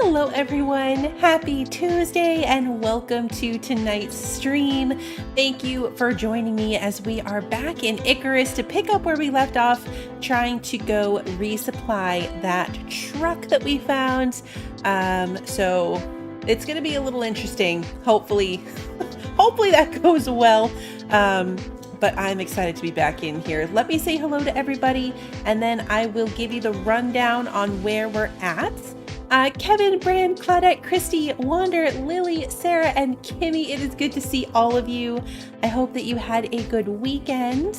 Hello everyone, happy Tuesday and welcome to tonight's stream. Thank you for joining me as we are back in Icarus to pick up where we left off, trying to go resupply that truck that we found. So it's going to be a little interesting. Hopefully that goes well. But I'm excited to be back in here. Let me say hello to everybody and then I will give you the rundown on where we're at. Kevin, Brand, Claudette, Christy, Wander, Lily, Sarah, and Kimmy, it is good to see all of you. I hope that you had a good weekend.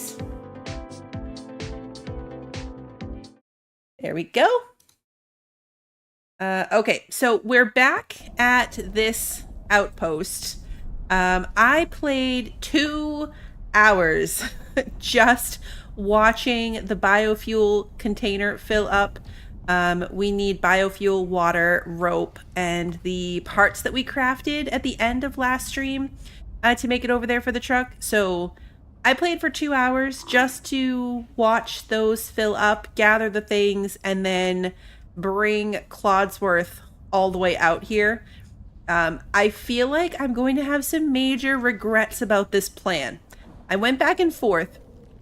There we go. Okay, so we're back at this outpost. I played 2 hours just watching the biofuel container fill up. We need biofuel, water, rope, and the parts that we crafted at the end of last stream to make it over there for the truck. So I played for 2 hours just to watch those fill up, gather the things, and then bring Clodsworth all the way out here. I feel like I'm going to have some major regrets about this plan. I went back and forth.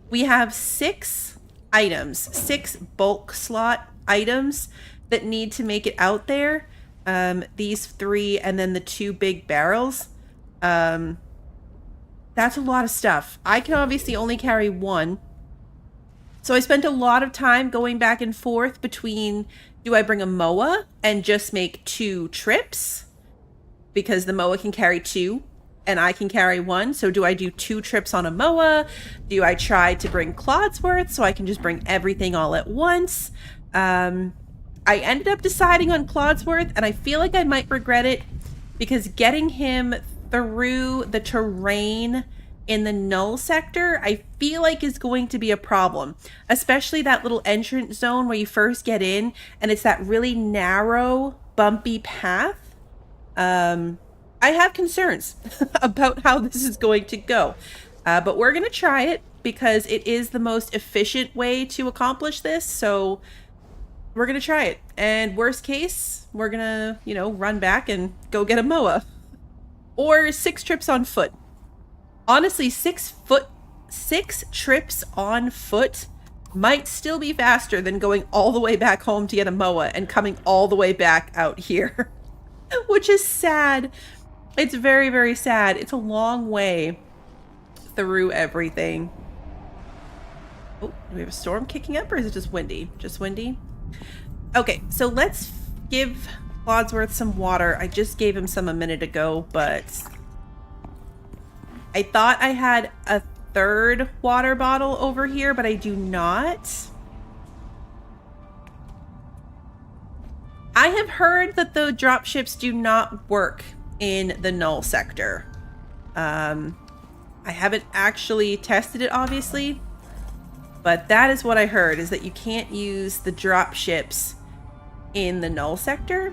We have 6 items, 6 bulk slot items that need to make it out there. These 3 and then the 2 big barrels. That's a lot of stuff. I can obviously only carry 1. So I spent a lot of time going back and forth between, do I bring a MOA and just make 2 trips? Because the MOA can carry 2 and I can carry 1. So do I do 2 trips on a MOA? Do I try to bring Clodsworth so I can just bring everything all at once? I ended up deciding on Clodsworth, and I feel like I might regret it because getting him through the terrain in the Null sector, I feel like is going to be a problem, especially that little entrance zone where you first get in and it's that really narrow, bumpy path. I have concerns about how this is going to go, but we're going to try it because it is the most efficient way to accomplish this. So we're going to try it. And worst case, we're going to, run back and go get a MOA. Or 6 trips on foot. Honestly, 6 trips on foot might still be faster than going all the way back home to get a MOA and coming all the way back out here. Which is sad. It's very, very sad. It's a long way through everything. Oh, do we have a storm kicking up or is it just windy? Just windy? Okay, so let's give Clodsworth some water. I just gave him some a minute ago, but I thought I had a 3rd water bottle over here, but I do not. I have heard that the dropships do not work in the Null sector. I haven't actually tested it, obviously, but that is what I heard, is that you can't use the dropships in the Null sector.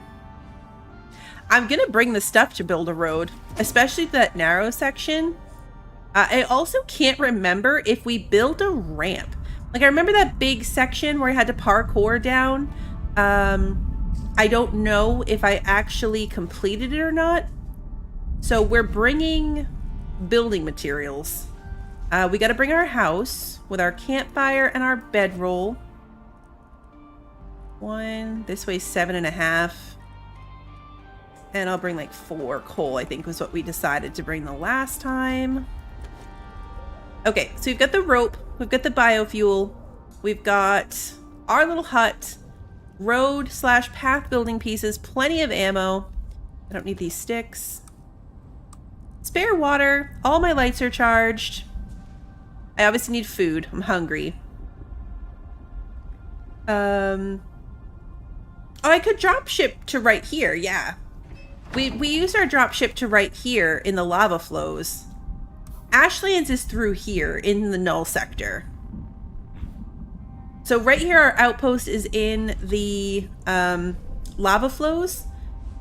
I'm gonna bring the stuff to build a road, especially that narrow section. I also can't remember if we built a ramp. Like, I remember that big section where I had to parkour down. I don't know if I actually completed it or not. So we're bringing building materials. We got to bring our house with our campfire and our bedroll. 1, this way 7.5. And I'll bring like 4 coal, I think was what we decided to bring the last time. Okay, so we've got the rope, we've got the biofuel, we've got our little hut, road/path building pieces, plenty of ammo. I don't need these sticks. Spare water, all my lights are charged. I obviously need food, I'm hungry. Oh, I could drop ship to right here, yeah. We used our drop ship to right here in the lava flows. Ashlands is through here in the Null sector. So right here, our outpost is in the lava flows,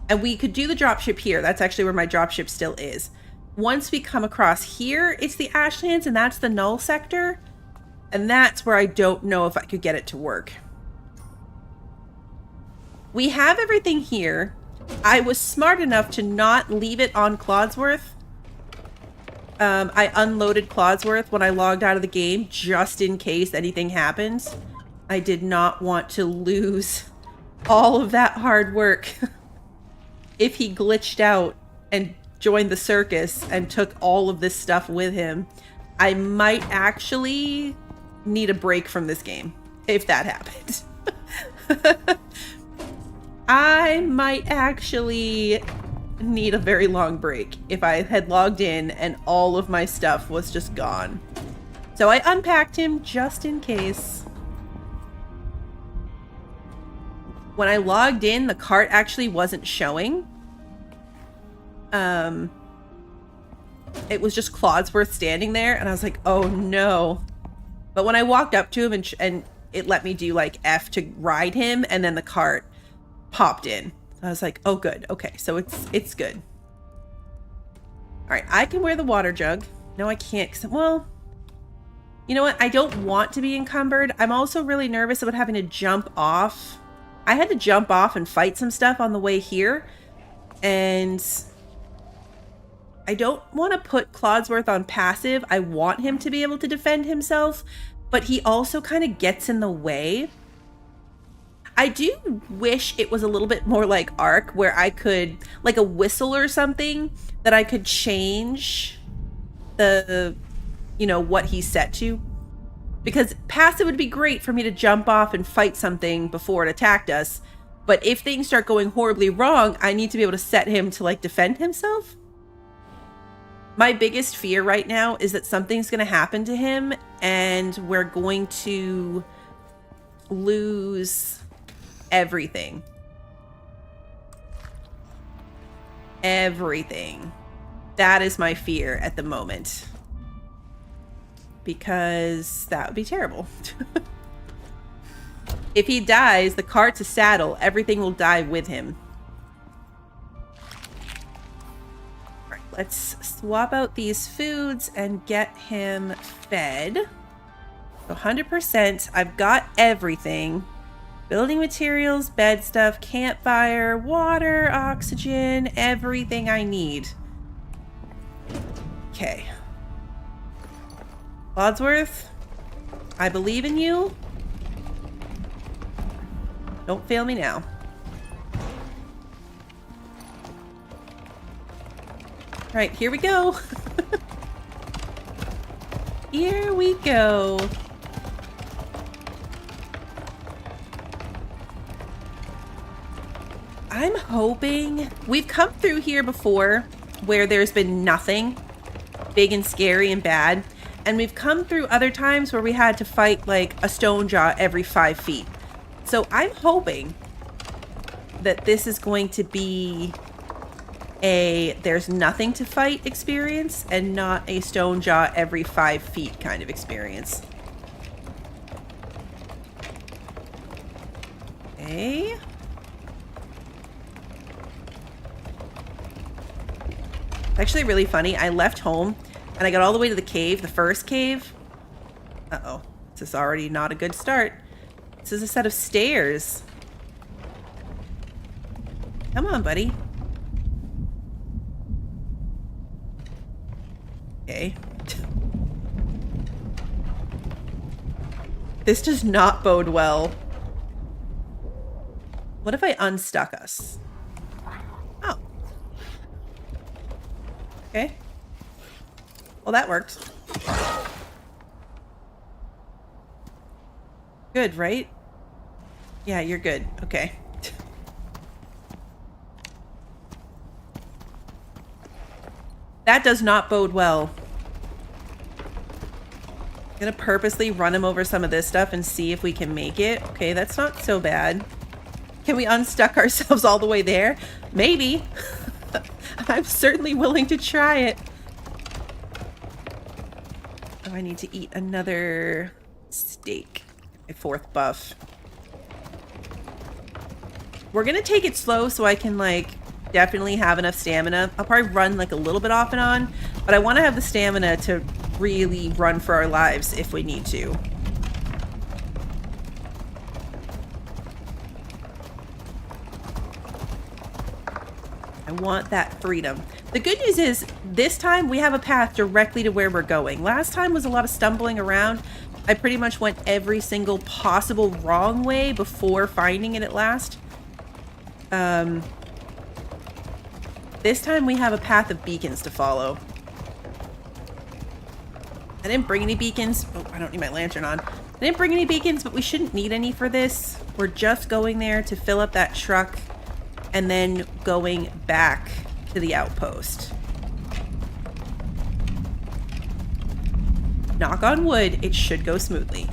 and we could do the dropship here. That's actually where my dropship still is. Once we come across here, it's the Ashlands, and that's the Null sector. And that's where I don't know if I could get it to work. We have everything here. I was smart enough to not leave it on Clodsworth. I unloaded Clodsworth when I logged out of the game just in case anything happens. I did not want to lose all of that hard work if he glitched out and joined the circus and took all of this stuff with him. I might actually need a break from this game if that happened. I might actually need a very long break if I had logged in and all of my stuff was just gone. So I unpacked him just in case. When I logged in, the cart actually wasn't showing. It was just Clodsworth standing there, and I was like, oh no. But when I walked up to him and it let me do like F to ride him, and then the cart popped in. I was like, oh good, okay, so it's good. All right, I can wear the water jug. No, I can't, well, you know what? I don't want to be encumbered. I'm also really nervous about having to jump off. I had to jump off and fight some stuff on the way here, and I don't want to put Clodsworth on passive. I want him to be able to defend himself, but he also kind of gets in the way. I do wish it was a little bit more like Ark, where I could, like a whistle or something, that I could change the, you know, what he's set to. Because passive would be great for me to jump off and fight something before it attacked us. But if things start going horribly wrong, I need to be able to set him to, like, defend himself. My biggest fear right now is that something's going to happen to him and we're going to lose everything. Everything. That is my fear at the moment. Because that would be terrible. If he dies, the cart's a saddle. Everything will die with him. All right, let's swap out these foods and get him fed. So 100%. I've got everything. Building materials, bed stuff, campfire, water, oxygen, everything I need. Okay. Clodsworth, I believe in you. Don't fail me now. All right, here we go. Here we go. I'm hoping... We've come through here before where there's been nothing big and scary and bad. And we've come through other times where we had to fight like a stone jaw every 5 feet. So I'm hoping that this is going to be a there's nothing to fight experience and not a stone jaw every 5 feet kind of experience. Okay. Actually really funny. I left home and I got all the way to the cave, the first cave. Uh-oh. This is already not a good start. This is a set of stairs. Come on, buddy. Okay. This does not bode well. What if I unstuck us? Oh. Okay. Well, that worked. Good, right? Yeah, you're good. Okay. That does not bode well. I'm gonna purposely run him over some of this stuff and see if we can make it. Okay, that's not so bad. Can we unstuck ourselves all the way there? Maybe. I'm certainly willing to try it. Oh, I need to eat another steak. My 4th buff. We're gonna take it slow so I can like definitely have enough stamina. I'll probably run like a little bit off and on, but I want to have the stamina to really run for our lives if we need to. I want that freedom. The good news is this time we have a path directly to where we're going. Last time was a lot of stumbling around. I pretty much went every single possible wrong way before finding it at last. This time we have a path of beacons to follow. I didn't bring any beacons. Oh, I don't need my lantern on. I didn't bring any beacons, but we shouldn't need any for this. We're just going there to fill up that truck and then going back to the outpost. Knock on wood, it should go smoothly.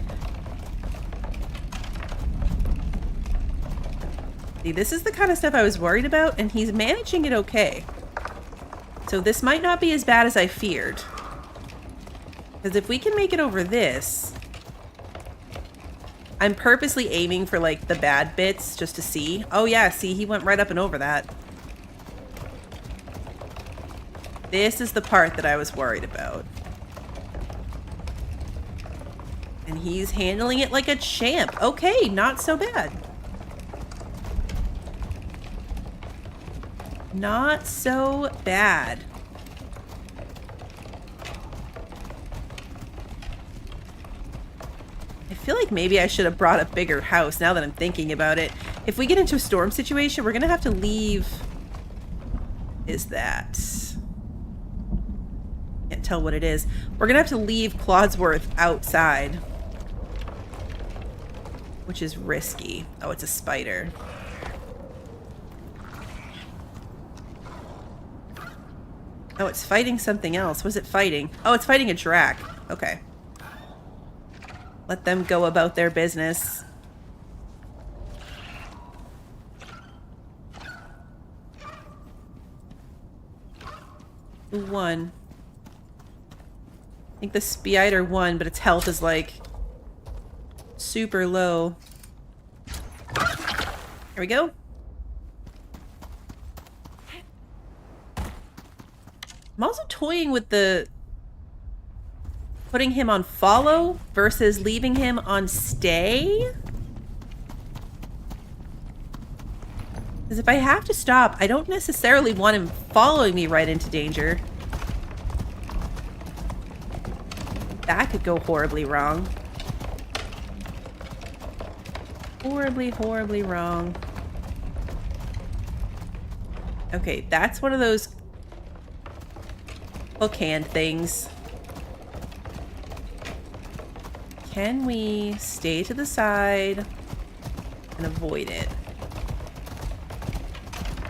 See, this is the kind of stuff I was worried about, and he's managing it okay. So this might not be as bad as I feared. Because if we can make it over this... I'm purposely aiming for, like, the bad bits just to see. Oh, yeah, see, he went right up and over that. This is the part that I was worried about. And he's handling it like a champ. Okay, not so bad. Not so bad. I feel like maybe I should have brought a bigger house now that I'm thinking about it. If we get into a storm situation, we're going to have to leave... Is that... Can't tell what it is. We're going to have to leave Clodsworth outside. Which is risky. Oh, it's a spider. Oh, it's fighting something else. What's it fighting? Oh, it's fighting a drac. Okay. Let them go about their business. Who won? I think the spider won, but its health is like super low. Here we go. I'm also toying with the putting him on follow versus leaving him on stay. Because if I have to stop, I don't necessarily want him following me right into danger. That could go horribly wrong. Horribly, horribly wrong. Okay, that's one of those hook hand things. Can we stay to the side and avoid it?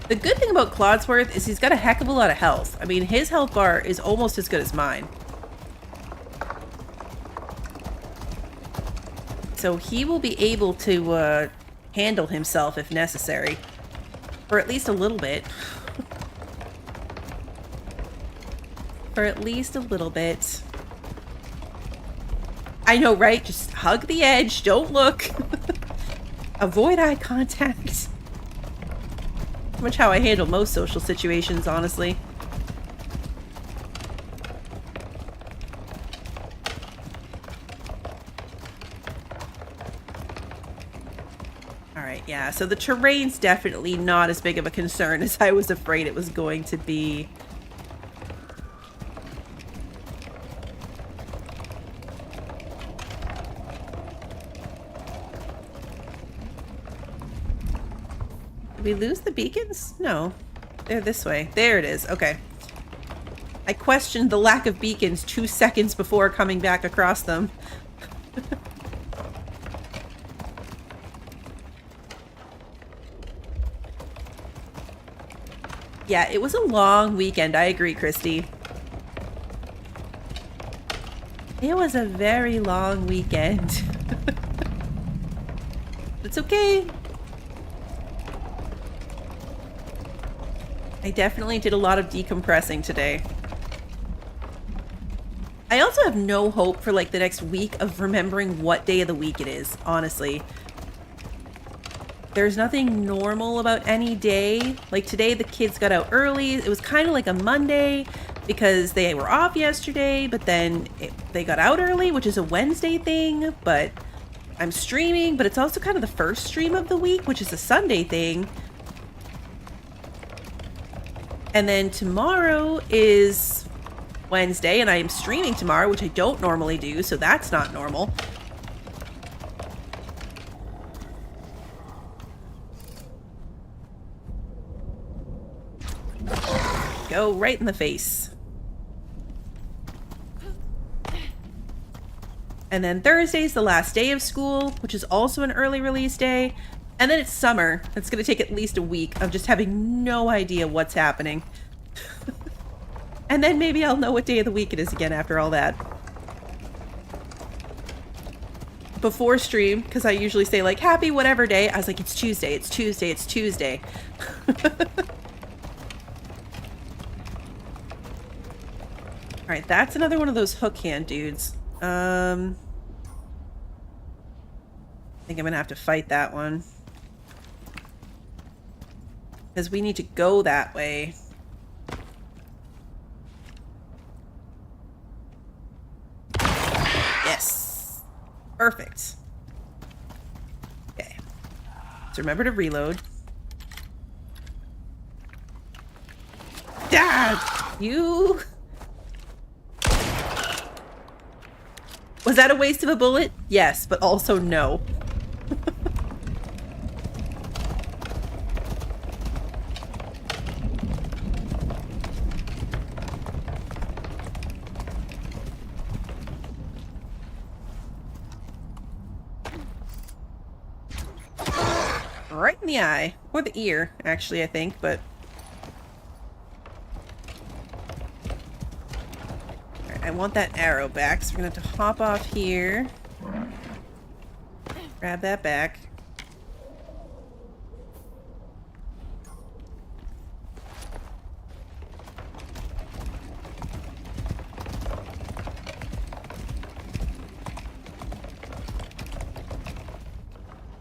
The good thing about Clodsworth is he's got a heck of a lot of health. I mean, his health bar is almost as good as mine. So he will be able to handle himself if necessary. For at least a little bit. For at least a little bit. I know, right? Just hug the edge. Don't look. Avoid eye contact. Pretty much how I handle most social situations, honestly. Alright, yeah. So the terrain's definitely not as big of a concern as I was afraid it was going to be. Did we lose the beacons? No. They're this way. There it is. Okay. I questioned the lack of beacons 2 seconds before coming back across them. Yeah, it was a long weekend. I agree, Christy. It was a very long weekend. It's okay. I definitely did a lot of decompressing today. I also have no hope for like the next week of remembering what day of the week it is, honestly. There's nothing normal about any day. Like today the kids got out early. It was kind of like a Monday because they were off yesterday, but then they got out early, which is a Wednesday thing, but I'm streaming, but it's also kind of the first stream of the week, which is a Sunday thing. And then tomorrow is Wednesday, and I am streaming tomorrow, which I don't normally do, so that's not normal. Go right in the face. And then Thursday's the last day of school, which is also an early release day. And then it's summer. It's going to take at least a week of just having no idea what's happening. And then maybe I'll know what day of the week it is again after all that. Before stream, because I usually say like, happy whatever day, I was like, it's Tuesday, it's Tuesday, it's Tuesday. Alright, that's another one of those hook hand dudes. I think I'm gonna have to fight that one. Because we need to go that way. Yes. Perfect. Okay. So remember to reload. Dad! You... Was that a waste of a bullet? Yes, but also no. Right in the eye. Or the ear, actually, I think, but... I want that arrow back, so we're gonna have to hop off here. Grab that back.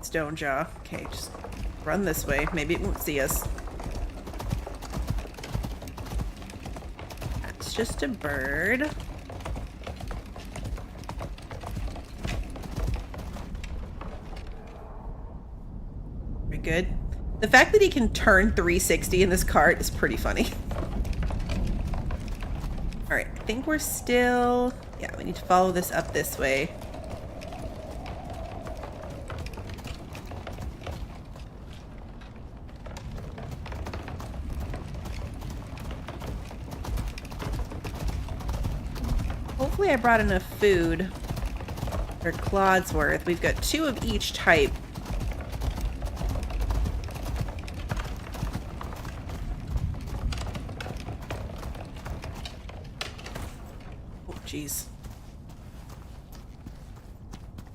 Stone jaw. Okay, just run this way. Maybe it won't see us. That's just a bird. Good. The fact that he can turn 360 in this cart is pretty funny. Alright, I think we're still... Yeah, we need to follow this up this way. Hopefully I brought enough food for Claude's worth. We've got 2 of each type. Jeez.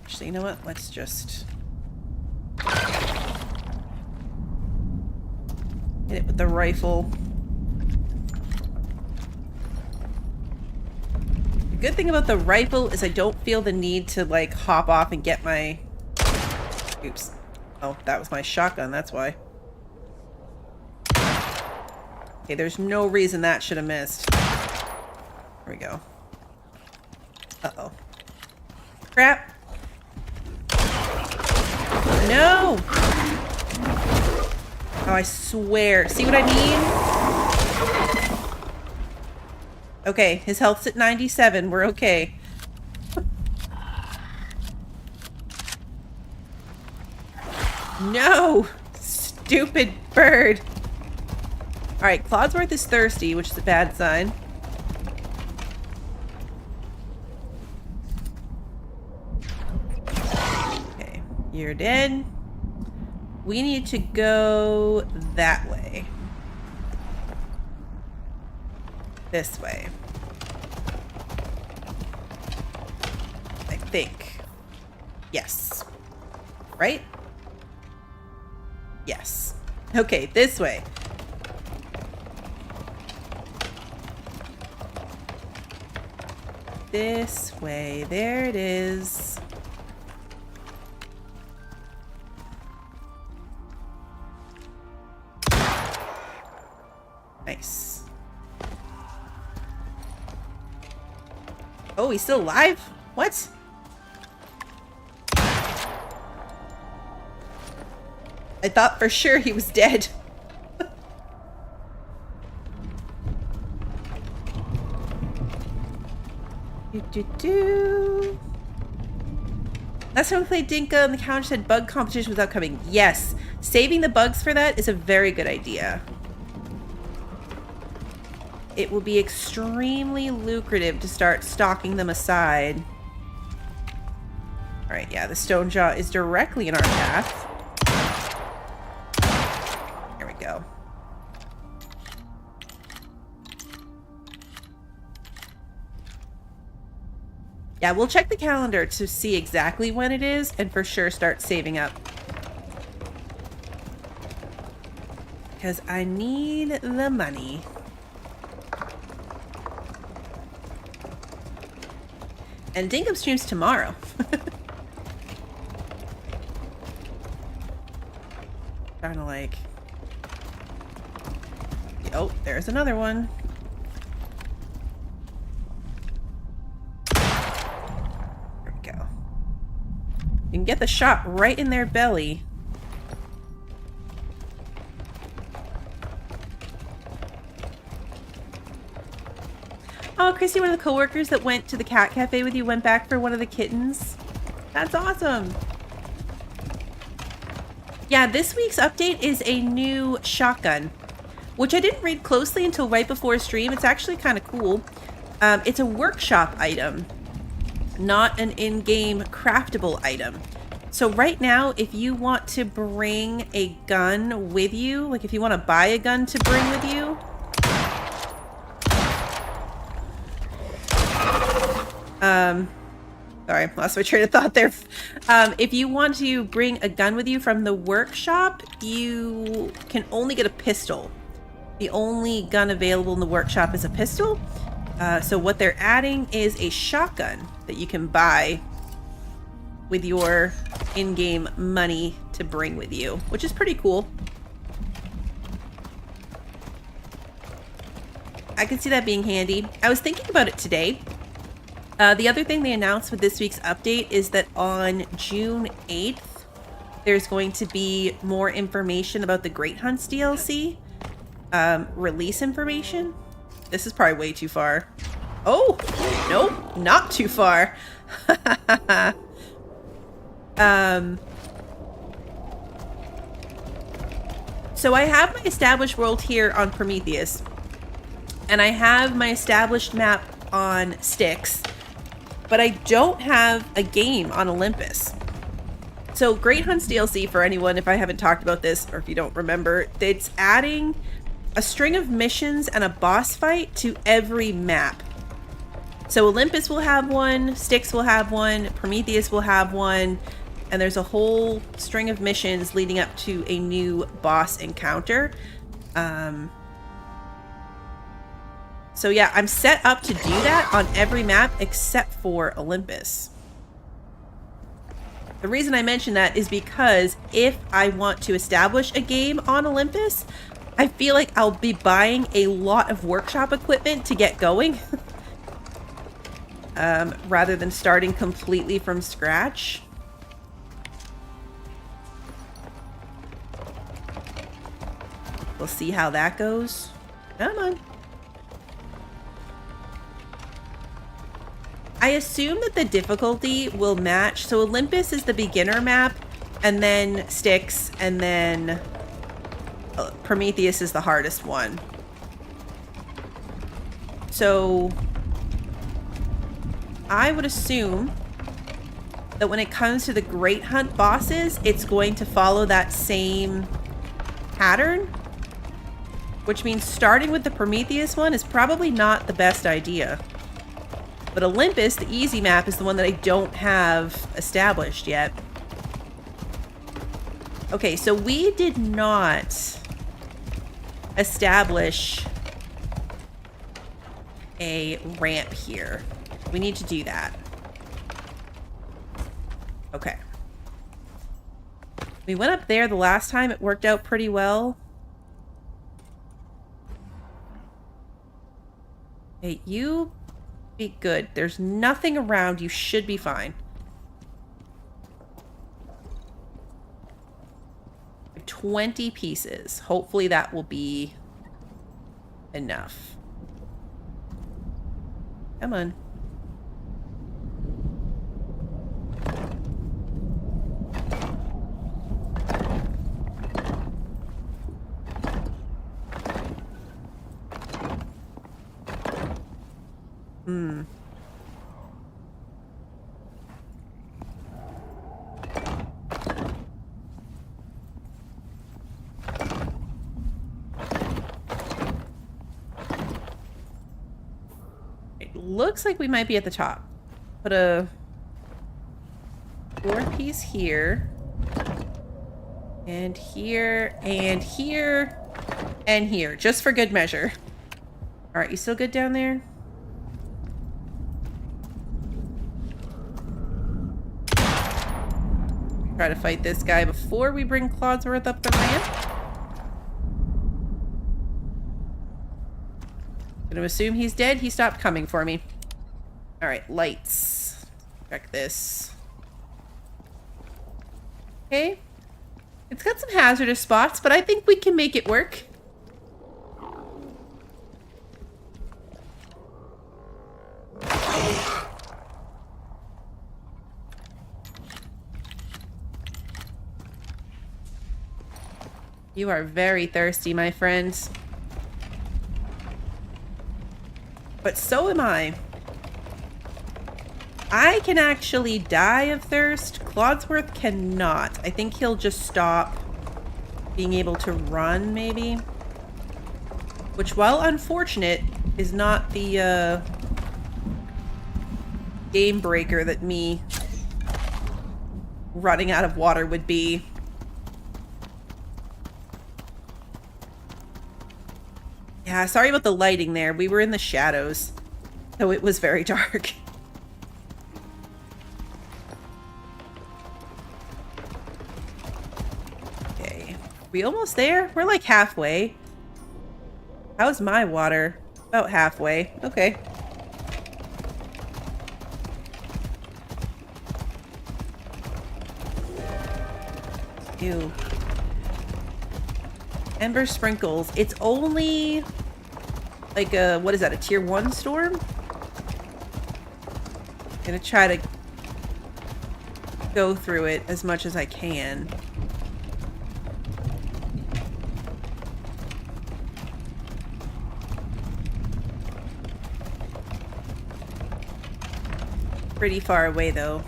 Actually, you know what? Let's just hit it with the rifle. The good thing about the rifle is I don't feel the need to, like, hop off and get my... Oops. Oh, that was my shotgun, that's why. Okay, there's no reason that should have missed. There we go. Uh-oh. Crap. No! Oh, I swear. See what I mean? Okay, his health's at 97. We're okay. No! Stupid bird. Alright, Clodsworth is thirsty, which is a bad sign. You're dead. We need to go that way. This way. I think. Yes. Right? Yes. Okay, this way. This way. There it is. Nice. Oh, he's still alive? What? I thought for sure he was dead. Do. Last time we played Dinka on the couch said bug competition without coming. Yes, saving the bugs for that is a very good idea. It will be extremely lucrative to start stocking them aside. All right, yeah, the stone jaw is directly in our path. There we go. Yeah, we'll check the calendar to see exactly when it is and for sure start saving up. Because I need the money. And Dinkum streams tomorrow. Trying to like... Oh, there's another one. You can get the shot right in their belly. Oh, Chrissy, one of the coworkers that went to the cat cafe with you went back for one of the kittens. That's awesome. Yeah, this week's update is a new shotgun, which I didn't read closely until right before stream. It's actually kind of cool. It's a workshop item, not an in-game craftable item. So right now, if you want to bring a gun with you, like if you want to buy a gun to bring with you, sorry, lost my train of thought there. If you want to bring a gun with you from the workshop, you can only get a pistol. The only gun available in the workshop is a pistol. So what they're adding is a shotgun that you can buy with your in-game money to bring with you, which is pretty cool. I can see that being handy. I was thinking about it today. The other thing they announced with this week's update is that on June 8th, there's going to be more information about the Great Hunts DLC. Release information. This is probably way too far. Oh, nope, not too far. So I have my established world here on Prometheus, and I have my established map on Styx, but I don't have a game on Olympus. So Great Hunts DLC, for anyone, if I haven't talked about this, or if you don't remember, it's adding a string of missions and a boss fight to every map. So Olympus will have one, Styx will have one, Prometheus will have one, and there's a whole string of missions leading up to a new boss encounter. So yeah, I'm set up to do that on every map except for Olympus. The reason I mention that is because if I want to establish a game on Olympus, I feel like I'll be buying a lot of workshop equipment to get going. Rather than starting completely from scratch. We'll see how that goes. Come on. I assume that the difficulty will match. So Olympus is the beginner map, and then Styx, and then Prometheus is the hardest one. So I would assume that when it comes to the Great Hunt bosses, it's going to follow that same pattern, which means starting with the Prometheus one is probably not the best idea. But Olympus, the easy map, is the one that I don't have established yet. Okay, so we did not establish a ramp here. We need to do that. Okay. We went up there the last time. It worked out pretty well. Hey, you be good. There's nothing around. You should be fine. 20 pieces. Hopefully that will be enough. Come on. Hmm. It looks like we might be at the top. Put a 4th piece here. And here, and here, and here. Just for good measure. Alright, you still good down there? Try to fight this guy before we bring Clodsworth up the ramp. Gonna assume he's dead. He stopped coming for me. Alright, lights. Check this. Okay. It's got some hazardous spots, but I think we can make it work. You are very thirsty, my friends. But so am I. I can actually die of thirst. Clodsworth cannot. I think he'll just stop being able to run, maybe. Which, while unfortunate, is not the game breaker that me running out of water would be. Yeah, sorry about the lighting there. We were in the shadows, so it was very dark. Okay, we almost there? We're like halfway. How's my water? About halfway. Okay. Ew. Ember sprinkles. It's only like a, what is that, a tier 1 storm? Gonna try to go through it as much as I can. Pretty far away though.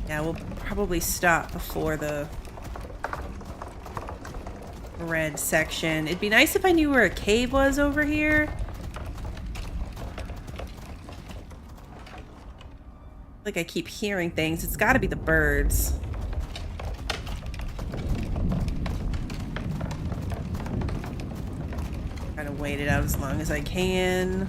Yeah, we'll probably stop before the red section. It'd be nice if I knew where a cave was over here. Like I keep hearing things. It's got to be the birds. Try to wait it out as long as I can.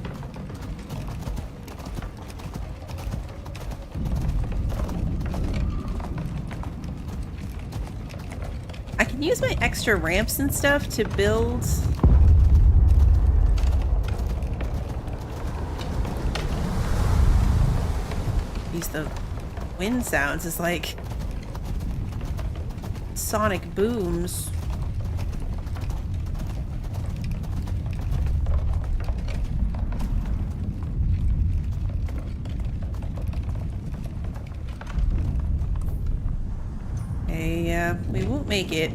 I can use my extra ramps and stuff to build. Use the wind sounds as like sonic booms. Okay, we won't make it.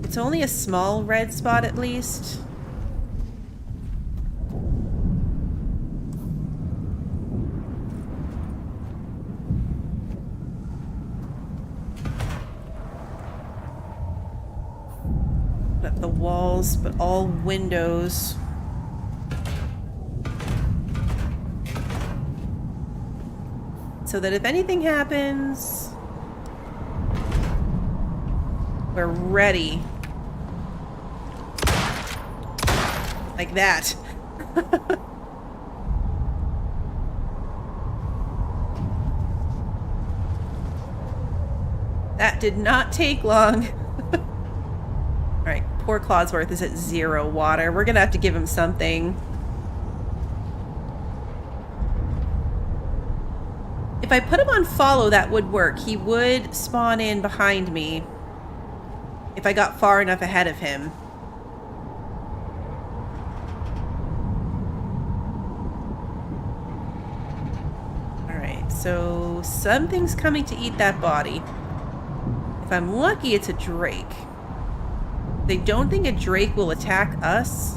It's only a small red spot at least. Not the walls, but all windows. So that if anything happens, we're ready. Like that. That did not take long. Alright, poor Clodsworth is at 0 water. We're gonna have to give him something. If I put him on follow, that would work. He would spawn in behind me if I got far enough ahead of him. so something's coming to eat that body. If I'm lucky, it's a drake. They don't think a drake will attack us.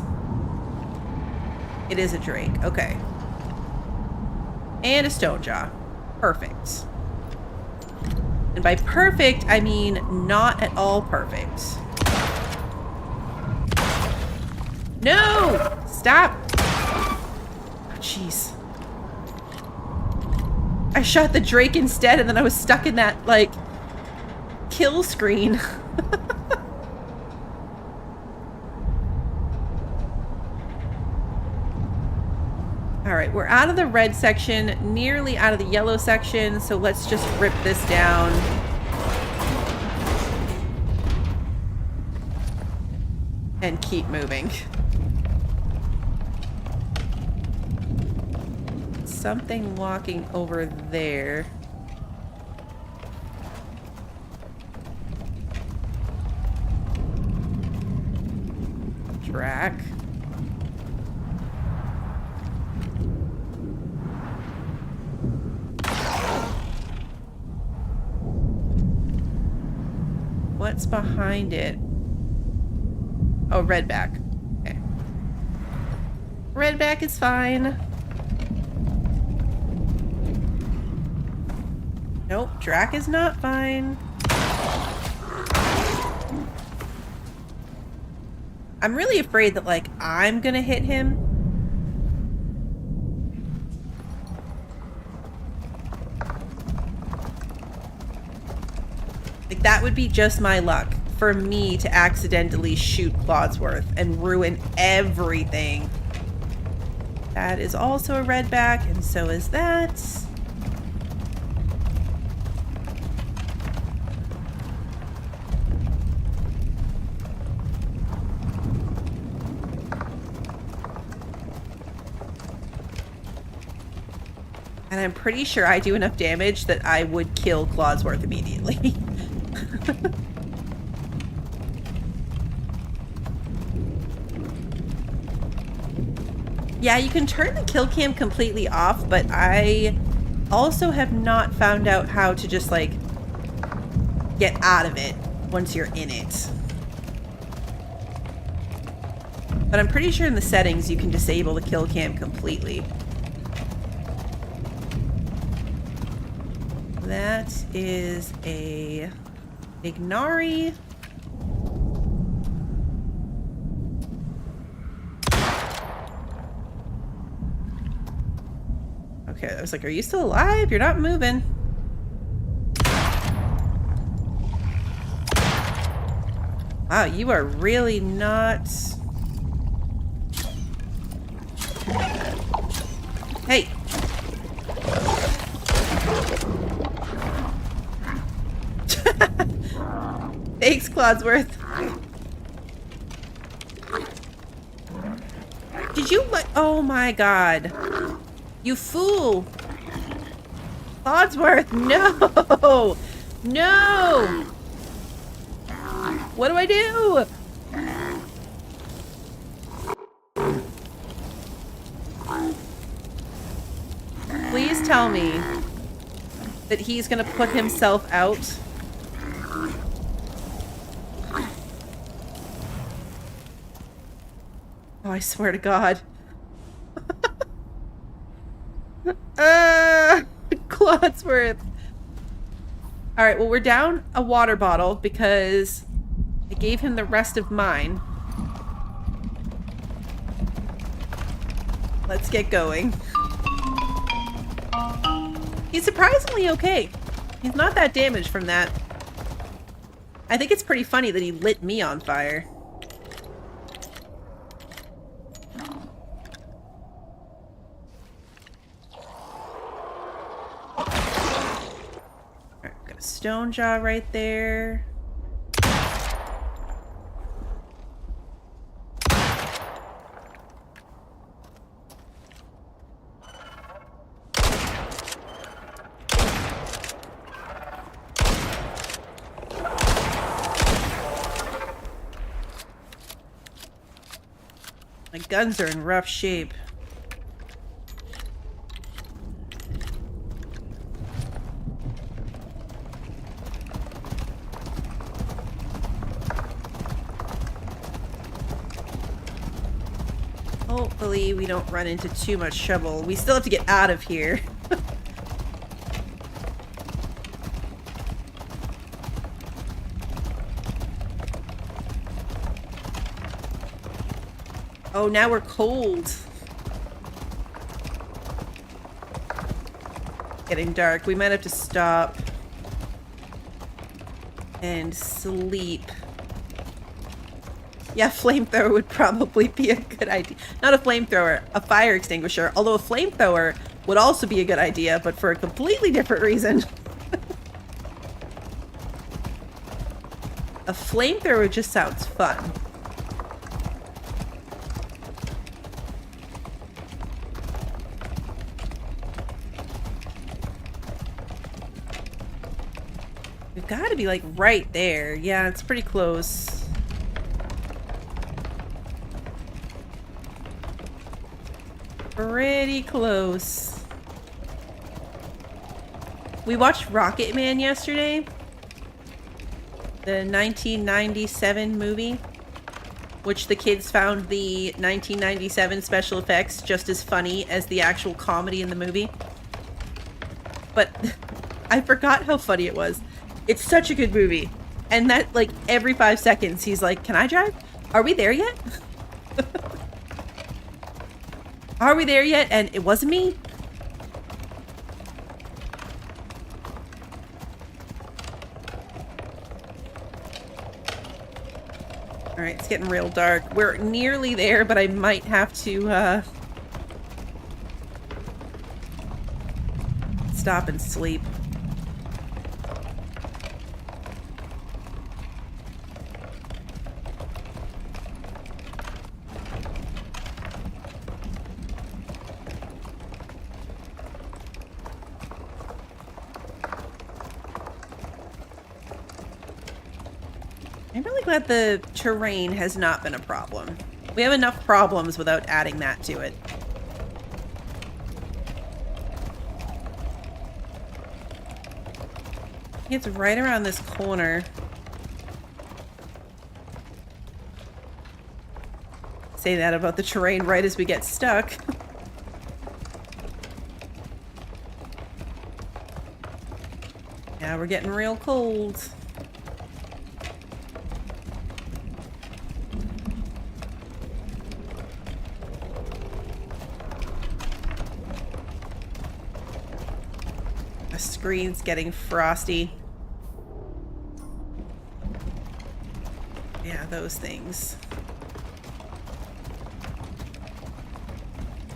It is a drake. Okay. And a stone jaw. Perfect. And by perfect, I mean not at all perfect. No! Stop! Oh, jeez. I shot the drake instead, and then I was stuck in that, like, kill screen. Alright, we're out of the red section, nearly out of the yellow section, so let's just rip this down. And keep moving. Something walking over there. Track. What's behind it? Oh, redback. Okay. Redback is fine. Nope, Drac is not fine. I'm really afraid that, like, I'm gonna hit him. Like, that would be just my luck for me to accidentally shoot Clodsworth and ruin everything. That is also a redback, and so is that. And I'm pretty sure I do enough damage that I would kill Clodsworth immediately. Yeah, you can turn the kill cam completely off, but I also have not found out how to just, like, get out of it once you're in it. But I'm pretty sure in the settings you can disable the kill cam completely. That is a Ignari. Okay, I was like, are you still alive? You're not moving. Wow, you are really not... Hey! Thanks, Clodsworth. Did you let... Oh my god. You fool! Clodsworth, no! No! What do I do? Please tell me that he's gonna put himself out. Oh, I swear to God. Clodsworth. Alright, well, we're down a water bottle because I gave him the rest of mine. Let's get going. He's surprisingly okay. He's not that damaged from that. I think it's pretty funny that he lit me on fire. Alright, got a stone jaw right there. My guns are in rough shape. Hopefully we don't run into too much trouble. We still have to get out of here. Oh, now we're cold. Getting dark. We might have to stop and sleep. Yeah, flamethrower would probably be a good idea. Not a flamethrower, a fire extinguisher. Although a flamethrower would also be a good idea, but for a completely different reason. A flamethrower just sounds fun. We've got to be like right there. Yeah, it's pretty close. Pretty close. We watched Rocket Man yesterday. The 1997 movie. Which the kids found the 1997 special effects just as funny as the actual comedy in the movie. But I forgot how funny it was. It's such a good movie. And that, like, every 5 seconds, he's like, can I drive? Are we there yet? Are we there yet? And it wasn't me? Alright, it's getting real dark. We're nearly there, but I might have to, stop and sleep. I'm really glad the terrain has not been a problem. We have enough problems without adding that to it. It's right around this corner. Say that about the terrain right as we get stuck. Yeah, we're getting real cold. The screen's getting frosty. Yeah, those things.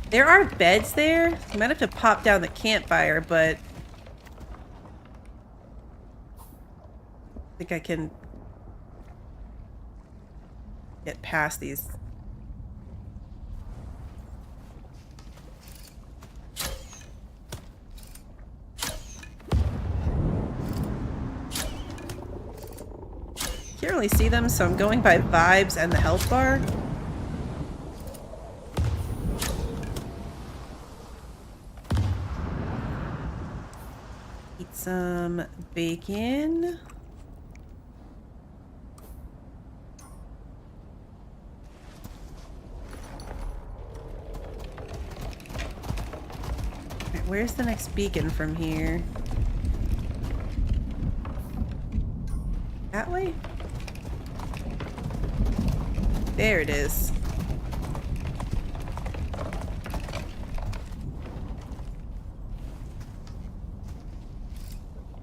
There are beds there. You might have to pop down the campfire, but I think I can get past these. Can't really see them, so I'm going by vibes and the health bar. Eat some bacon. Alright, where's the next beacon from here? That way? There it is.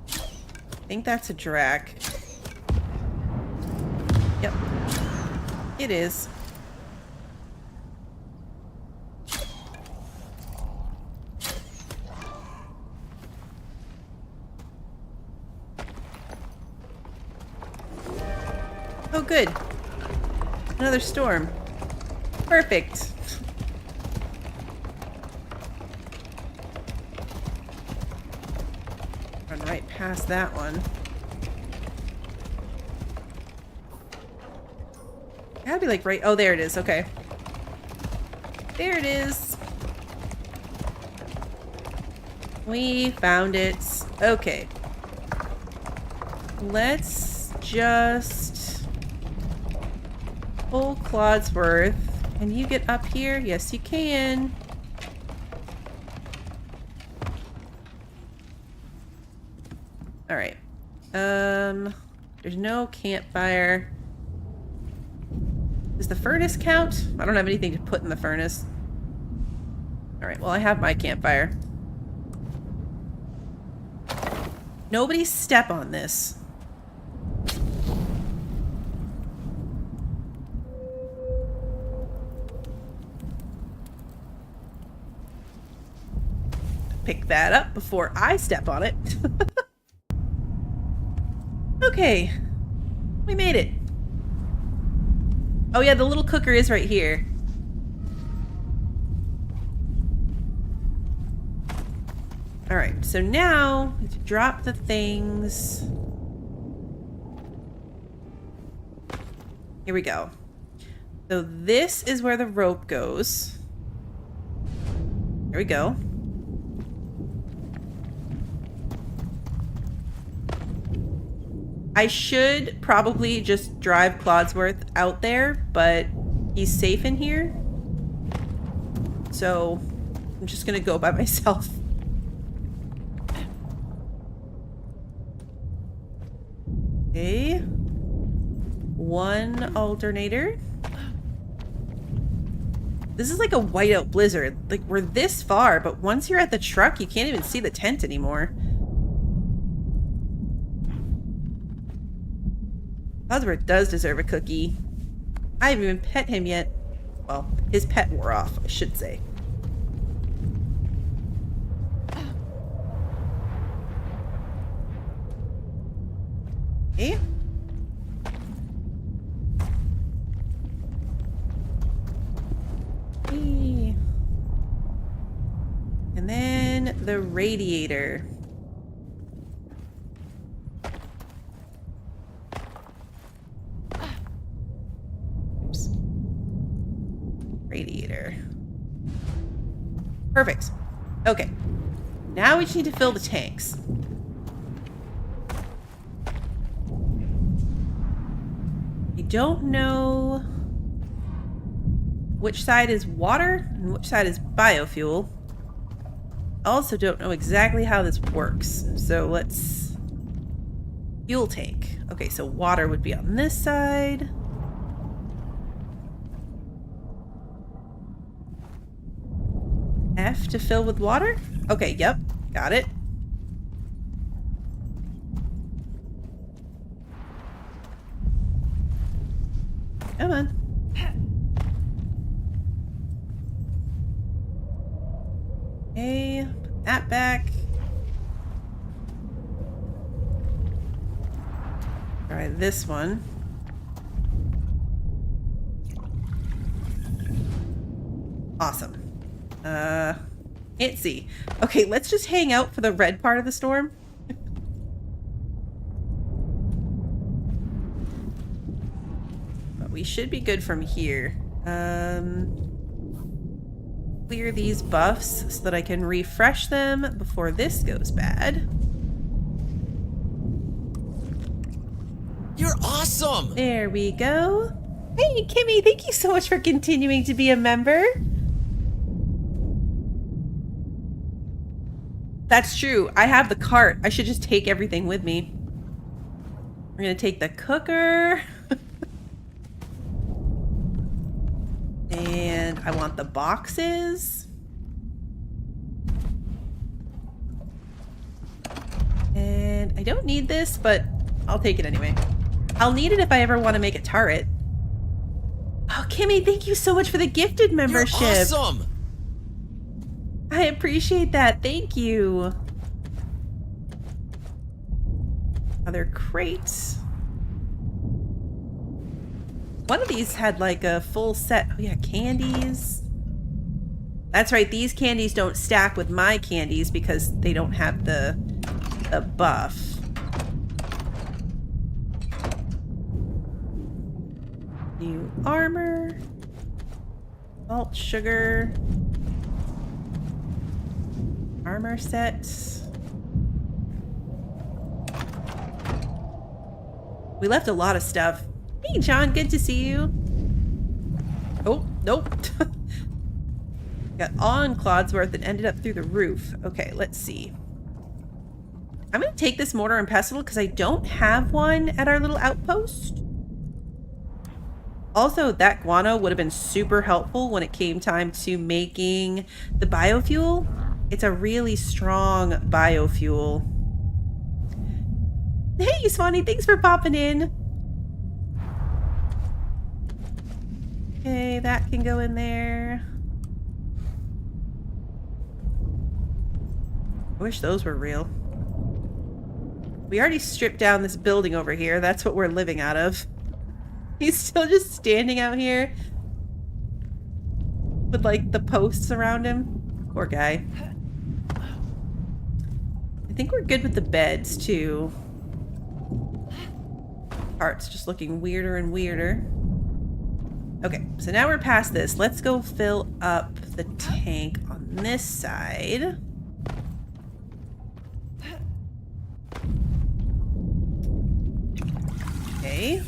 I think that's a drac. Yep. It is. Oh, good. Another storm. Perfect. Run right past that one. Gotta be like right. Oh, there it is. Okay. There it is. We found it. Okay. Let's just pull Claude's worth. Can you get up here? Yes, you can. All right. There's no campfire. Does the furnace count? I don't have anything to put in the furnace. All right, well, I have my campfire. Nobody step on this. Pick that up before I step on it. Okay, we made it. Oh yeah, the little cooker is right here. All right, so now we have to drop the things. Here we go. So this is where the rope goes. Here we go. I should probably just drive Clodsworth out there, but he's safe in here. So I'm just gonna go by myself. Okay. One alternator. This is like a whiteout blizzard. Like, we're this far, but once you're at the truck, you can't even see the tent anymore. Clodsworth does deserve a cookie. I haven't even pet him yet. Well, his pet wore off, I should say. Okay. And then the radiator. Oops. Radiator. Perfect. Okay. Now we just need to fill the tanks. I don't know which side is water and which side is biofuel. I also don't know exactly how this works. So let's... Fuel tank. Okay, so water would be on this side. F to fill with water? Okay, yep. Got it. Come on. Okay, put that back. All right, this one. Awesome. Can't see. Okay, let's just hang out for the red part of the storm. But we should be good from here. Clear these buffs so that I can refresh them before this goes bad. You're awesome! There we go. Hey, Kimmy, thank you so much for continuing to be a member. That's true. I have the cart. I should just take everything with me. We're gonna take the cooker. And I want the boxes. And I don't need this, but I'll take it anyway. I'll need it if I ever want to make a turret. Oh, Kimmy, thank you so much for the gifted membership. You're awesome! I appreciate that. Thank you. Other crates. One of these had like a full set. Oh yeah, candies. That's right. These candies don't stack with my candies because they don't have the buff. New armor. Salt, sugar. Armor sets. We left a lot of stuff. Hey, John, good to see you. Oh, Nope. Got on Clodsworth and ended up through the roof. Okay, let's see. I'm going to take this mortar and pestle because I don't have one at our little outpost. Also, that guano would have been super helpful when it came time to making the biofuel. It's a really strong biofuel. Hey, Swanee, thanks for popping in. Okay, that can go in there. I wish those were real. We already stripped down this building over here. That's what we're living out of. He's still just standing out here with, like, the posts around him. Poor guy. I think we're good with the beds, too. Part's just looking weirder and weirder. Okay, so now we're past this. Let's go fill up the tank on this side. Okay.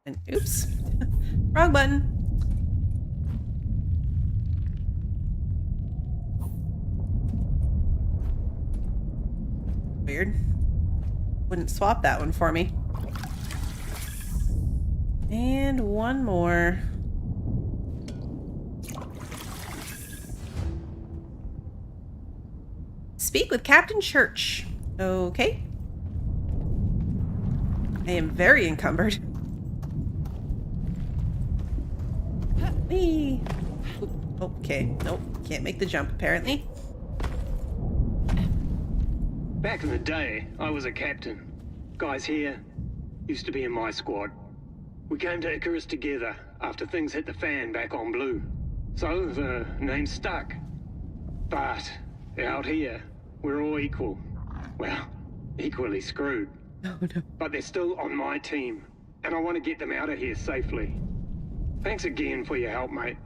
And oops, wrong button. Weird. Wouldn't swap that one for me. And one more. Speak with Captain Church. Okay. I am very encumbered. Whee. Okay, nope. Can't make the jump, apparently. Back in the day, I was a captain. Guys here used to be in my squad. We came to Icarus together after things hit the fan back on Blue. So the name stuck. But out here, we're all equal. Well, equally screwed. Oh, no. But they're still on my team, and I want to get them out of here safely. Thanks again for your help, mate.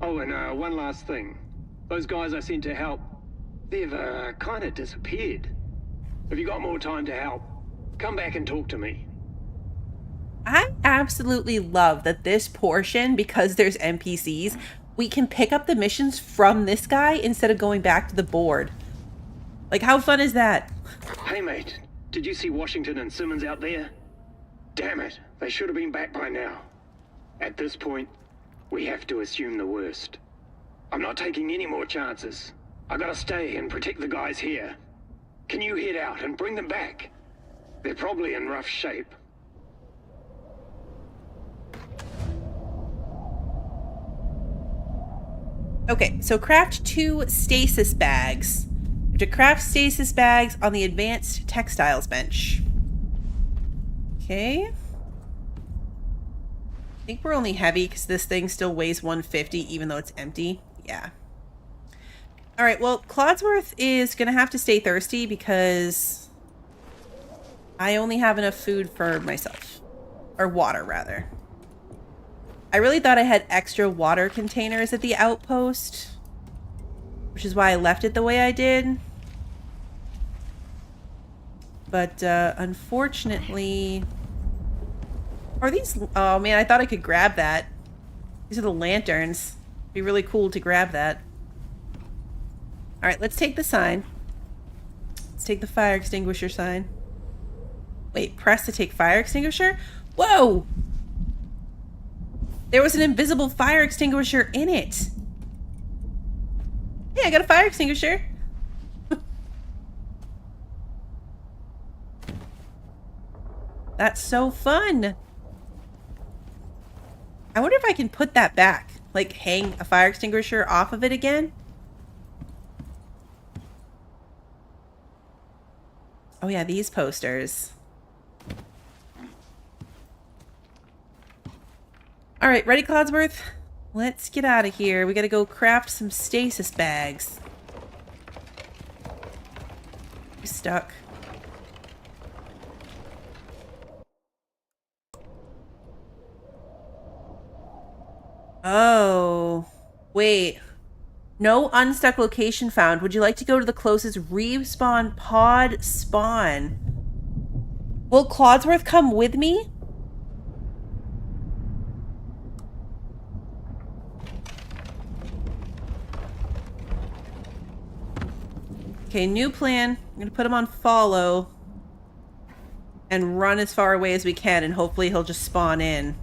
Oh, and one last thing. Those guys I sent to help, they've kind of disappeared. Have you got more time to help? Come back and talk to me. I absolutely love that this portion, because there's NPCs, we can pick up the missions from this guy instead of going back to the board. Like, how fun is that? Hey, mate. Did you see Washington and Simmons out there? Damn it. They should have been back by now. At this point, we have to assume the worst. I'm not taking any more chances. I gotta stay and protect the guys here. Can you head out and bring them back? They're probably in rough shape. Okay, so craft 2 stasis bags. You have to craft stasis bags on the advanced textiles bench. Okay. I think we're only heavy because this thing still weighs 150 even though it's empty. Yeah. All right, well, Clodsworth is going to have to stay thirsty because I only have enough food for myself. Or water, rather. I really thought I had extra water containers at the outpost, which is why I left it the way I did. But unfortunately... Are these... Oh man, I thought I could grab that. These are the lanterns. It'd be really cool to grab that. Alright, let's take the sign. Let's take the fire extinguisher sign. Wait, press to take fire extinguisher? Whoa! There was an invisible fire extinguisher in it. Hey, I got a fire extinguisher. That's so fun. I wonder if I can put that back. Like, hang a fire extinguisher off of it again. Oh yeah, these posters. Alright, ready, Clodsworth? Let's get out of here. We gotta go craft some stasis bags. You're stuck. Oh, wait. No unstuck location found. Would you like to go to the closest respawn pod spawn? Will Clodsworth come with me? Okay, new plan. I'm gonna put him on follow and run as far away as we can, and hopefully he'll just spawn in.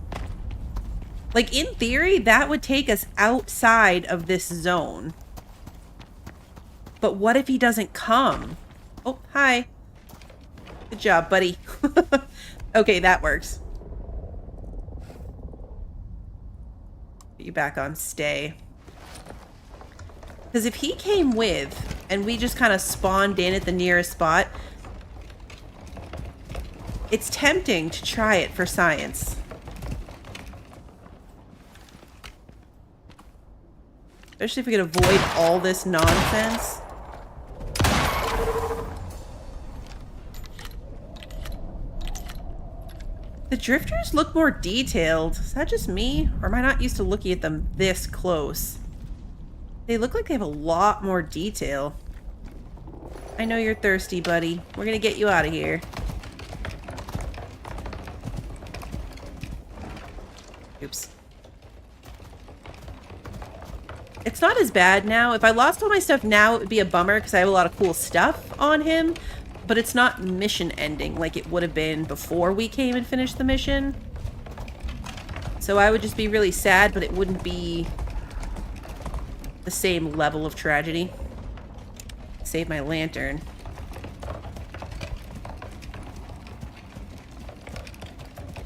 Like, in theory, that would take us outside of this zone. But what if he doesn't come? Oh, hi. Good job, buddy. Okay, that works. Put you back on stay. Because if he came with, and we just kind of spawned in at the nearest spot, it's tempting to try it for science. Especially if we could avoid all this nonsense. The drifters look more detailed. Is that just me? Or am I not used to looking at them this close? They look like they have a lot more detail. I know you're thirsty, buddy. We're gonna get you out of here. Oops. It's not as bad now. If I lost all my stuff now, it would be a bummer because I have a lot of cool stuff on him. But it's not mission ending like it would have been before we came and finished the mission. So I would just be really sad, but it wouldn't be the same level of tragedy. Save my lantern.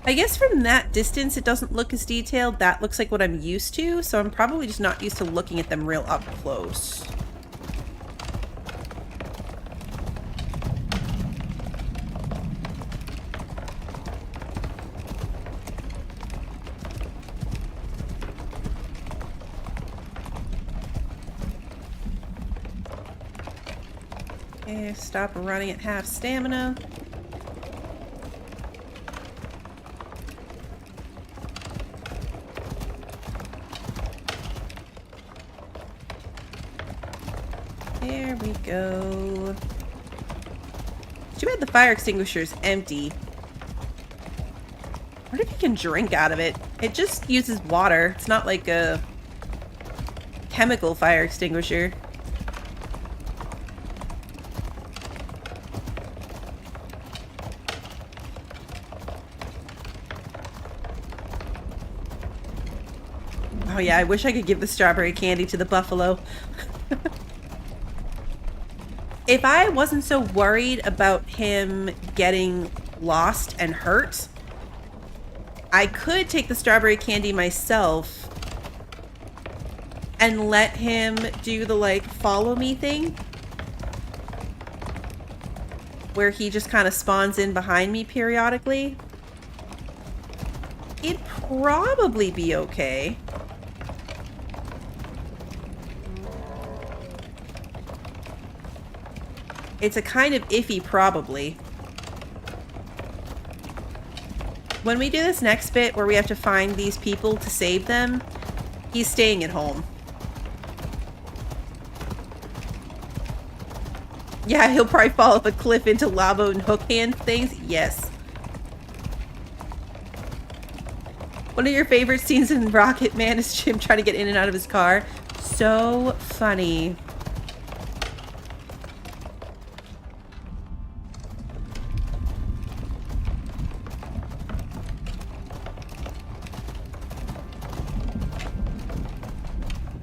I guess from that distance, it doesn't look as detailed. That looks like what I'm used to, so I'm probably just not used to looking at them real up close. Okay, stop running at half stamina. There we go. Too bad the fire extinguisher's empty. I wonder if you can drink out of it. It just uses water. It's not like a chemical fire extinguisher. Oh yeah, I wish I could give the strawberry candy to the buffalo. If I wasn't so worried about him getting lost and hurt, I could take the strawberry candy myself and let him do the, like, follow me thing. Where he just kind of spawns in behind me periodically. It'd probably be okay. It's a kind of iffy probably. When we do this next bit where we have to find these people to save them, he's staying at home. Yeah, he'll probably fall off a cliff into lava and hook hand things. Yes. One of your favorite scenes in Rocket Man is Jim trying to get in and out of his car. So funny.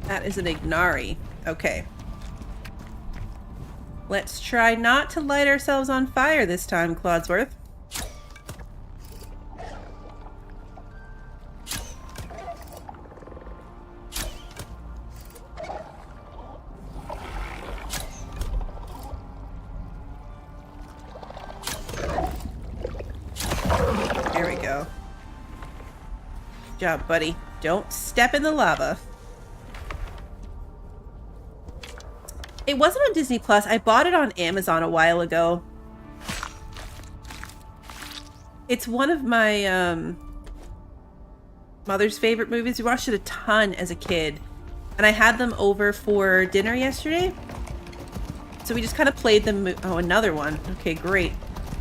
That is an Ignari. Okay. Let's try not to light ourselves on fire this time, Clodsworth. There we go. Good job, buddy. Don't step in the lava. It wasn't on Disney Plus. I bought it on Amazon a while ago. It's one of my mother's favorite movies. We watched it a ton as a kid. And I had them over for dinner yesterday. So we just kind of played the oh, another one. Okay, great.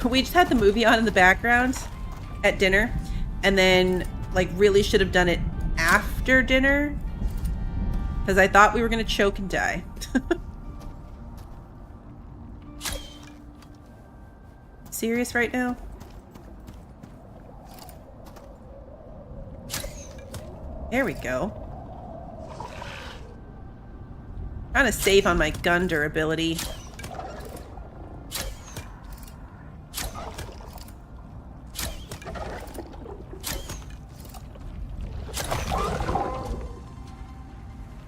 We just had the movie on in the background at dinner. And then, like, really should have done it after dinner. Because I thought we were going to choke and die. Serious right now? There we go. Trying to save on my gun durability.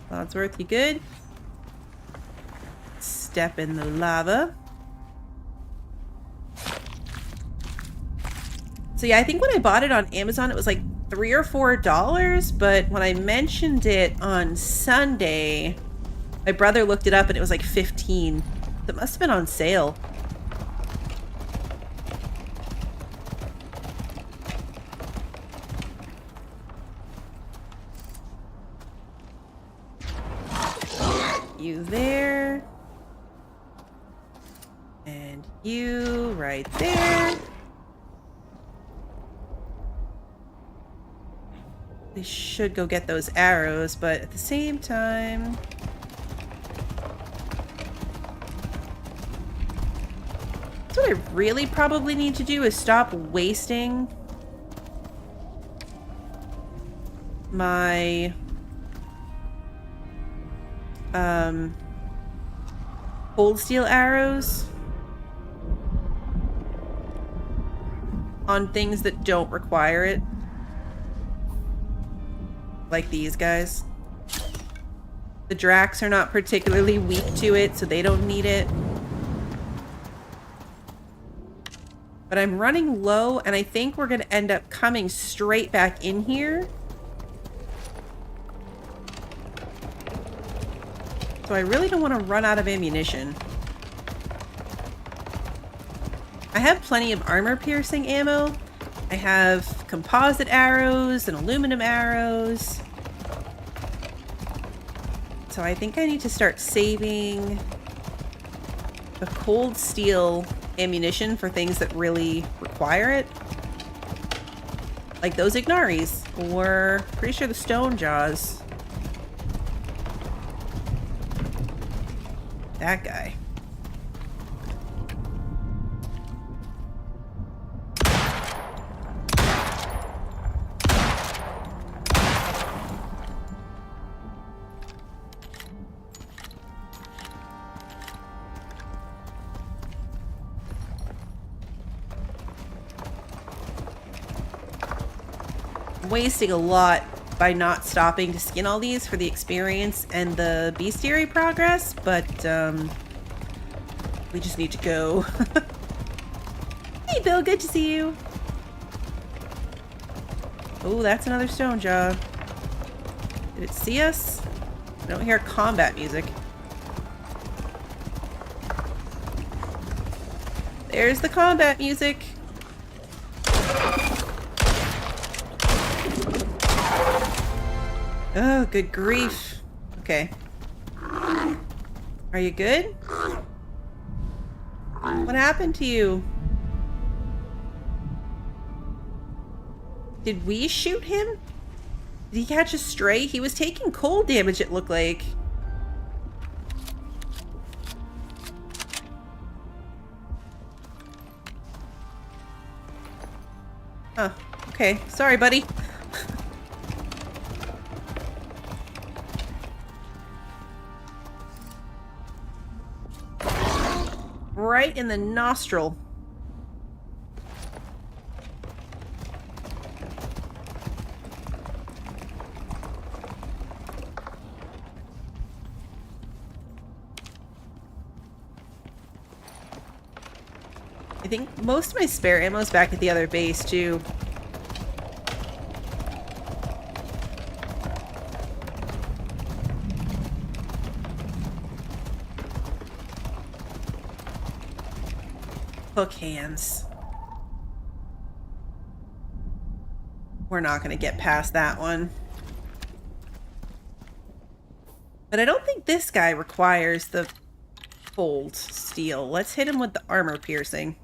Wadsworth, you good? Step in the lava. So yeah, I think when I bought it on Amazon, it was like $3 or $4, but when I mentioned it on Sunday, my brother looked it up and it was like 15. It must have been on sale. You there. And you right there. They should go get those arrows, but at the same time... That's what I really probably need to do, is stop wasting my cold steel arrows on things that don't require it. Like these guys. The Dracs are not particularly weak to it, so they don't need it. But I'm running low, and I think we're going to end up coming straight back in here. So I really don't want to run out of ammunition. I have plenty of armor-piercing ammo. I have composite arrows and aluminum arrows. So I think I need to start saving the cold steel ammunition for things that really require it. Like those Ignaris, or pretty sure the stone jaws. That guy. Wasting a lot by not stopping to skin all these for the experience and the bestiary progress, but we just need to go. Hey Bill, good to see you. Oh, that's another stone jaw. Did it see us? I don't hear combat music. There's the combat music. Oh, good grief. Okay. Are you good? What happened to you? Did we shoot him? Did he catch a stray? He was taking cold damage, it looked like. Oh, okay. Sorry, buddy. Right in the nostril. I think most of my spare ammo is back at the other base too. Hook hands. We're not going to get past that one. But I don't think this guy requires the cold steel. Let's hit him with the armor piercing.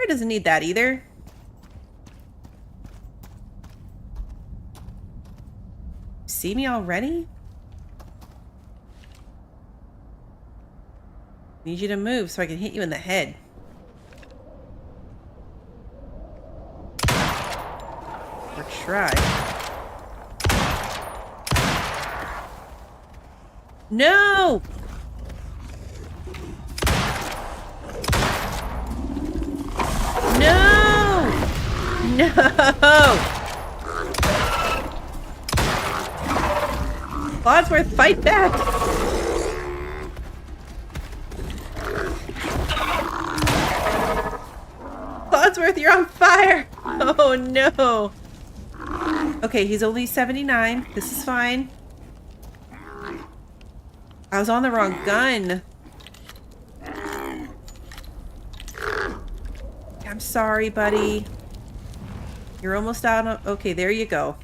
He doesn't need that either. See me already? Need you to move so I can hit you in the head. Or try. No! No! No! Wadsworth, fight back! Wadsworth, you're on fire! Oh no! Okay, he's only 79. This is fine. I was on the wrong gun. I'm sorry, buddy. You're almost out of... Okay, there you go.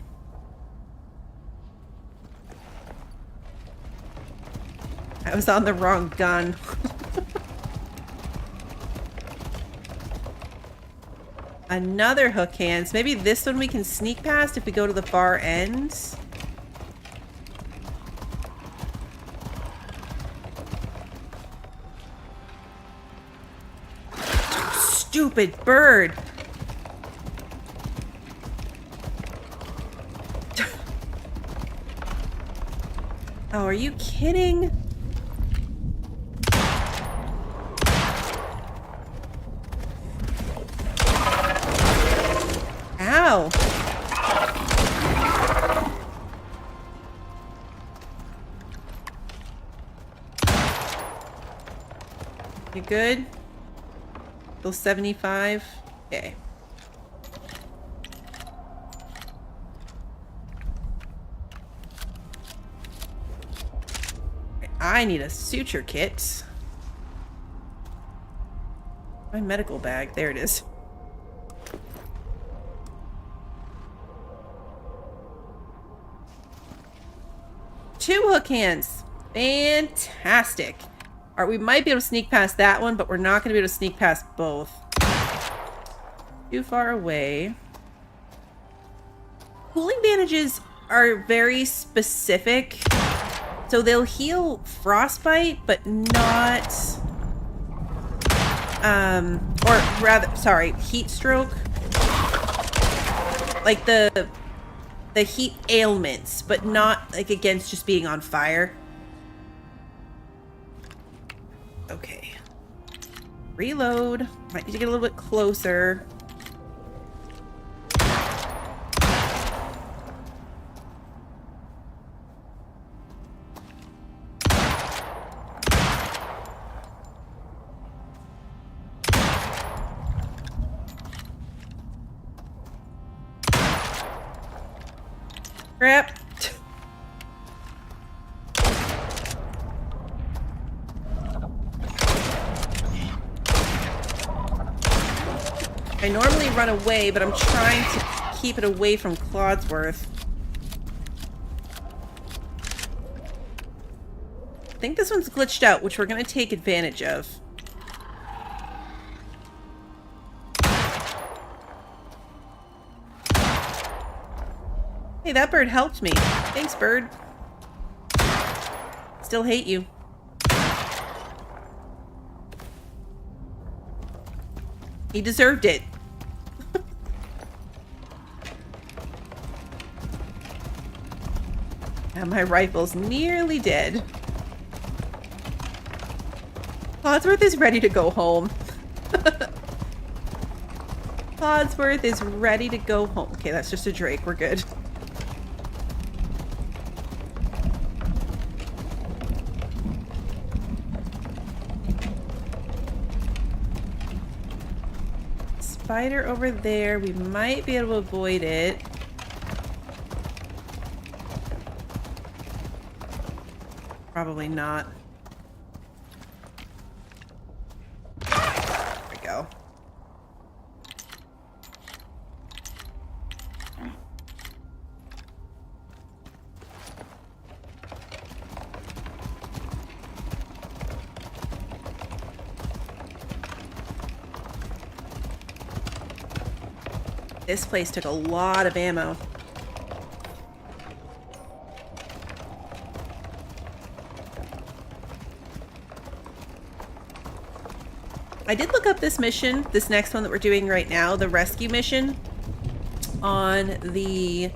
I was on the wrong gun. Another hook hands. Maybe this one we can sneak past if we go to the far end. Stupid bird. Oh, are you kidding? Ow. You good? Still 75? Okay. I need a suture kit. My medical bag. There it is. Two hook hands. Fantastic. Alright, we might be able to sneak past that one, but we're not going to be able to sneak past both. Too far away. Cooling bandages are very specific. So they'll heal frostbite, but not... or rather, sorry, heat stroke. Like the heat ailments, but not like against just being on fire. Okay. Reload. Might need to get a little bit closer. Crap. I normally run away, but I'm trying to keep it away from Clodsworth. I think this one's glitched out, which we're going to take advantage of. Hey, that bird helped me. Thanks, bird. Still hate you. He deserved it. And my rifle's nearly dead. Codsworth is ready to go home. Codsworth is ready to go home. Okay, that's just a Drake. We're good. Spider over there. We might be able to avoid it. Probably not. There we go. This place took a lot of ammo. I did look up this mission, this next one that we're doing right now, the rescue mission, on the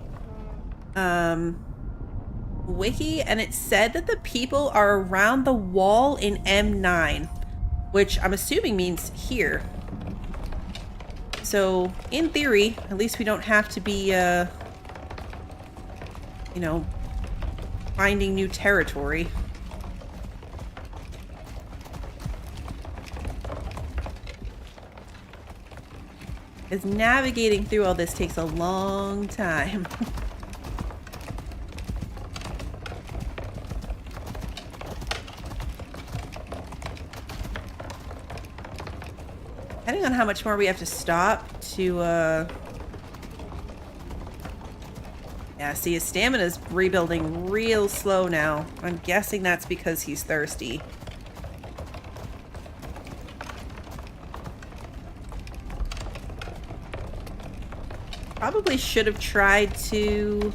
wiki, and it said that the people are around the wall in M9, which I'm assuming means here. So, in theory, at least we don't have to be, you know, finding new territory. Because navigating through all this takes a long time. Depending on how much more we have to stop to, yeah, see, his stamina's rebuilding real slow now. I'm guessing that's because he's thirsty. Probably should have tried to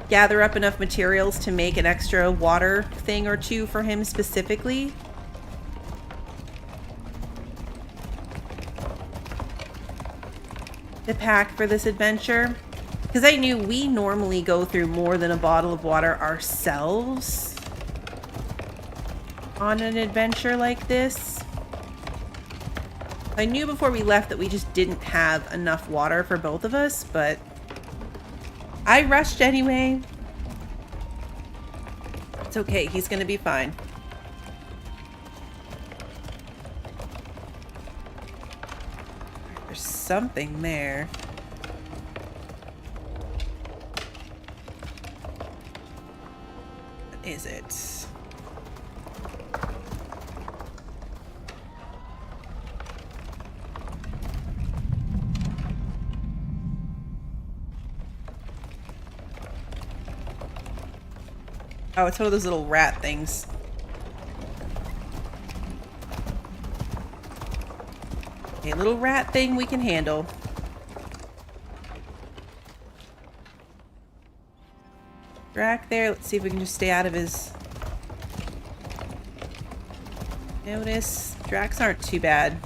gather up enough materials to make an extra water thing or two for him specifically. To pack for this adventure. Because I knew we normally go through more than a bottle of water ourselves on an adventure like this. I knew before we left that we just didn't have enough water for both of us, but I rushed anyway. It's okay, he's gonna be fine. There's something there. What is it? Oh, it's one of those little rat things. A little rat thing we can handle. Drac there. Let's see if we can just stay out of his notice. Dracs aren't too bad.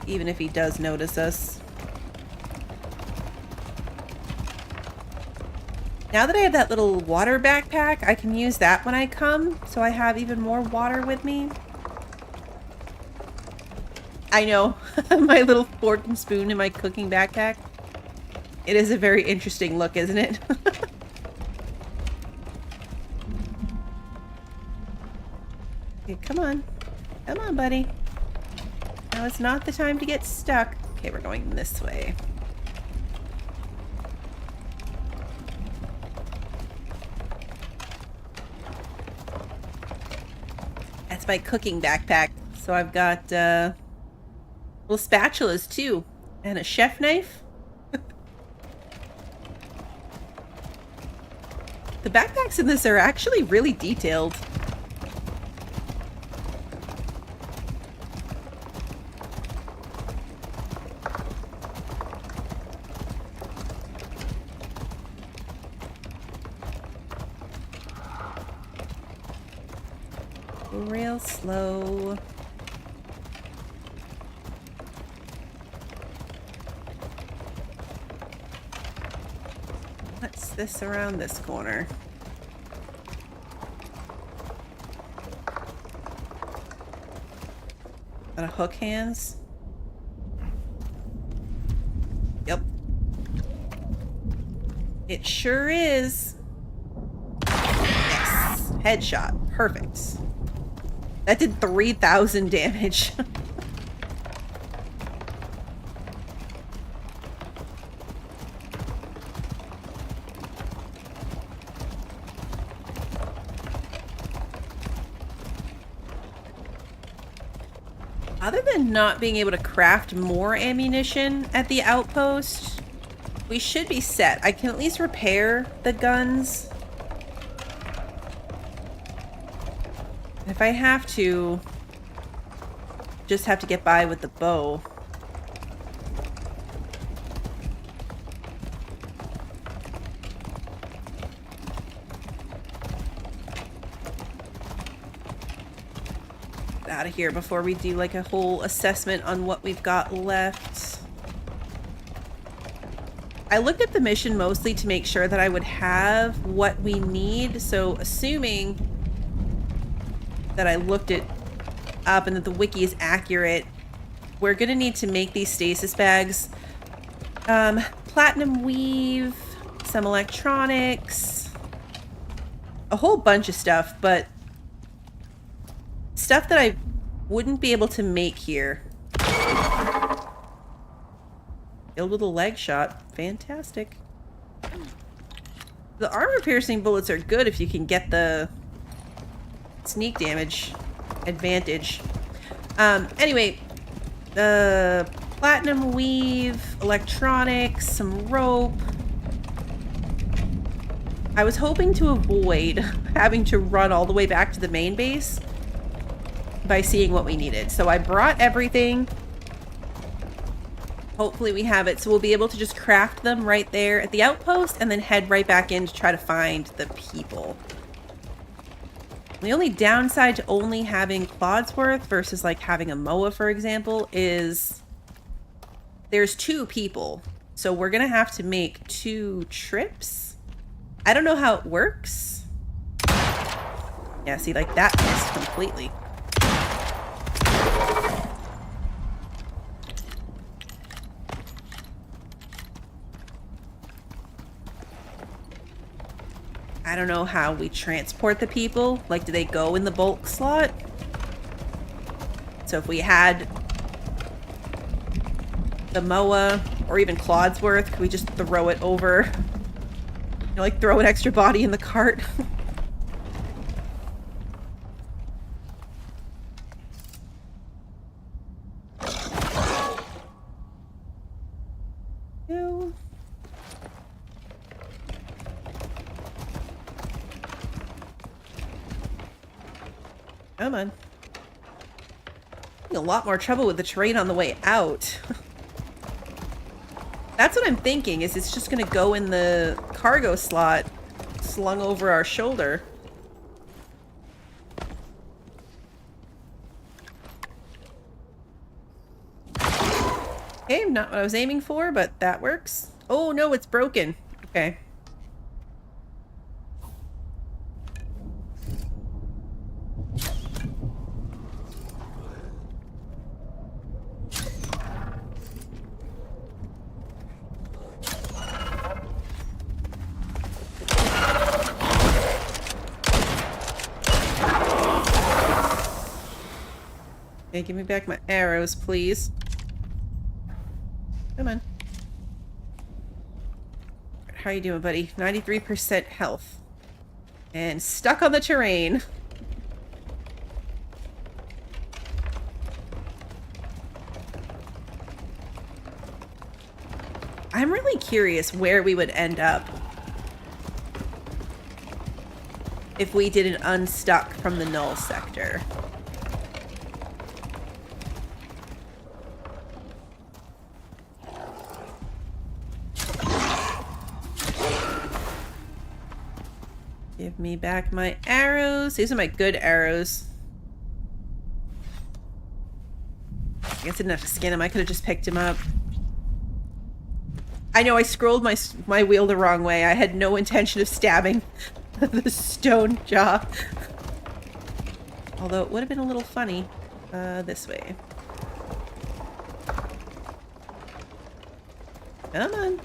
Even if he does notice us. Now that I have that little water backpack, I can use that when I come, so I have even more water with me. I know, my little fork and spoon in my cooking backpack. It is a very interesting look, isn't it? Okay, come on. Come on, buddy. Now it's not the time to get stuck. Okay, we're going this way. My cooking backpack. So I've got little spatulas too, and a chef knife. The backpacks in this are actually really detailed. Real slow. What's this around this corner? Is that a hook hands? Yep. It sure is. Yes. Headshot. Perfect. That did 3,000 damage. Other than not being able to craft more ammunition at the outpost, we should be set. I can at least repair the guns. If I have to, just have to get by with the bow. get out of here before we do like a whole assessment on what we've got left. I looked at the mission mostly to make sure that I would have what we need. So assuming that I looked it up and that the wiki is accurate, we're going to need to make these stasis bags. Platinum weave, some electronics, a whole bunch of stuff, but stuff that I wouldn't be able to make here. Killed with a leg shot. Fantastic. The armor-piercing bullets are good if you can get the sneak damage advantage. Anyway, the platinum weave, electronics, some rope. I was hoping to avoid having to run all the way back to the main base by seeing what we needed. So I brought everything. Hopefully we have it, so we'll be able to just craft them right there at the outpost and then head right back in to try to find the people. The only downside to only having Clodsworth versus like having a Moa, for example, is there's 2 people. So we're gonna have to make 2 trips. I don't know how it works. Yeah, see, like that missed completely. I don't know how we transport the people. Like, do they go in the bulk slot? So if we had the Moa or even Clodsworth, could we just throw it over? You know, like throw an extra body in the cart? No. Come on. A lot more trouble with the terrain on the way out. That's what I'm thinking, is it's just gonna go in the cargo slot slung over our shoulder. Okay, not what I was aiming for, but that works. Oh no, it's broken. Okay. Okay, give me back my arrows, please. Come on. How you doing, buddy? 93% health. And stuck on the terrain. I'm really curious where we would end up if we didn't unstuck from the Null sector. Give me back my arrows. These are my good arrows. I guess I didn't have to skin him. I could have just picked him up. I know I scrolled my wheel the wrong way. I had no intention of stabbing the stone jaw. Although it would have been a little funny. This way. Come on.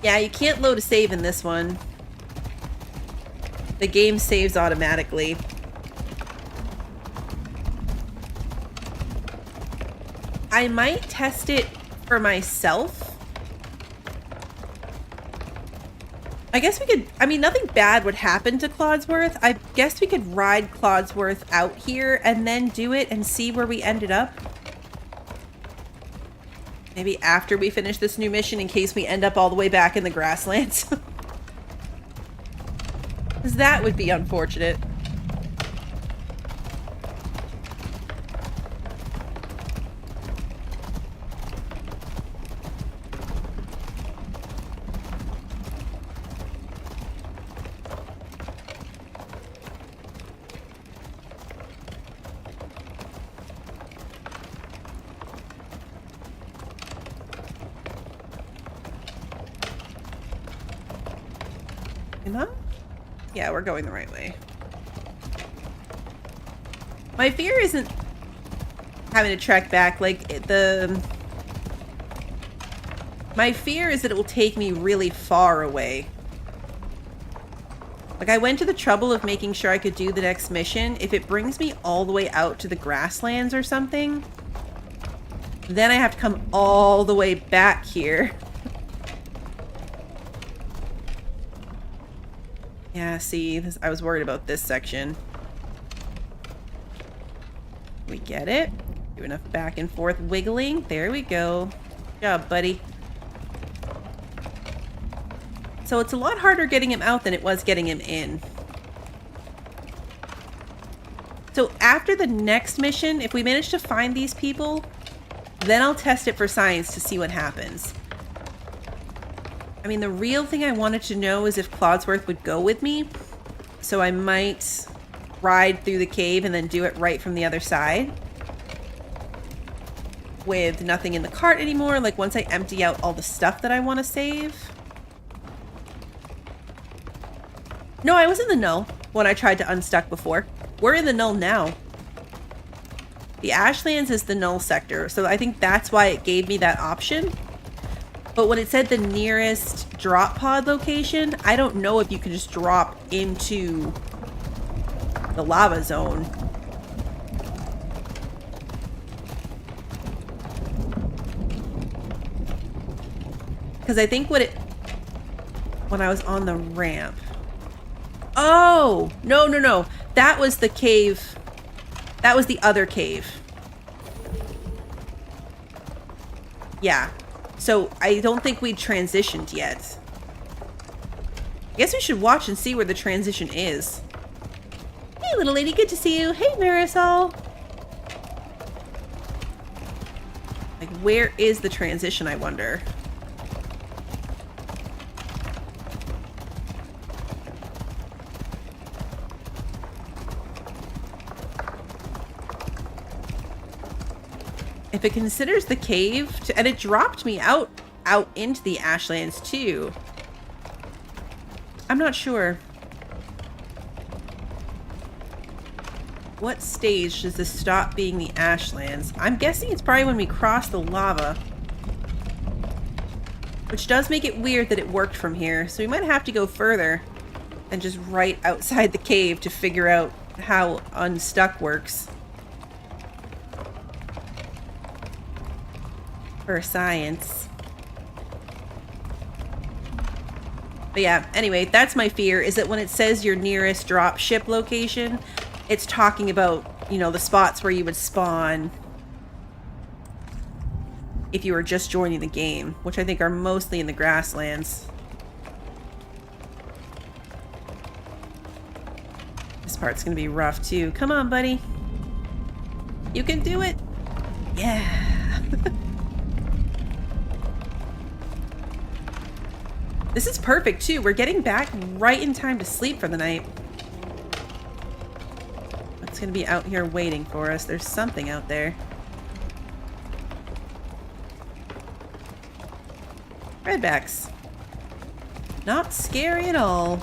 Yeah, you can't load a save in this one. The game saves automatically. I might test it for myself. I guess we could, I mean, nothing bad would happen to Clodsworth. I guess we could ride Clodsworth out here and then do it and see where we ended up. Maybe after we finish this new mission, in case we end up all the way back in the grasslands. Because that would be unfortunate. I? Yeah, we're going the right way. My fear isn't having to trek back, like, my fear is that it will take me really far away. Like, I went to the trouble of making sure I could do the next mission. If it brings me all the way out to the grasslands or something, then I have to come all the way back here. Yeah, see, I was worried about this section. We get it. Do enough back and forth wiggling. There we go. Good job, buddy. So it's a lot harder getting him out than it was getting him in. So after the next mission, if we manage to find these people, then I'll test it for science to see what happens. I mean, the real thing I wanted to know is if Clodsworth would go with me. So I might ride through the cave and then do it right from the other side. With nothing in the cart anymore, like once I empty out all the stuff that I want to save. No, I was in the Null when I tried to unstuck before. We're in the Null now. The Ashlands is the Null sector, so I think that's why it gave me that option. But when it said the nearest drop pod location, I don't know if you can just drop into the lava zone. Because I think when I was on the ramp. Oh, no. That was the cave. That was the other cave. Yeah. So I don't think we transitioned yet. I guess we should watch and see where the transition is. Hey, little lady, good to see you. Hey, Marisol. Like, where is the transition, I wonder? If it considers the cave, and it dropped me out into the Ashlands too. I'm not sure. What stage does this stop being the Ashlands? I'm guessing it's probably when we cross the lava. Which does make it weird that it worked from here, so we might have to go further than just right outside the cave to figure out how unstuck works. For science. But yeah, anyway, that's my fear, is that when it says your nearest drop ship location, it's talking about, you know, the spots where you would spawn if you were just joining the game, which I think are mostly in the grasslands. This part's gonna be rough too. Come on, buddy. You can do it. Yeah. This is perfect, too. We're getting back right in time to sleep for the night. What's going to be out here waiting for us? There's something out there. Redbacks. Not scary at all.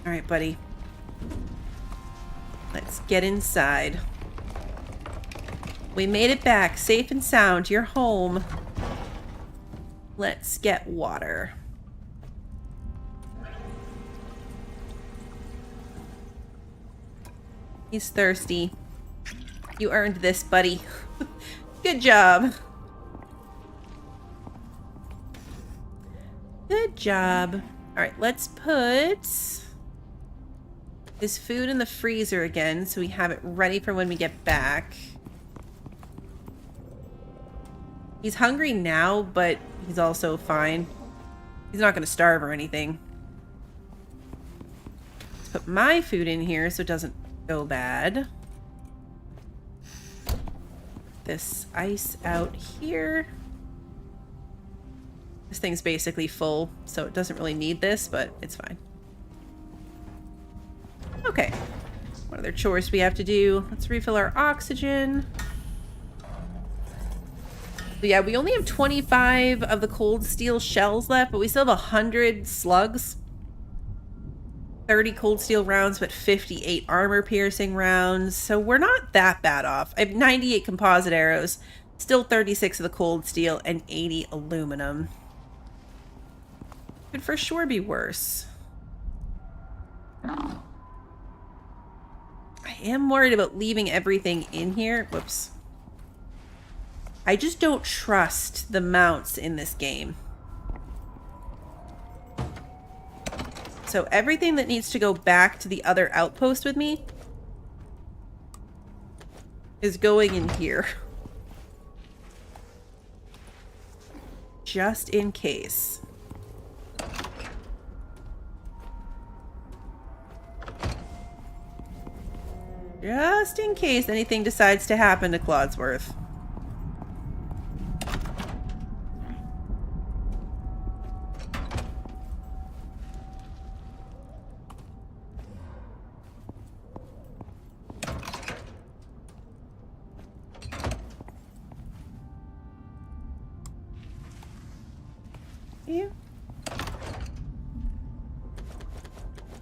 All right, buddy. Let's get inside. We made it back, safe and sound. You're home. Let's get water. He's thirsty. You earned this, buddy. Good job. Good job. All right, let's put this food in the freezer again so we have it ready for when we get back. He's hungry now, but he's also fine. He's not going to starve or anything. Let's put my food in here so it doesn't go bad. This ice out here. This thing's basically full, so it doesn't really need this, but it's fine. Okay. What other chores we have to do? Let's refill our oxygen. So yeah, we only have 25 of the cold steel shells left, but we still have 100 slugs. 30 cold steel rounds, but 58 armor piercing rounds. So we're not that bad off. I have 98 composite arrows, still 36 of the cold steel, and 80 aluminum. Could for sure be worse. I am worried about leaving everything in here. Whoops. I just don't trust the mounts in this game. So everything that needs to go back to the other outpost with me is going in here. Just in case. Just in case anything decides to happen to Clodsworth.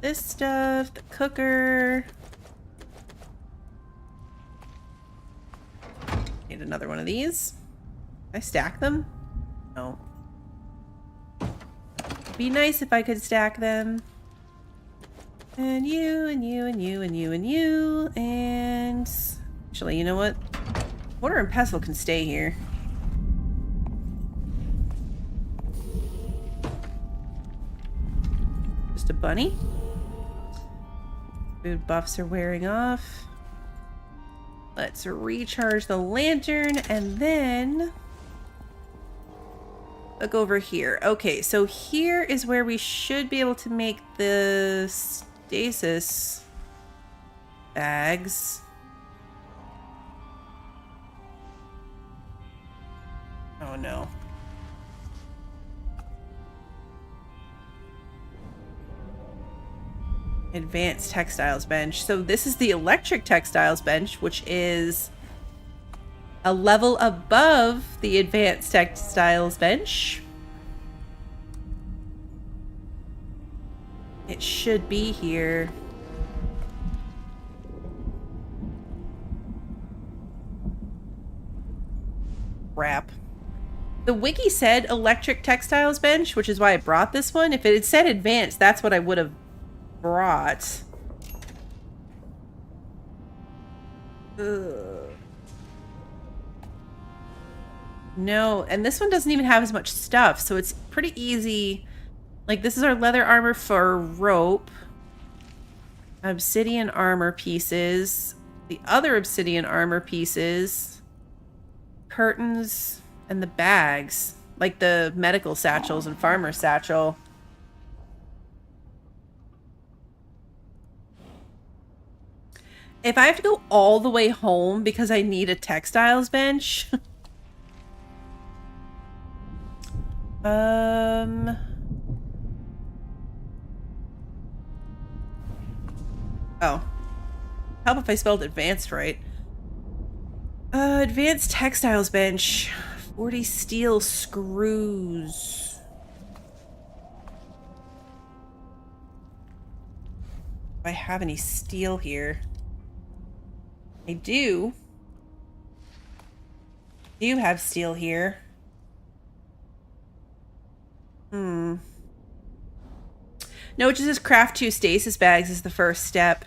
This stuff, the cooker. Need another one of these. Can I stack them? No. Be nice if I could stack them. And you, and you, and you, and you, and you, and... Actually, you know what? Mortar and pestle can stay here. Just a bunny. Food buffs are wearing off. Let's recharge the lantern and then look over here. Okay, so here is where we should be able to make the stasis bags. Oh no. Advanced textiles bench. So this is the electric textiles bench, which is a level above the advanced textiles bench. It should be here. Crap. The wiki said electric textiles bench, which is why I brought this one. If it had said advanced, that's what I would have brought. Ugh. No, and this one doesn't even have as much stuff, so it's pretty easy. Like, this is our leather armor for rope. Obsidian armor pieces. The other obsidian armor pieces. Curtains and the bags. Like the medical satchels and farmer satchel. If I have to go all the way home because I need a textiles bench. Oh. Help if I spelled advanced right. Advanced textiles bench. 40 steel screws. Do I have any steel here? I do. Do have steel here. No, it just says craft 2 stasis bags is the first step.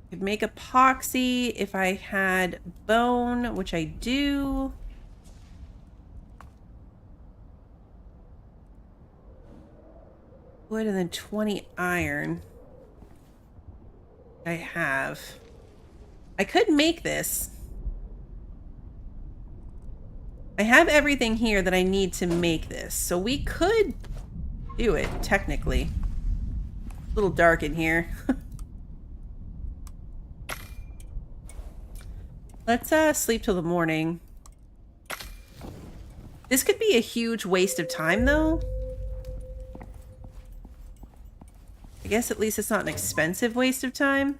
Could make epoxy if I had bone, which I do. Wood and then 20 iron. I have. I could make this. I have everything here that I need to make this, so we could do it, technically. A little dark in here. Let's sleep till the morning. This could be a huge waste of time, though. I guess at least it's not an expensive waste of time.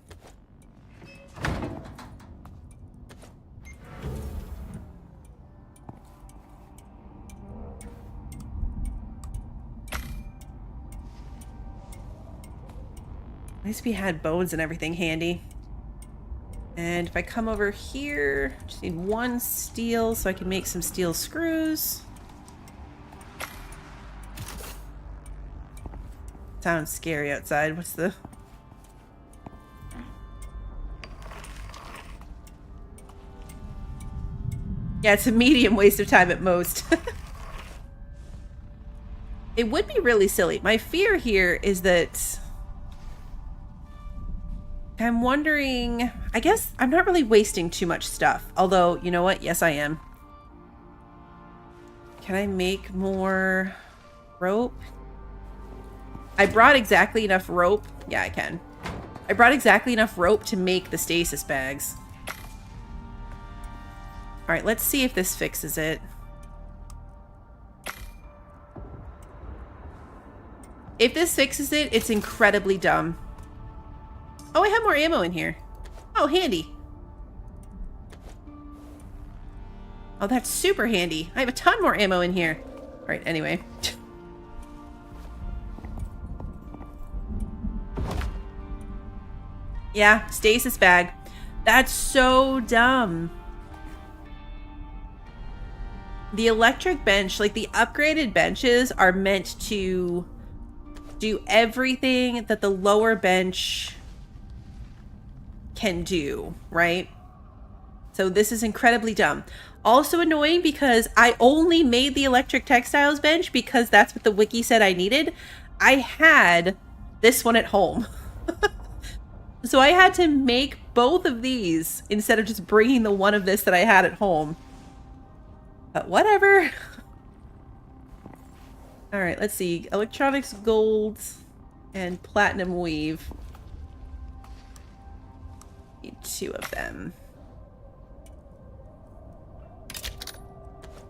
At least we had bones and everything handy. And if I come over here, just need 1 steel so I can make some steel screws. Sounds scary outside. What's the... Yeah, it's a medium waste of time at most. It would be really silly. My fear here is that I'm wondering, I guess I'm not really wasting too much stuff. Although, you know what? Yes, I am. Can I make more rope? I brought exactly enough rope. Yeah, I can. I brought exactly enough rope to make the stasis bags. All right, let's see if this fixes it. If this fixes it, it's incredibly dumb. Oh, I have more ammo in here. Oh, handy. Oh, that's super handy. I have a ton more ammo in here. All right, anyway. Yeah, stasis bag. That's so dumb. The electric bench, like the upgraded benches, are meant to do everything that the lower bench can do, right? So this is incredibly dumb. Also annoying because I only made the electric textiles bench because that's what the wiki said I needed. I had this one at home. So I had to make both of these instead of just bringing the one of this that I had at home. But whatever. All right, let's see. Electronics, gold, and platinum weave. Need 2 of them.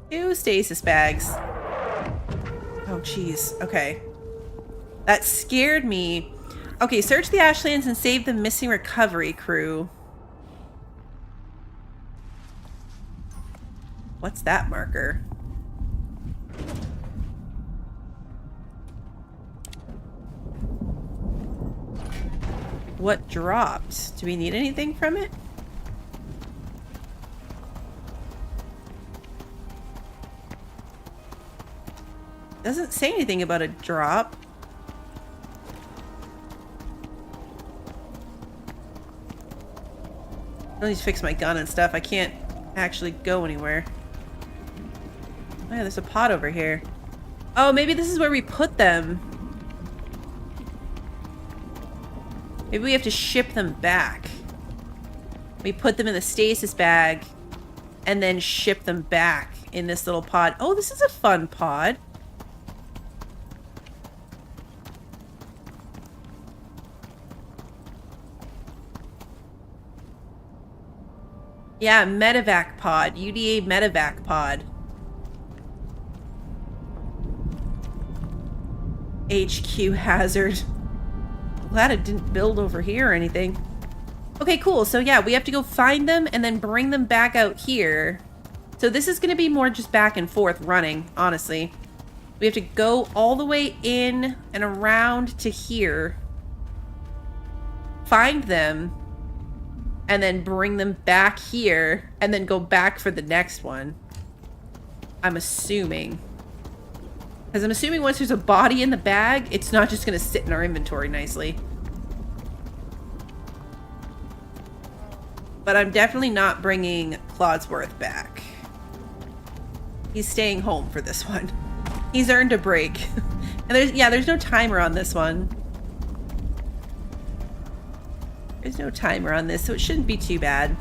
2 stasis bags. Oh, jeez. Okay. That scared me. Okay, search the ashlands and save the missing recovery crew. What's that marker? What dropped? Do we need anything from it? Doesn't say anything about a drop. I need to fix my gun and stuff. I can't actually go anywhere. Oh yeah, there's a pot over here. Oh, maybe this is where we put them. Maybe we have to ship them back. We put them in the stasis bag and then ship them back in this little pod. Oh, this is a fun pod. Yeah, medevac pod. UDA medevac pod. HQ hazard. Glad it didn't build over here or anything. Okay, cool. So yeah, we have to go find them and then bring them back out here. So this is going to be more just back and forth running, honestly. We have to go all the way in and around to here. Find them. And then bring them back here. And then go back for the next one. I'm assuming. Because I'm assuming once there's a body in the bag, it's not just going to sit in our inventory nicely. But I'm definitely not bringing Clodsworth back. He's staying home for this one. He's earned a break. And there's no timer on this one. There's no timer on this, so it shouldn't be too bad.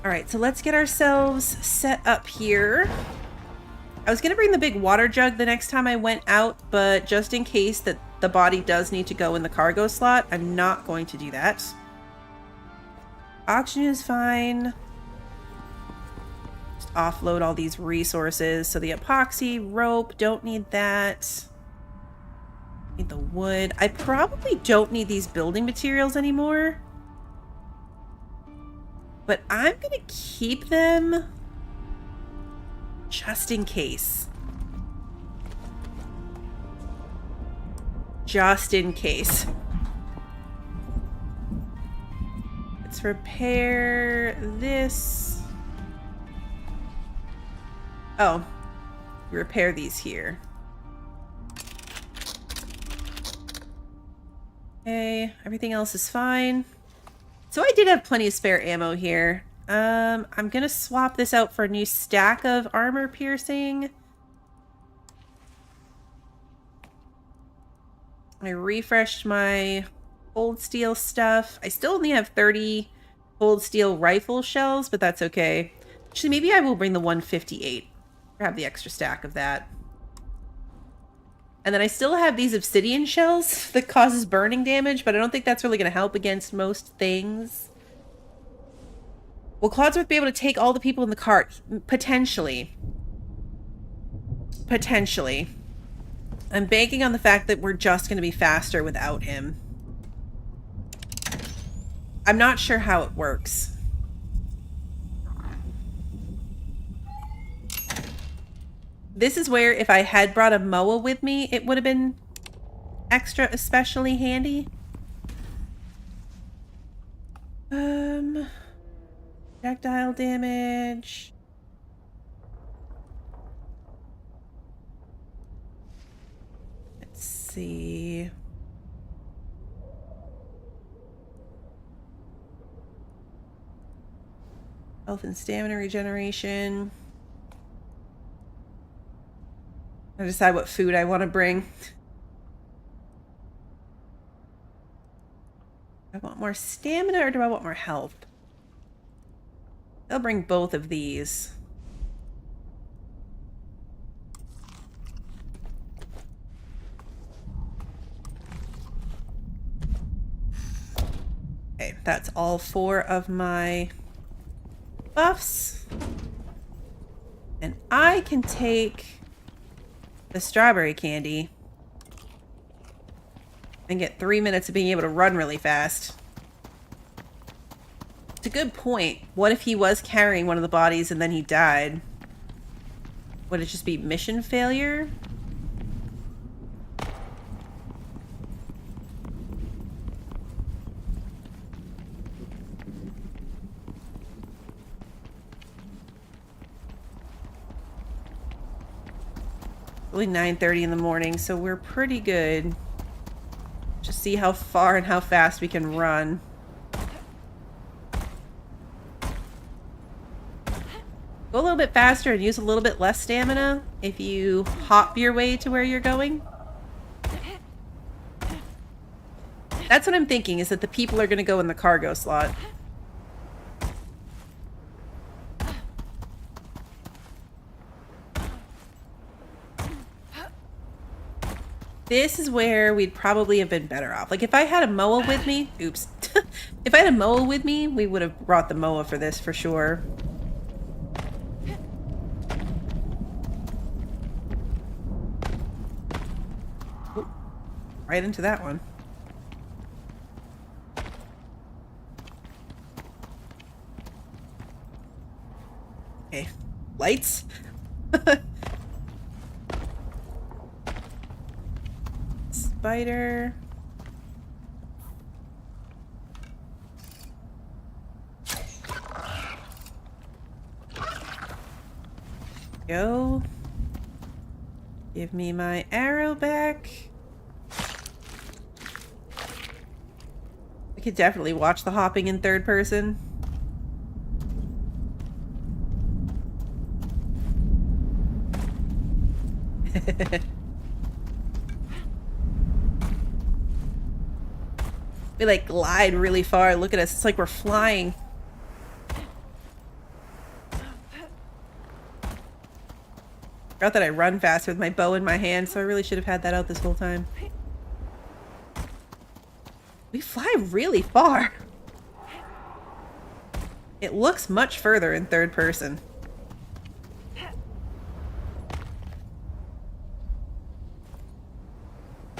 Alright, so let's get ourselves set up here. I was going to bring the big water jug the next time I went out, but just in case that the body does need to go in the cargo slot, I'm not going to do that. Oxygen is fine. Just offload all these resources. So the epoxy, rope, don't need that. Need the wood. I probably don't need these building materials anymore. But I'm going to keep them Just in case. Just in case. Let's repair this. Oh, repair these here. Okay, everything else is fine. So I did have plenty of spare ammo here. I'm gonna swap this out for a new stack of armor piercing. I refreshed my cold steel stuff. I still only have 30 cold steel rifle shells, but that's okay. Actually, maybe I will bring the 158. Grab the extra stack of that. And then I still have these obsidian shells that causes burning damage, but I don't think that's really going to help against most things. Will Clodsworth be able to take all the people in the cart? Potentially. Potentially. I'm banking on the fact that we're just going to be faster without him. I'm not sure how it works. This is where if I had brought a MOA with me, it would have been extra especially handy. Projectile damage. Let's see. Health and stamina regeneration. I decide what food I want to bring. Do I want more stamina or do I want more health? I'll bring both of these. Okay, that's all 4 of my buffs. And I can take the strawberry candy and get 3 minutes of being able to run really fast. It's a good point. What if he was carrying one of the bodies and then he died? Would it just be mission failure? Only 9:30 in the morning, so we're pretty good. Just see how far and how fast we can run. Go a little bit faster and use a little bit less stamina if you hop your way to where you're going. That's what I'm thinking, is that the people are going to go in the cargo slot. This is where we'd probably have been better off. Like, if I had a MOA with me... Oops. If I had a MOA with me, we would have brought the MOA for this for sure. Oop. Right into that one. Okay. Lights? Spider. Go. Give me my arrow back. I could definitely watch the hopping in third person. We like glide really far. Look at us. It's like we're flying. Forgot that I run faster with my bow in my hand, so I really should have had that out this whole time. We fly really far. It looks much further in third person.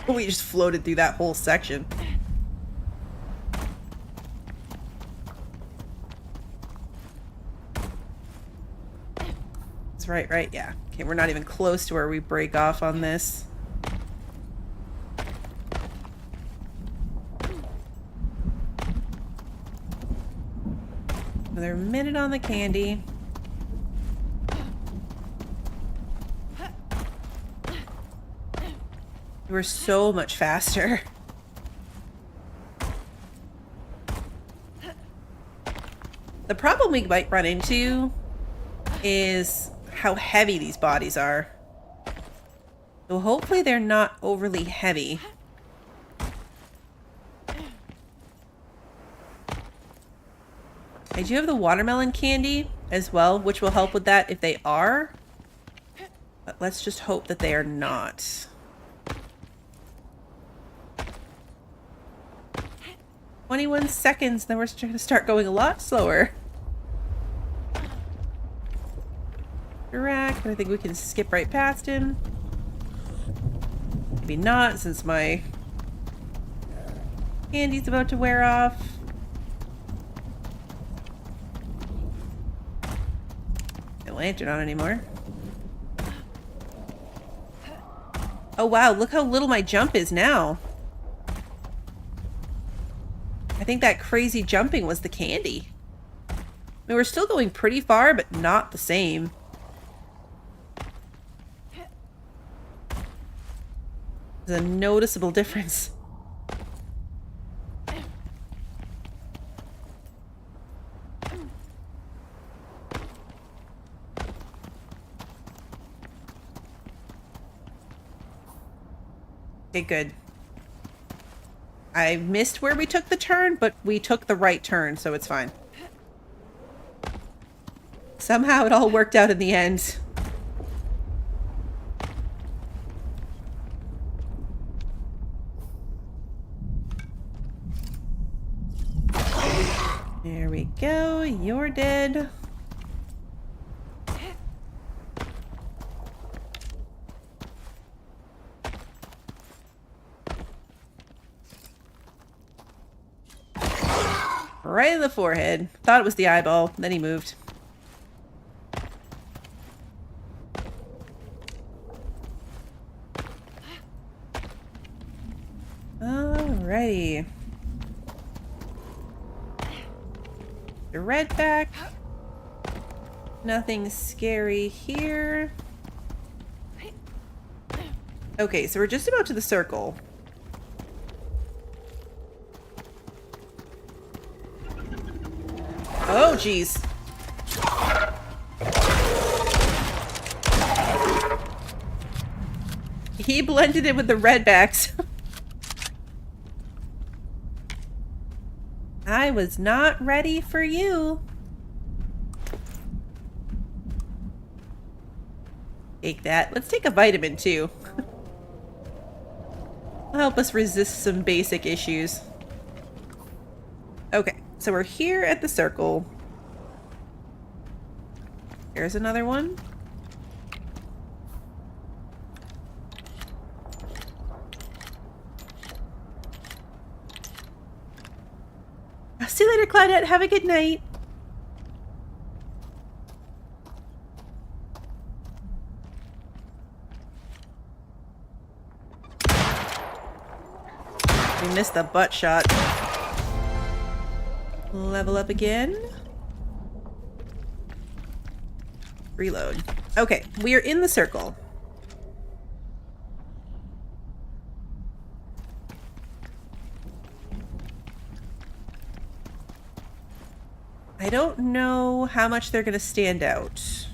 We just floated through that whole section. That's right, right? Yeah. Okay, we're not even close to where we break off on this. Another minute on the candy. We're so much faster. The problem we might run into is how heavy these bodies are. So hopefully they're not overly heavy. I do have the watermelon candy as well, which will help with that if they are. But let's just hope that they are not. 21 seconds, then we're going to start going a lot slower. Correct, but I think we can skip right past him. Maybe not, since my candy's about to wear off. No lantern on anymore. Oh wow, look how little my jump is now. I think that crazy jumping was the candy. I mean, we're still going pretty far, but not the same. There's a noticeable difference. Okay, good. I missed where we took the turn, but we took the right turn, so it's fine. Somehow it all worked out in the end. There we go. You're dead. Right in the forehead. Thought it was the eyeball. Then he moved. Alrighty. The red back. Nothing scary here. Okay, so we're just about to the circle. Oh, jeez. He blended in with the redbacks. I was not ready for you. Take that. Let's take a vitamin, too. Will help us resist some basic issues. Okay. So we're here at the circle. Here's another one. I'll see you later, Claudette. Have a good night. We missed the butt shot. Level up again. Reload. Okay, we are in the circle. I don't know how much they're going to stand out.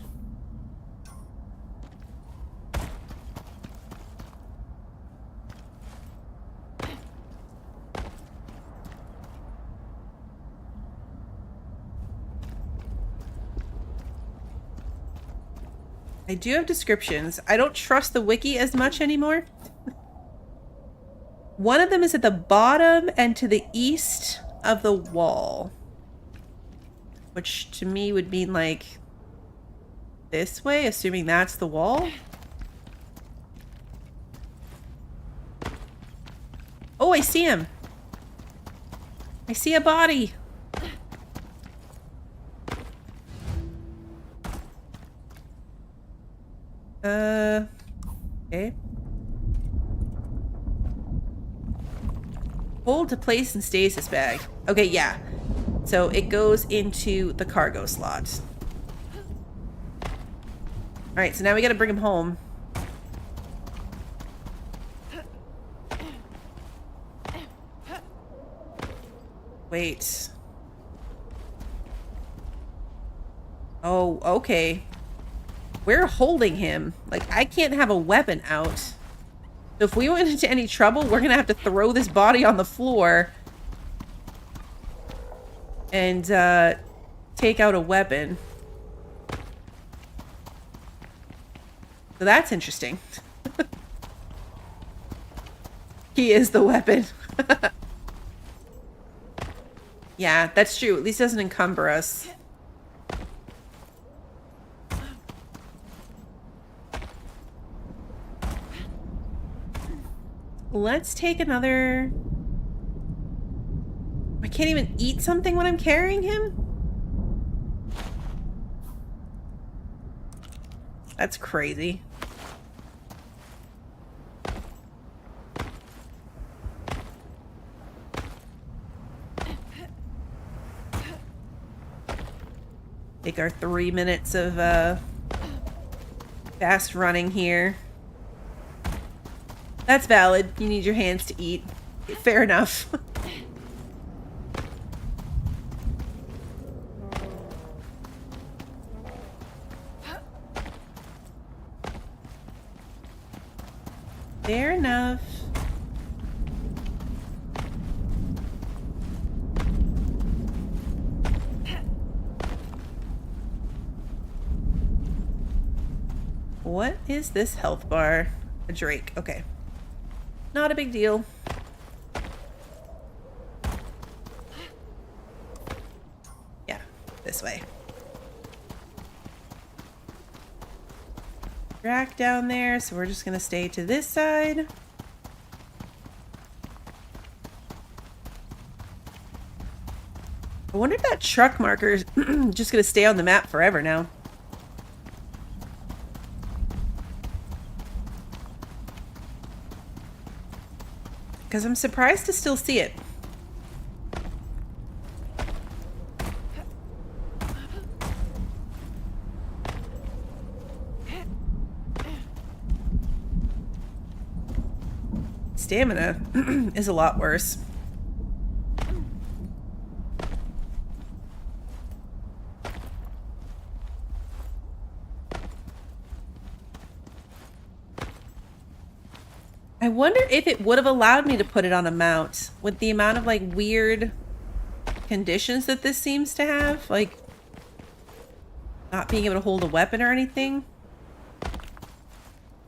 I do have descriptions. I don't trust the wiki as much anymore. One of them is at the bottom and to the east of the wall. Which to me would mean like this way, assuming that's the wall. Oh, I see him. I see a body. Okay. Hold to place in stasis bag. Okay, yeah. So it goes into the cargo slot. Alright, so now we gotta bring him home. Wait. Oh, okay. We're holding him. Like, I can't have a weapon out. So if we went into any trouble, we're gonna have to throw this body on the floor and take out a weapon. So that's interesting. He is the weapon. Yeah, that's true. At least it doesn't encumber us. Let's take another... I can't even eat something when I'm carrying him? That's crazy. Take our 3 minutes of fast running here. That's valid. You need your hands to eat. Fair enough. Fair enough. What is this health bar? A Drake. Okay. Not a big deal. Yeah, this way. Rack down there, so we're just gonna stay to this side. I wonder if that truck marker is just gonna stay on the map forever now. Because I'm surprised to still see it. Stamina is a lot worse. I wonder if it would have allowed me to put it on a mount with the amount of like weird conditions that this seems to have, like not being able to hold a weapon or anything.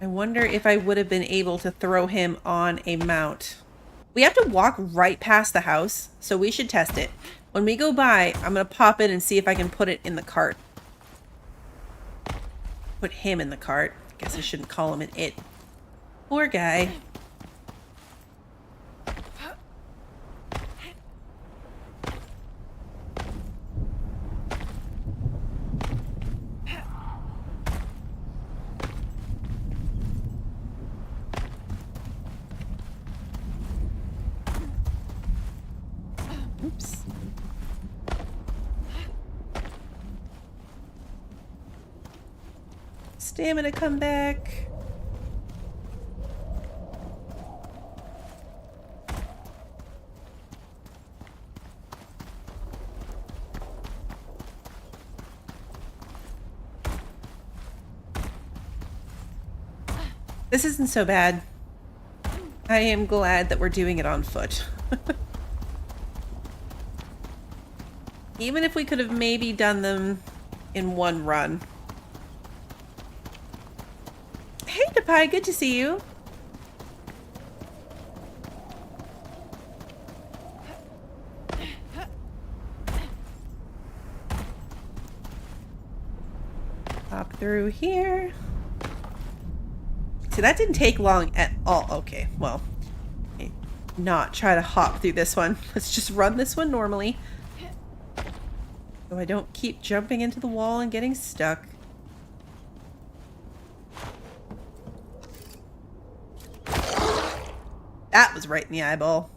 I wonder if I would have been able to throw him on a mount. We have to walk right past the house, so we should test it. When we go by, I'm gonna pop in and see if I can put it in the cart. Put him in the cart. Guess I shouldn't call him an it. Poor guy. Oops. Stamina come back. This isn't so bad. I am glad that we're doing it on foot. Even if we could have maybe done them in one run. Hey, Depai, good to see you. Hop through here. See, that didn't take long at all. Okay, well, not try to hop through this one. Let's just run this one normally. So I don't keep jumping into the wall and getting stuck. That was right in the eyeball.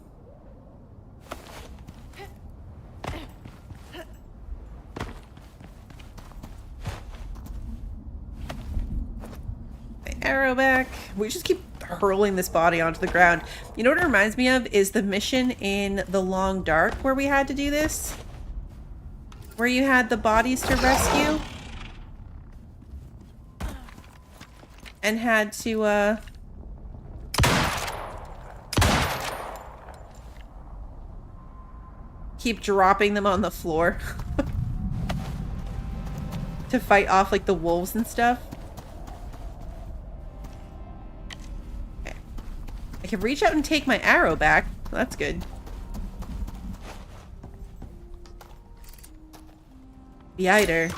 My arrow back. We just keep hurling this body onto the ground. You know what it reminds me of is the mission in The Long Dark where we had to do this? Where you had the bodies to rescue? And had to, keep dropping them on the floor. To fight off, like, the wolves and stuff. Okay. I can reach out and take my arrow back. That's good. The eider.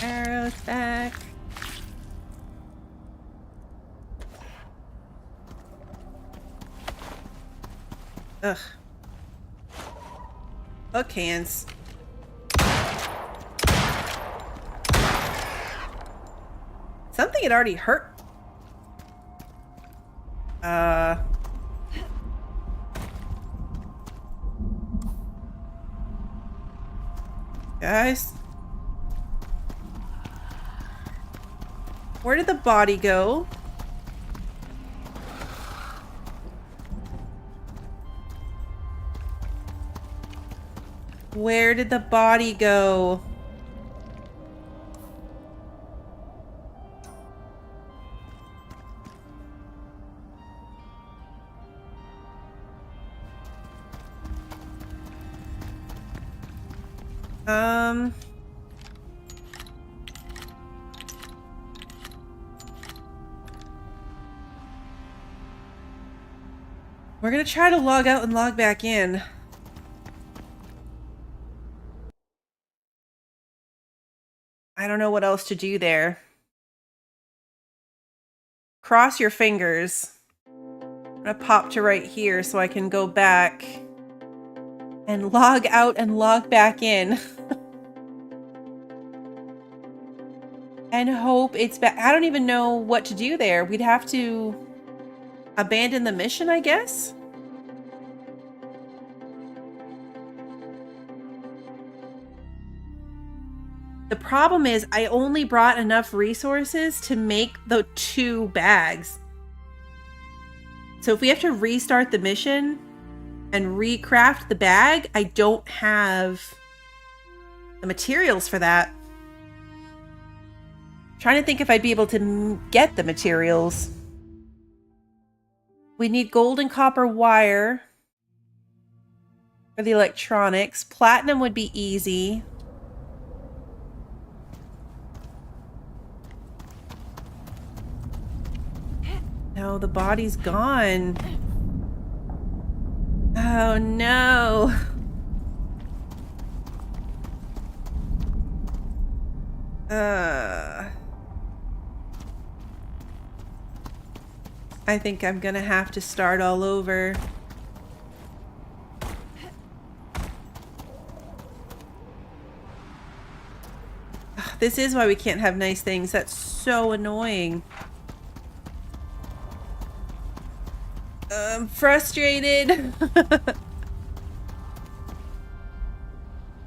Arrows back. Ugh. Hook hands. Something had already hurt. Guys. Where did the body go? Where did the body go? We're gonna try to log out and log back in. I don't know what else to do there. Cross your fingers. I'm gonna pop to right here so I can go back and log out and log back in. And hope it's back. I don't even know what to do there. We'd have to abandon the mission, I guess? The problem is I only brought enough resources to make the 2 bags. So if we have to restart the mission and recraft the bag, I don't have the materials for that. I'm trying to think if I'd be able to get the materials. We need gold and copper wire for the electronics. Platinum would be easy. No, the body's gone. Oh no. I think I'm gonna have to start all over. This is why we can't have nice things. That's so annoying. I'm frustrated.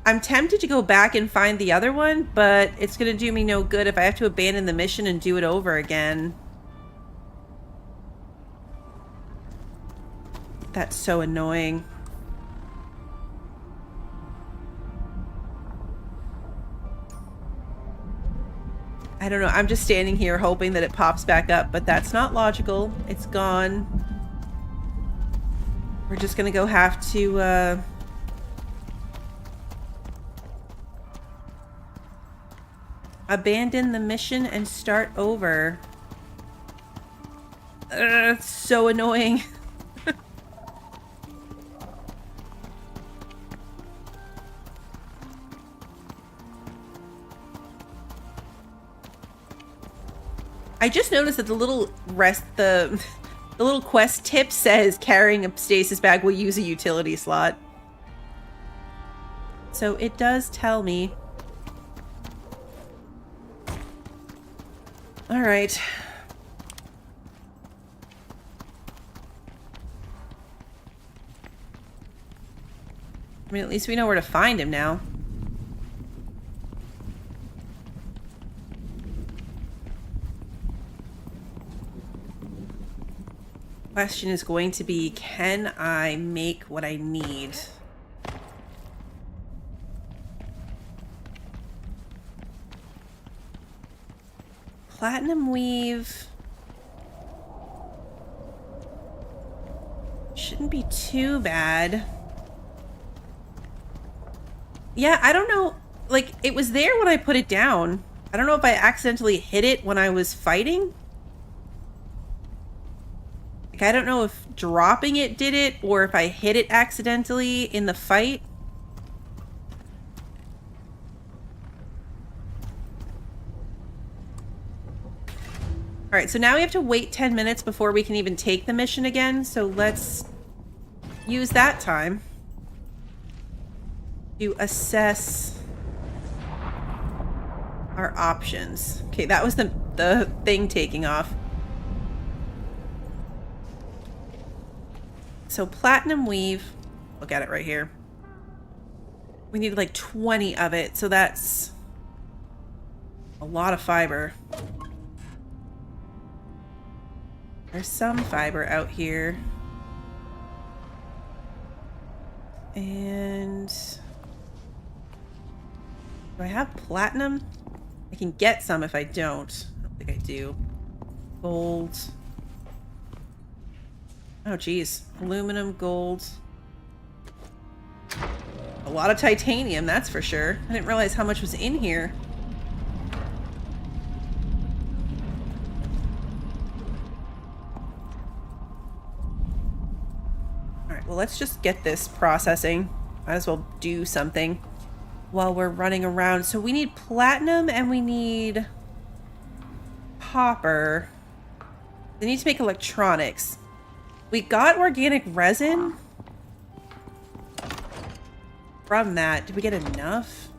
I'm tempted to go back and find the other one, but it's gonna do me no good if I have to abandon the mission and do it over again. That's so annoying. I don't know. I'm just standing here hoping that it pops back up, but that's not logical. It's gone. We're just gonna go have to, abandon the mission and start over. It's so annoying. I just noticed that the little the little quest tip says carrying a stasis bag will use a utility slot. So it does tell me. All right. I mean, at least we know where to find him now. Question is going to be, can I make what I need? Platinum weave shouldn't be too bad. Yeah, I don't know. Like, it was there when I put it down. I don't know if I accidentally hit it when I was fighting. Like, I don't know if dropping it did it or if I hit it accidentally in the fight. Alright, so now we have to wait 10 minutes before we can even take the mission again. So let's use that time to assess our options. Okay, that was the thing taking off. So platinum weave, look at it right here. We need like 20 of it, so that's a lot of fiber. There's some fiber out here. And do I have platinum? I can get some if I don't. I don't think I do. Gold. Oh, geez. Aluminum, gold. A lot of titanium, that's for sure. I didn't realize how much was in here. Alright, well, let's just get this processing. Might as well do something while we're running around. So we need platinum and we need copper. They need to make electronics. We got organic resin from that. Did we get enough?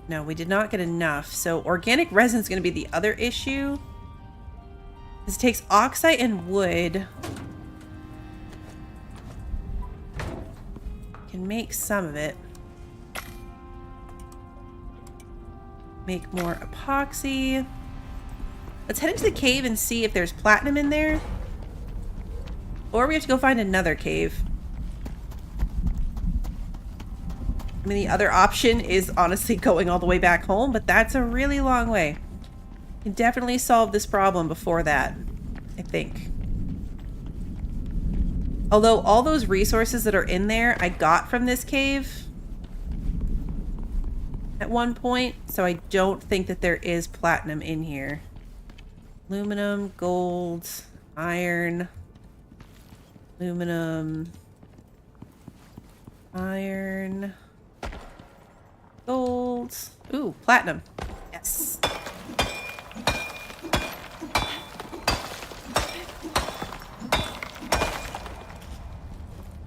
No, we did not get enough. So organic resin is going to be the other issue. This takes oxide and wood. Can make some of it. Make more epoxy. Let's head into the cave and see if there's platinum in there. Or we have to go find another cave. I mean, the other option is honestly going all the way back home, but that's a really long way. Can definitely solve this problem before that, I think. Although all those resources that are in there, I got from this cave at one point, so I don't think that there is platinum in here. Aluminum, gold, iron, aluminum, iron, gold. Ooh, platinum. Yes.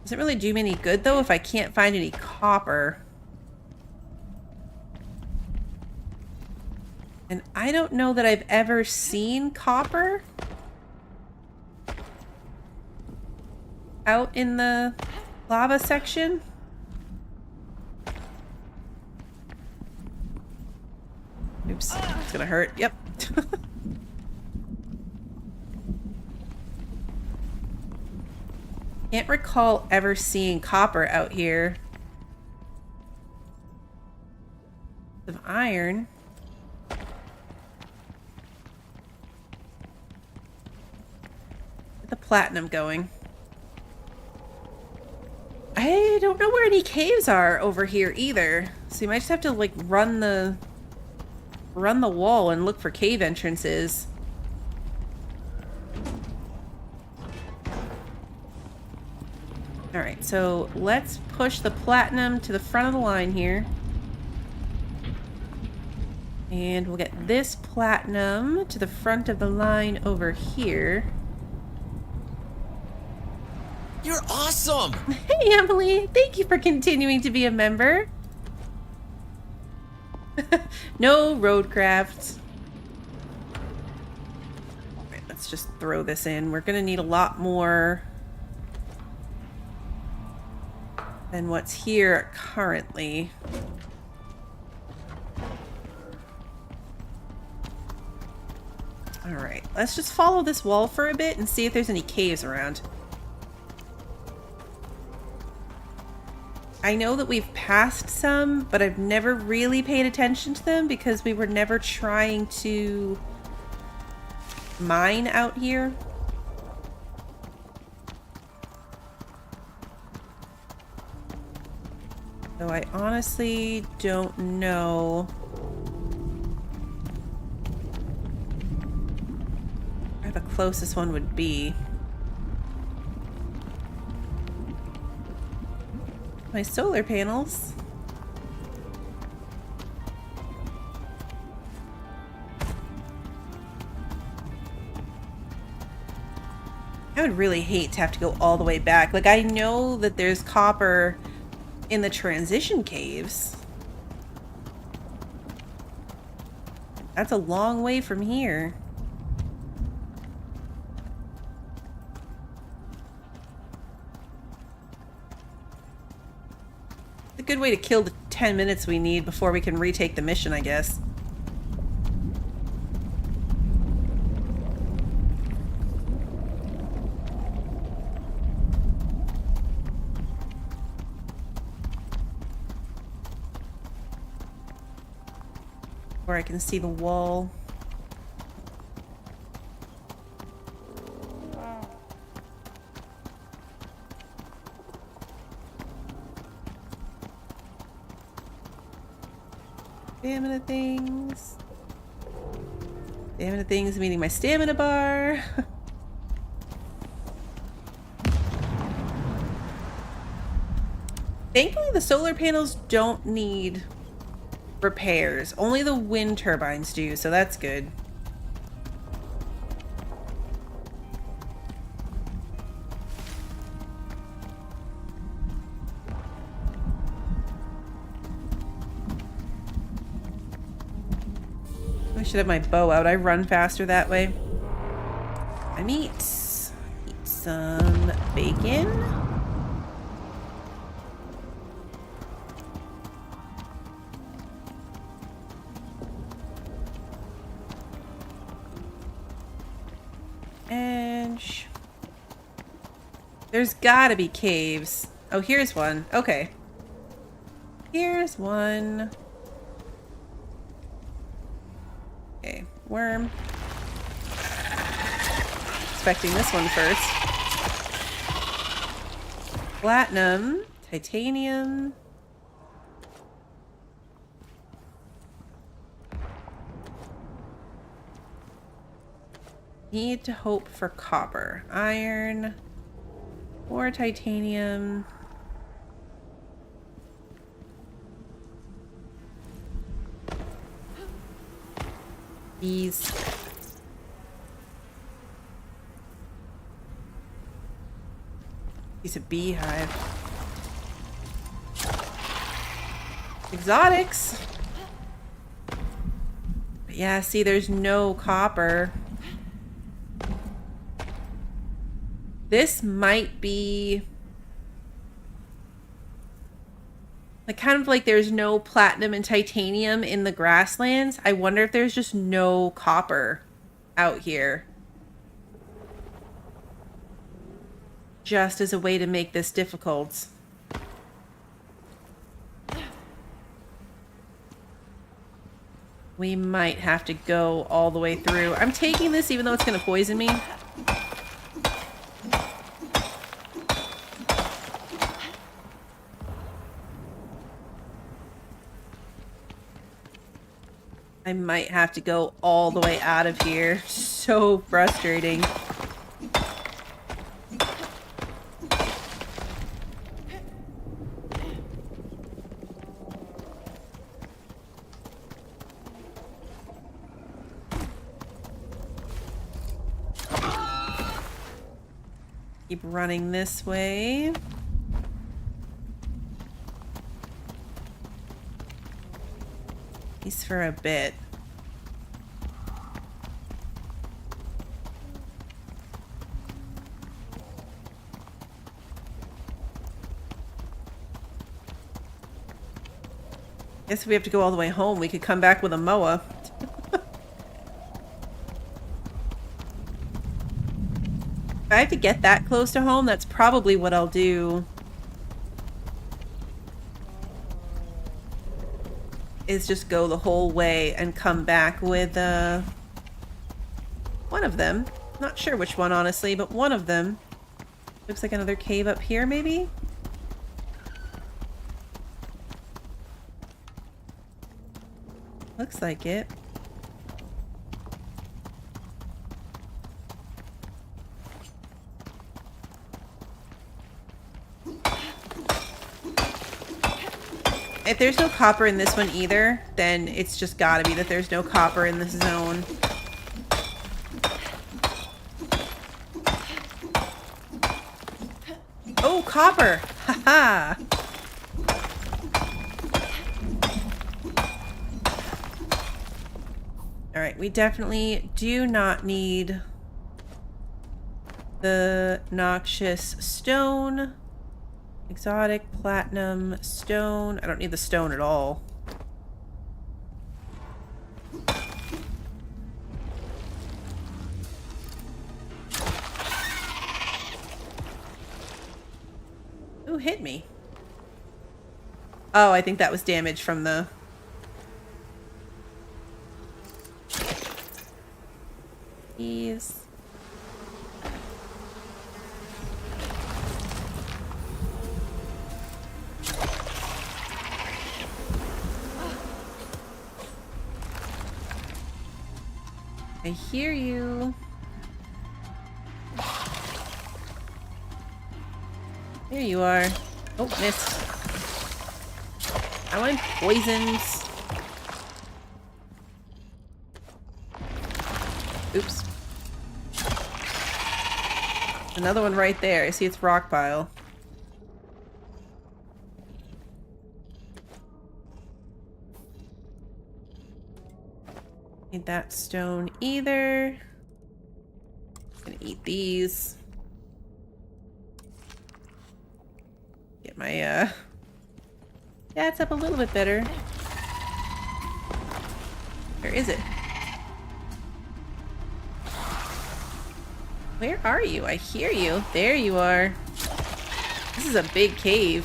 Doesn't really do me any good though if I can't find any copper. And I don't know that I've ever seen copper out in the lava section. Oops, it's gonna hurt. Yep. Can't recall ever seeing copper out here. Of iron. Get the platinum going. I don't know where any caves are over here either. So you might just have to like run the wall and look for cave entrances. Alright, so let's push the platinum to the front of the line here. And we'll get this platinum to the front of the line over here. You're awesome! Hey, Emily! Thank you for continuing to be a member. No roadcraft. Alright, let's just throw this in. We're gonna need a lot more than what's here currently. Alright, let's just follow this wall for a bit and see if there's any caves around. I know that we've passed some, but I've never really paid attention to them because we were never trying to mine out here. So I honestly don't know where the closest one would be. My solar panels. I would really hate to have to go all the way back. Like, I know that there's copper in the transition caves. That's a long way from here. A good way to kill the 10 minutes we need before we can retake the mission, I guess. Where I can see the wall. Stamina things. Stamina things meaning my stamina bar. Thankfully, the solar panels don't need repairs. Only the wind turbines do, so that's good. I should have my bow out. I run faster that way. I'm eat some bacon. And there's gotta be caves. Oh, here's one. Okay. Here's one. Okay, worm. Expecting this one first. Platinum, titanium. Need to hope for copper. Iron. Or titanium. Bees. Piece of beehive. Exotics. But yeah, see, there's no copper. This might be like kind of like there's no platinum and titanium in the grasslands. I wonder if there's just no copper out here. Just as a way to make this difficult. We might have to go all the way through. I'm taking this even though it's going to poison me. I might have to go all the way out of here. So frustrating. Keep running this way. least for a bit. Guess if we have to go all the way home, we could come back with a moa. If I have to get that close to home, that's probably what I'll do. Is just go the whole way and come back with one of them. Not sure which one, honestly, but one of them. Looks like another cave up here, maybe? Looks like it. If there's no copper in this one either, then it's just gotta be that there's no copper in this zone. Oh, copper! Haha! Alright, we definitely do not need the noxious stone. Exotic, platinum, stone. I don't need the stone at all. Who hit me? Oh, I think that was damage from the... Keys. I hear you. There you are. Oh, missed. I want poisons. Oops. Another one right there. I see its rock pile. Need that stone either. Gonna eat these. Get my stats up a little bit better. Where is it? Where are you? I hear you. There you are. This is a big cave.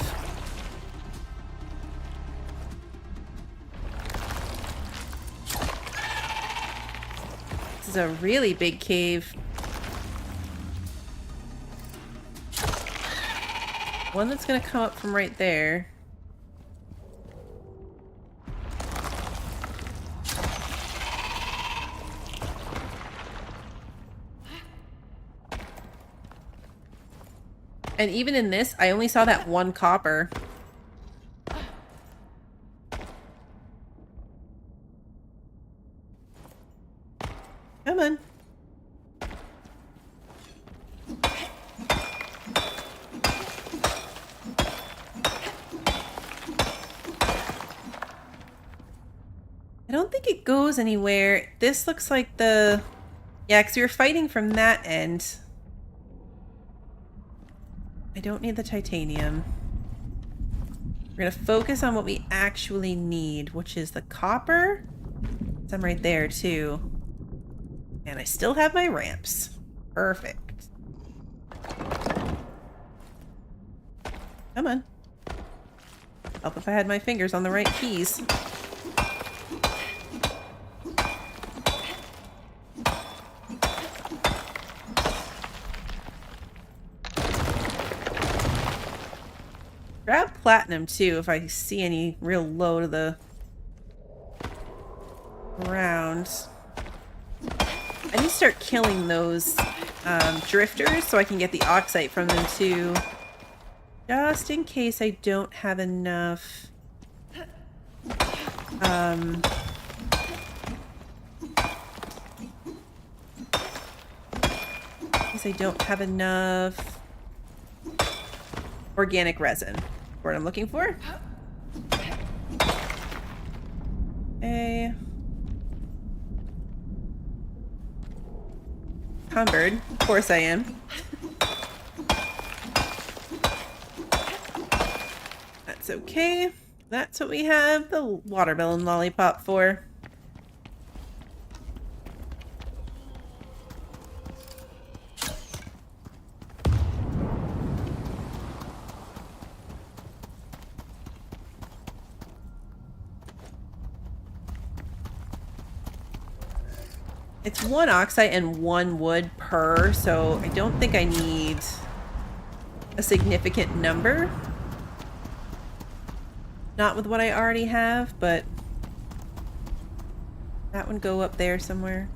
This is a really big cave. One that's gonna come up from right there. And even in this, I only saw that one copper. Come on. I don't think it goes anywhere. This looks like the... Yeah, because we were fighting from that end. I don't need the titanium. We're going to focus on what we actually need, which is the copper. I'm right there, too. And I still have my ramps. Perfect. Come on. Help if I had my fingers on the right keys. Grab platinum too if I see any real low to the ground. I need to start killing those drifters so I can get the oxide from them too. Just in case I don't have enough. In case I don't have enough organic resin. What I'm looking for. Okay. Cumbered. Of course I am. That's okay. That's what we have the watermelon lollipop for. It's 1 oxide and 1 wood per, so I don't think I need a significant number. Not with what I already have, but that one go up there somewhere.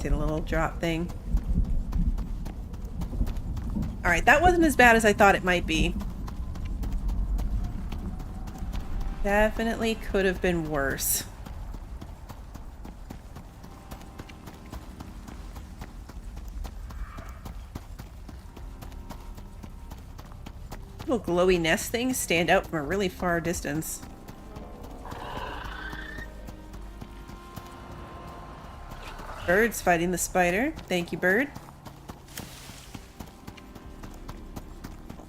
Did a little drop thing. Alright, that wasn't as bad as I thought it might be. Definitely could have been worse. Little glowy nest things stand out from a really far distance. Bird's fighting the spider. Thank you, bird.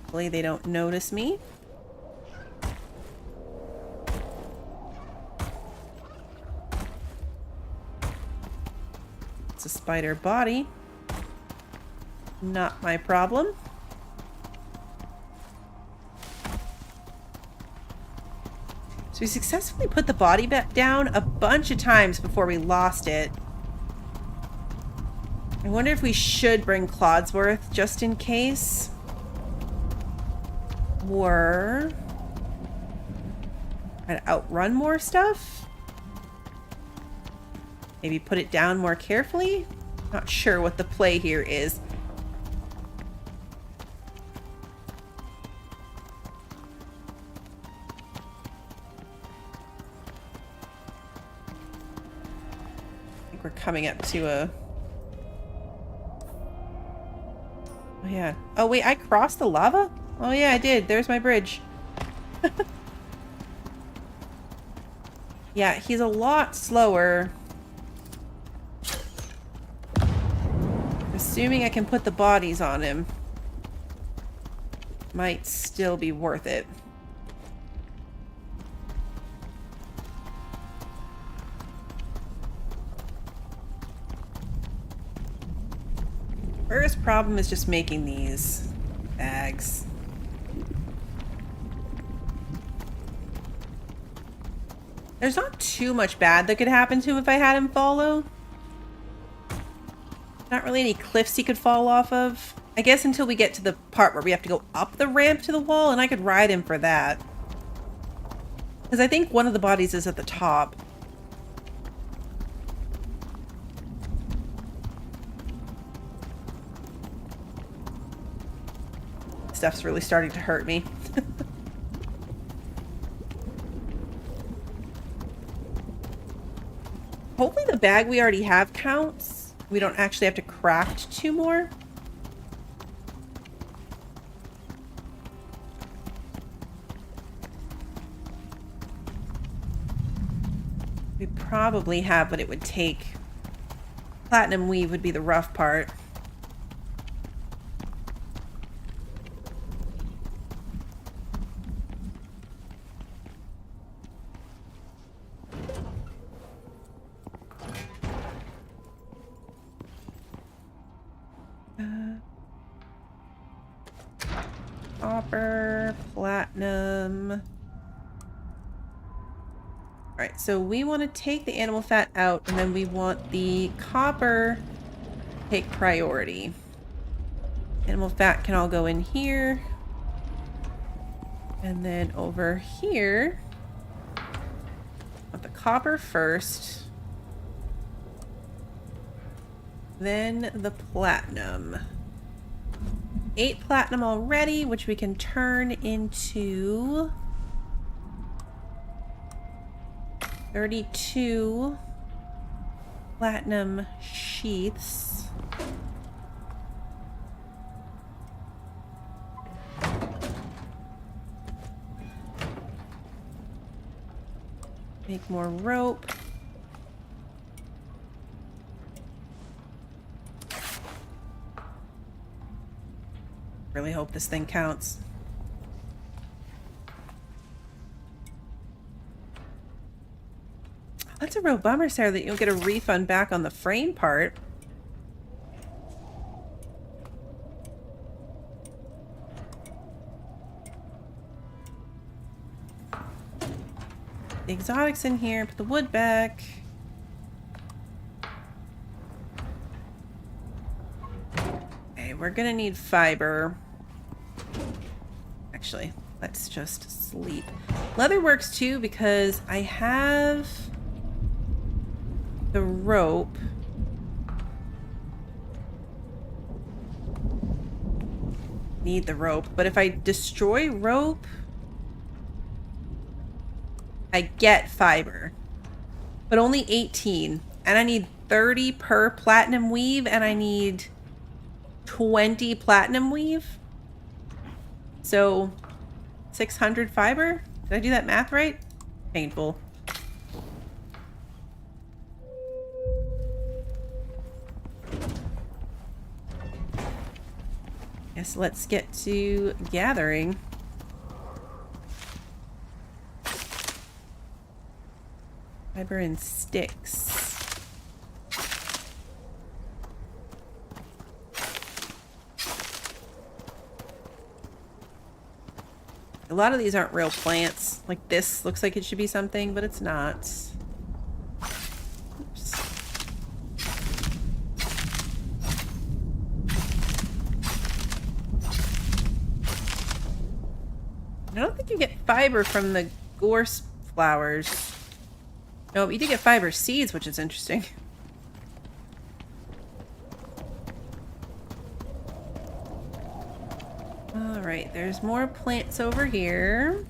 Hopefully they don't notice me. It's a spider body. Not my problem. So we successfully put the body back down a bunch of times before we lost it. I wonder if we should bring Clodsworth just in case. Or try to outrun more stuff. Maybe put it down more carefully. Not sure what the play here is. We're coming up to a... Oh yeah. Oh wait, I crossed the lava? Oh yeah, I did. There's my bridge. Yeah, he's a lot slower. Assuming I can put the bodies on him. Might still be worth it. First problem is just making these bags. There's not too much bad that could happen to him if I had him follow. Not really any cliffs he could fall off of. I guess until we get to the part where we have to go up the ramp to the wall, and I could ride him for that. Because I think one of the bodies is at the top. Stuff's really starting to hurt me. Hopefully the bag we already have counts. We don't actually have to craft 2 more. We probably have what it would take. Platinum weave would be the rough part. Copper, platinum. Alright, so we want to take the animal fat out, and then we want the copper to take priority. Animal fat can all go in here. And then over here, want the copper first. Then the platinum. 8 platinum already, which we can turn into 32 platinum sheaths. Make more rope. Really hope this thing counts. That's a real bummer, Sarah, that you'll get a refund back on the frame part. The exotics in here, put the wood back. Okay, we're gonna need fiber. Actually, let's just sleep. Leather works too because I have the rope. Need the rope, but if I destroy rope, I get fiber, but only 18, and I need 30 per platinum weave, and I need 20 platinum weave, so 600 fiber. Did I do that math right? Painful. Guess let's get to gathering. Fiber and sticks. A lot of these aren't real plants. Like this looks like it should be something, but it's not. Oops. I don't think you get fiber from the gorse flowers. No, you do get fiber seeds, which is interesting. Alright, there's more plants over here.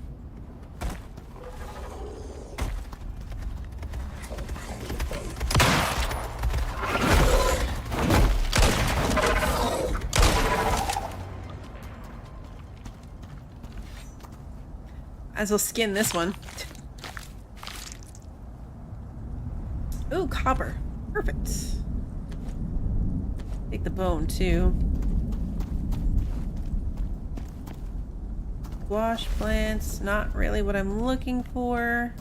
As we'll skin this one. Ooh, copper. Perfect. Take the bone, too. Squash plants. Not really what I'm looking for.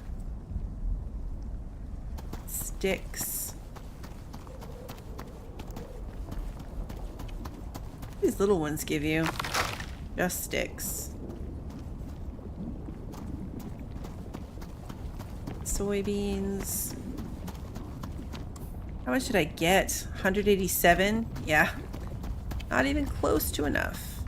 Sticks. What do these little ones give you? Just sticks. Soybeans. How much did I get? 187? Yeah. Not even close to enough.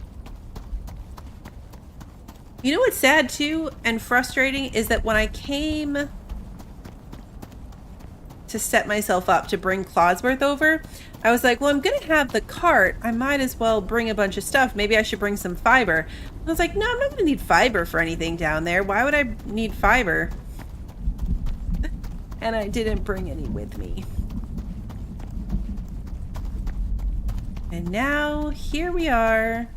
You know what's sad too and frustrating is that when I came to set myself up to bring Clodsworth over, I was like, well, I'm gonna have the cart. I might as well bring a bunch of stuff. Maybe I should bring some fiber. I was like, no, I'm not gonna need fiber for anything down there. Why would I need fiber? And I didn't bring any with me. And now, here we are.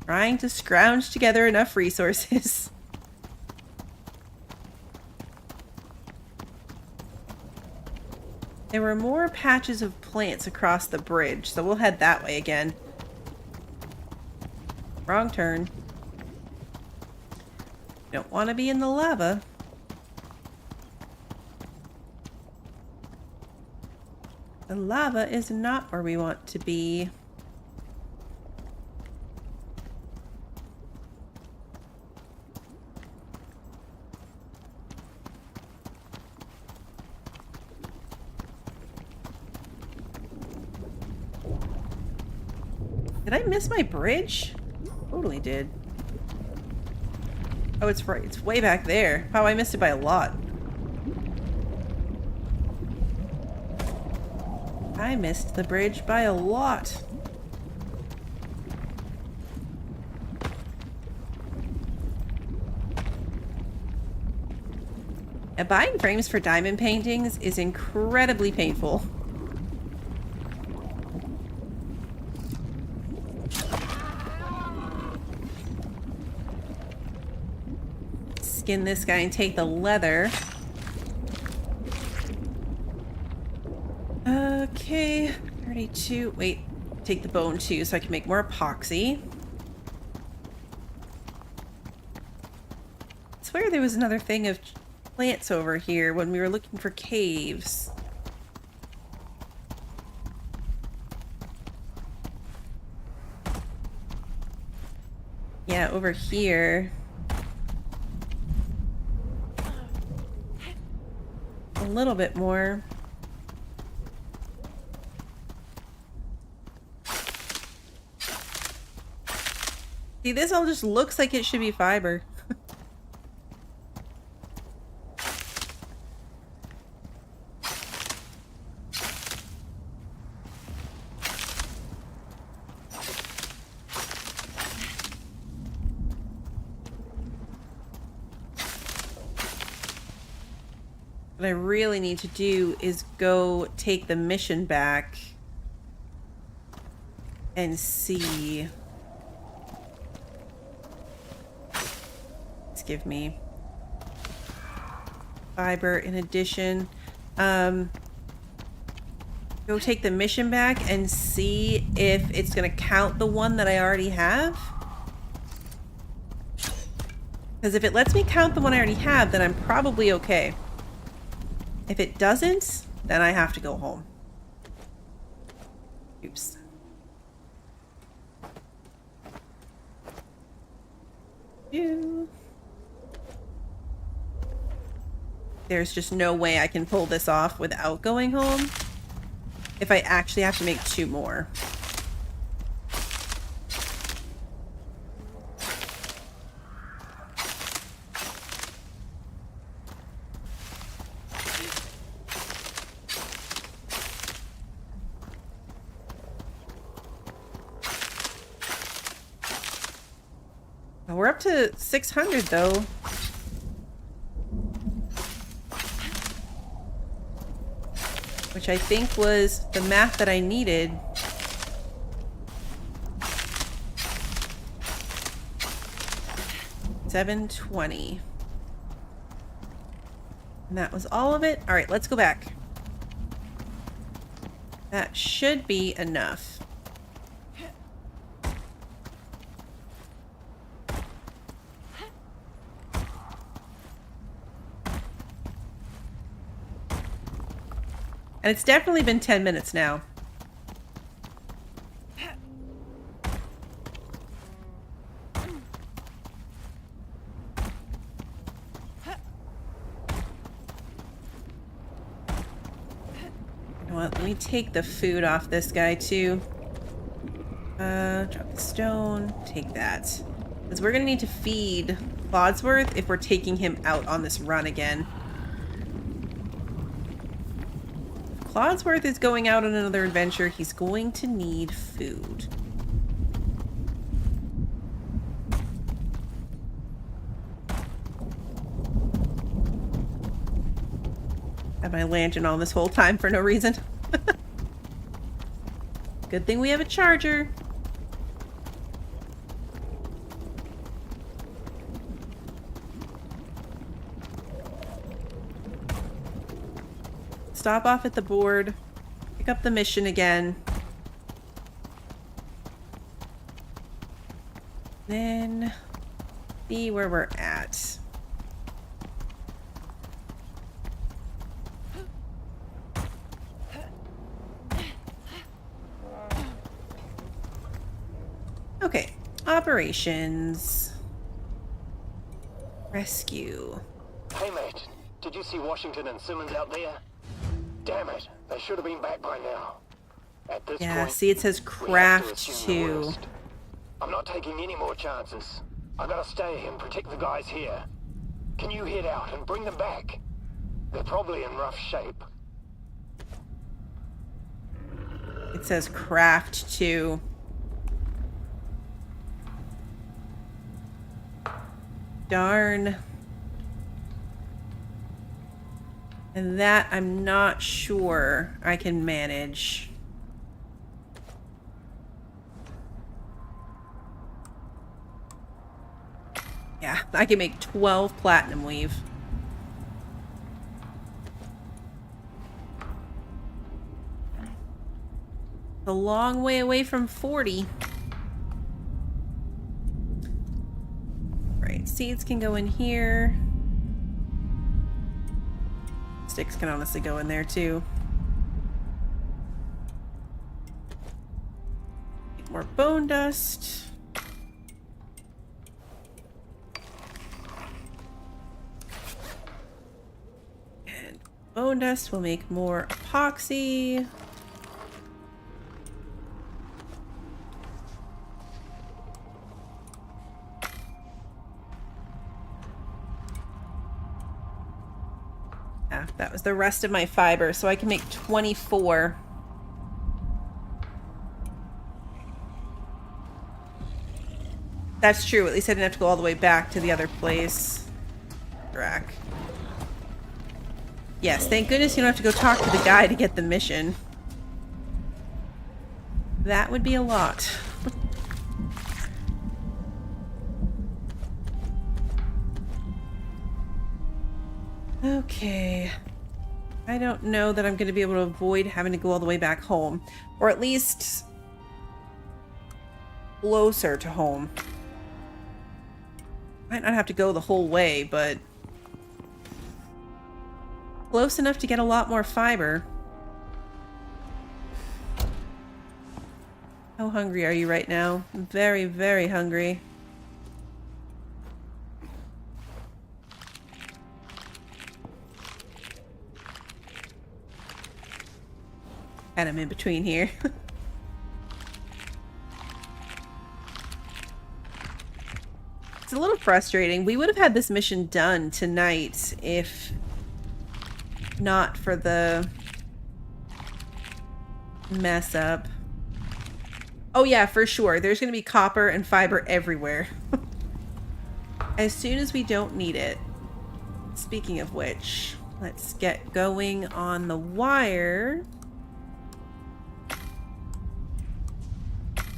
Trying to scrounge together enough resources. There were more patches of plants across the bridge, so we'll head that way again. Wrong turn. Don't want to be in the lava. The lava is not where we want to be. Did I miss my bridge? Totally did. Oh, it's right. It's way back there. Oh, I missed it by a lot. I missed the bridge by a lot. And buying frames for diamond paintings is incredibly painful. skin this guy and take the leather. Okay, 32. Wait, take the bone too so I can make more epoxy. I swear there was another thing of plants over here when we were looking for caves. Yeah, over here. A little bit more. See, this all just looks like it should be fiber. What I really need to do is go take the mission back and see. Let's give me fiber in addition. Go take the mission back and see if it's going to count the one that I already have. Because if it lets me count the one I already have, then I'm probably okay. If it doesn't, then I have to go home. Oops. There's just no way I can pull this off without going home. If I actually have to make 2 more. We're up to 600 though. Which I think was the math that I needed. $720. And that was all of it. All right, let's go back. That should be enough. And it's definitely been 10 minutes now. You know what? Let me take the food off this guy too. Drop the stone. Take that. Because we're going to need to feed Bodsworth if we're taking him out on this run again. Bodsworth is going out on another adventure. He's going to need food. Had my lantern on this whole time for no reason. Good thing we have a charger. Stop off at the board, pick up the mission again. Then see where we're at. Okay, operations. Rescue. Hey mate, did you see Washington and Simmons out there? Damn it, they should have been back by now. At this point, see, it says craft 2. I'm not taking any more chances. I gotta stay and protect the guys here. Can you head out and bring them back? They're probably in rough shape. It says craft 2. Darn. And that I'm not sure I can manage. Yeah, I can make 12 platinum weave. A long way away from 40. Right, seeds can go in here. Sticks can honestly go in there too. Need more bone dust. And bone dust will make more epoxy. That was the rest of my fiber, so I can make 24. That's true. At least I didn't have to go all the way back to the other place. Drac. Yes, thank goodness you don't have to go talk to the guy to get the mission. That would be a lot. Okay. I don't know that I'm going to be able to avoid having to go all the way back home. Or at least closer to home. Might not have to go the whole way, but close enough to get a lot more fiber. How hungry are you right now? I'm very, very hungry. And I'm in between here. It's a little frustrating. We would have had this mission done tonight if not for the mess up. Oh yeah, for sure. There's going to be copper and fiber everywhere. As soon as we don't need it. Speaking of which, let's get going on the wire.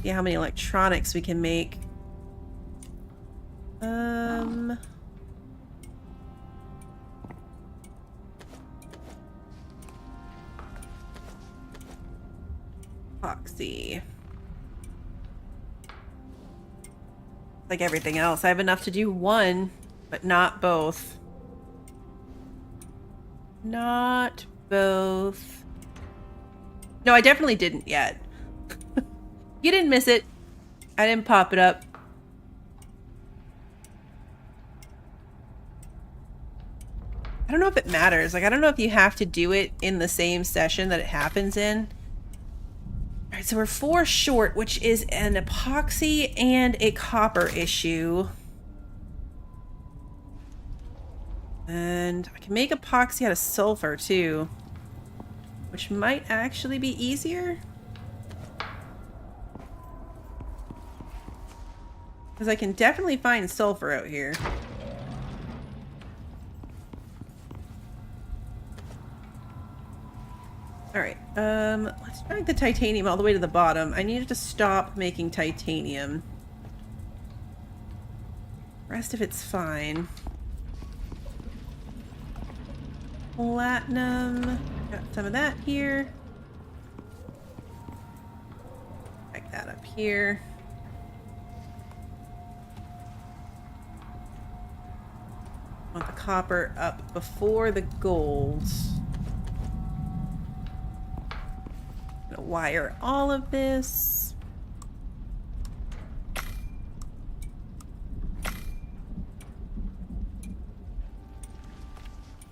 See how many electronics we can make. Epoxy. Like everything else, I have enough to do one, but not both. Not both. No, I definitely didn't yet. You didn't miss it. I didn't pop it up. I don't know if it matters. Like, I don't know if you have to do it in the same session that it happens in. Alright, so we're 4 short, which is an epoxy and a copper issue. And I can make epoxy out of sulfur, too. Which might actually be easier. Because I can definitely find sulfur out here. Alright, let's drag the titanium all the way to the bottom. I needed to stop making titanium. The rest of it's fine. Platinum. Got some of that here. Drag that up here. Want the copper up before the gold. Gonna wire all of this.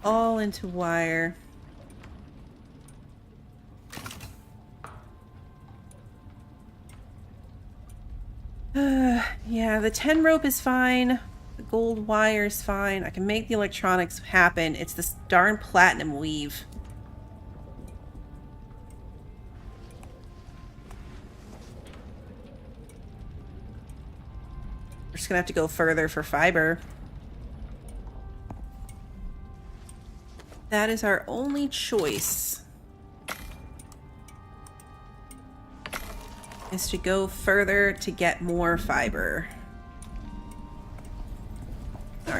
All into wire. Yeah, the 10 rope is fine. The gold wire is fine. I can make the electronics happen. It's this darn platinum weave. We're just gonna have to go further for fiber. That is our only choice. Is to go further to get more fiber.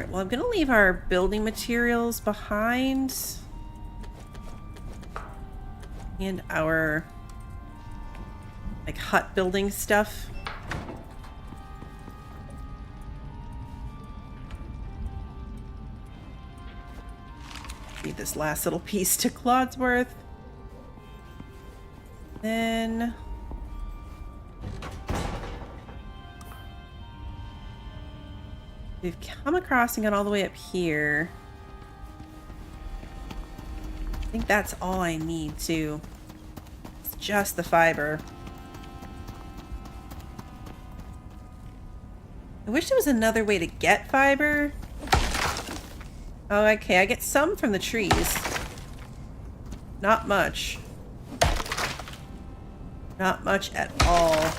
Alright, well I'm gonna leave our building materials behind. And our like hut building stuff. Need this last little piece to Clodsworth. Then we've come across and got all the way up here. I think that's all I need to. It's just the fiber. I wish there was another way to get fiber. Oh, okay, I get some from the trees. Not much. Not much at all.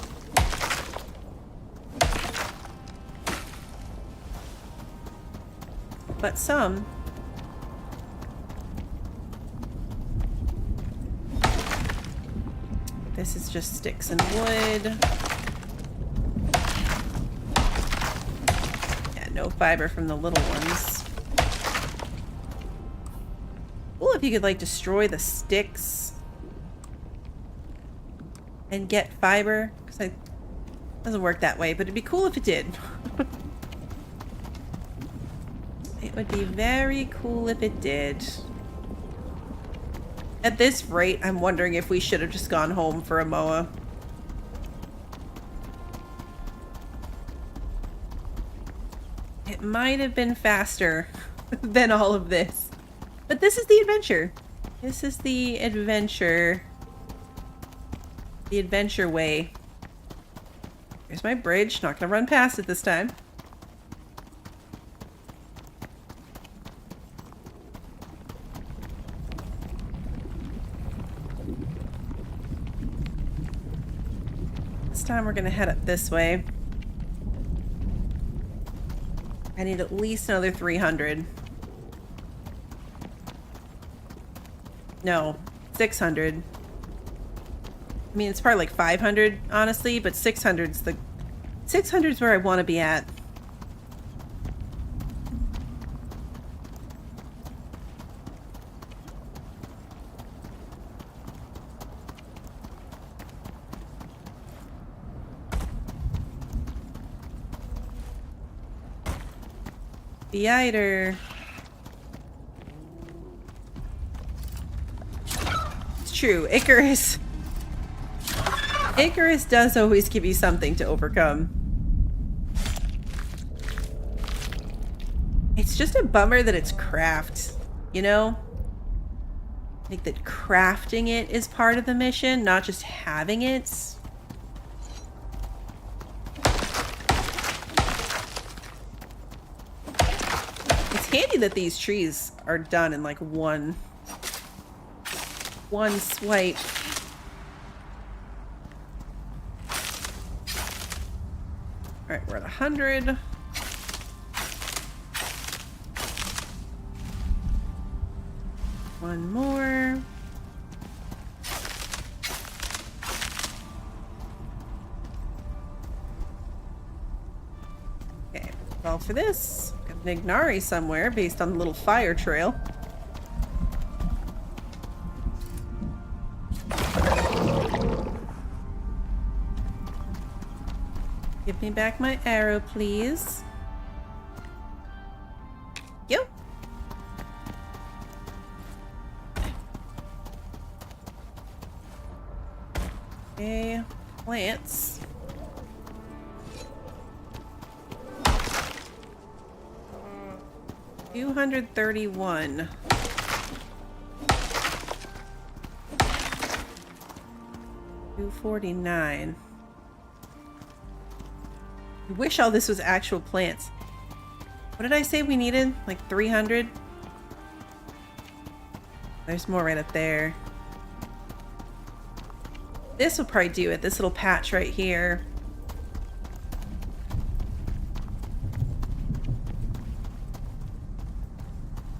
But some. This is just sticks and wood. Yeah, no fiber from the little ones. Well, if you could like destroy the sticks and get fiber, because it doesn't work that way, but it'd be cool if it did. It would be very cool if it did. At this rate, I'm wondering if we should have just gone home for a MOA. It might have been faster than all of this. But this is the adventure. This is the adventure. The adventure way. Here's my bridge. Not gonna run past it this time. This time we're gonna head up this way. I need at least another 300. No, 600. I mean, it's probably like 500, honestly, but 600's the 600's where I want to be at. Theater. It's true. Icarus does always give you something to overcome. It's just a bummer that it's craft, you know? Like that crafting it is part of the mission, not just having it. It's handy that these trees are done in like one swipe. All right, we're at 100. One more. Okay, well for this, got an Ignari somewhere based on the little fire trail. Give me back my arrow, please. Yep. Okay, plants. $231. $249. I wish all this was actual plants. What did I say we needed? Like 300? There's more right up there. This will probably do it. This little patch right here.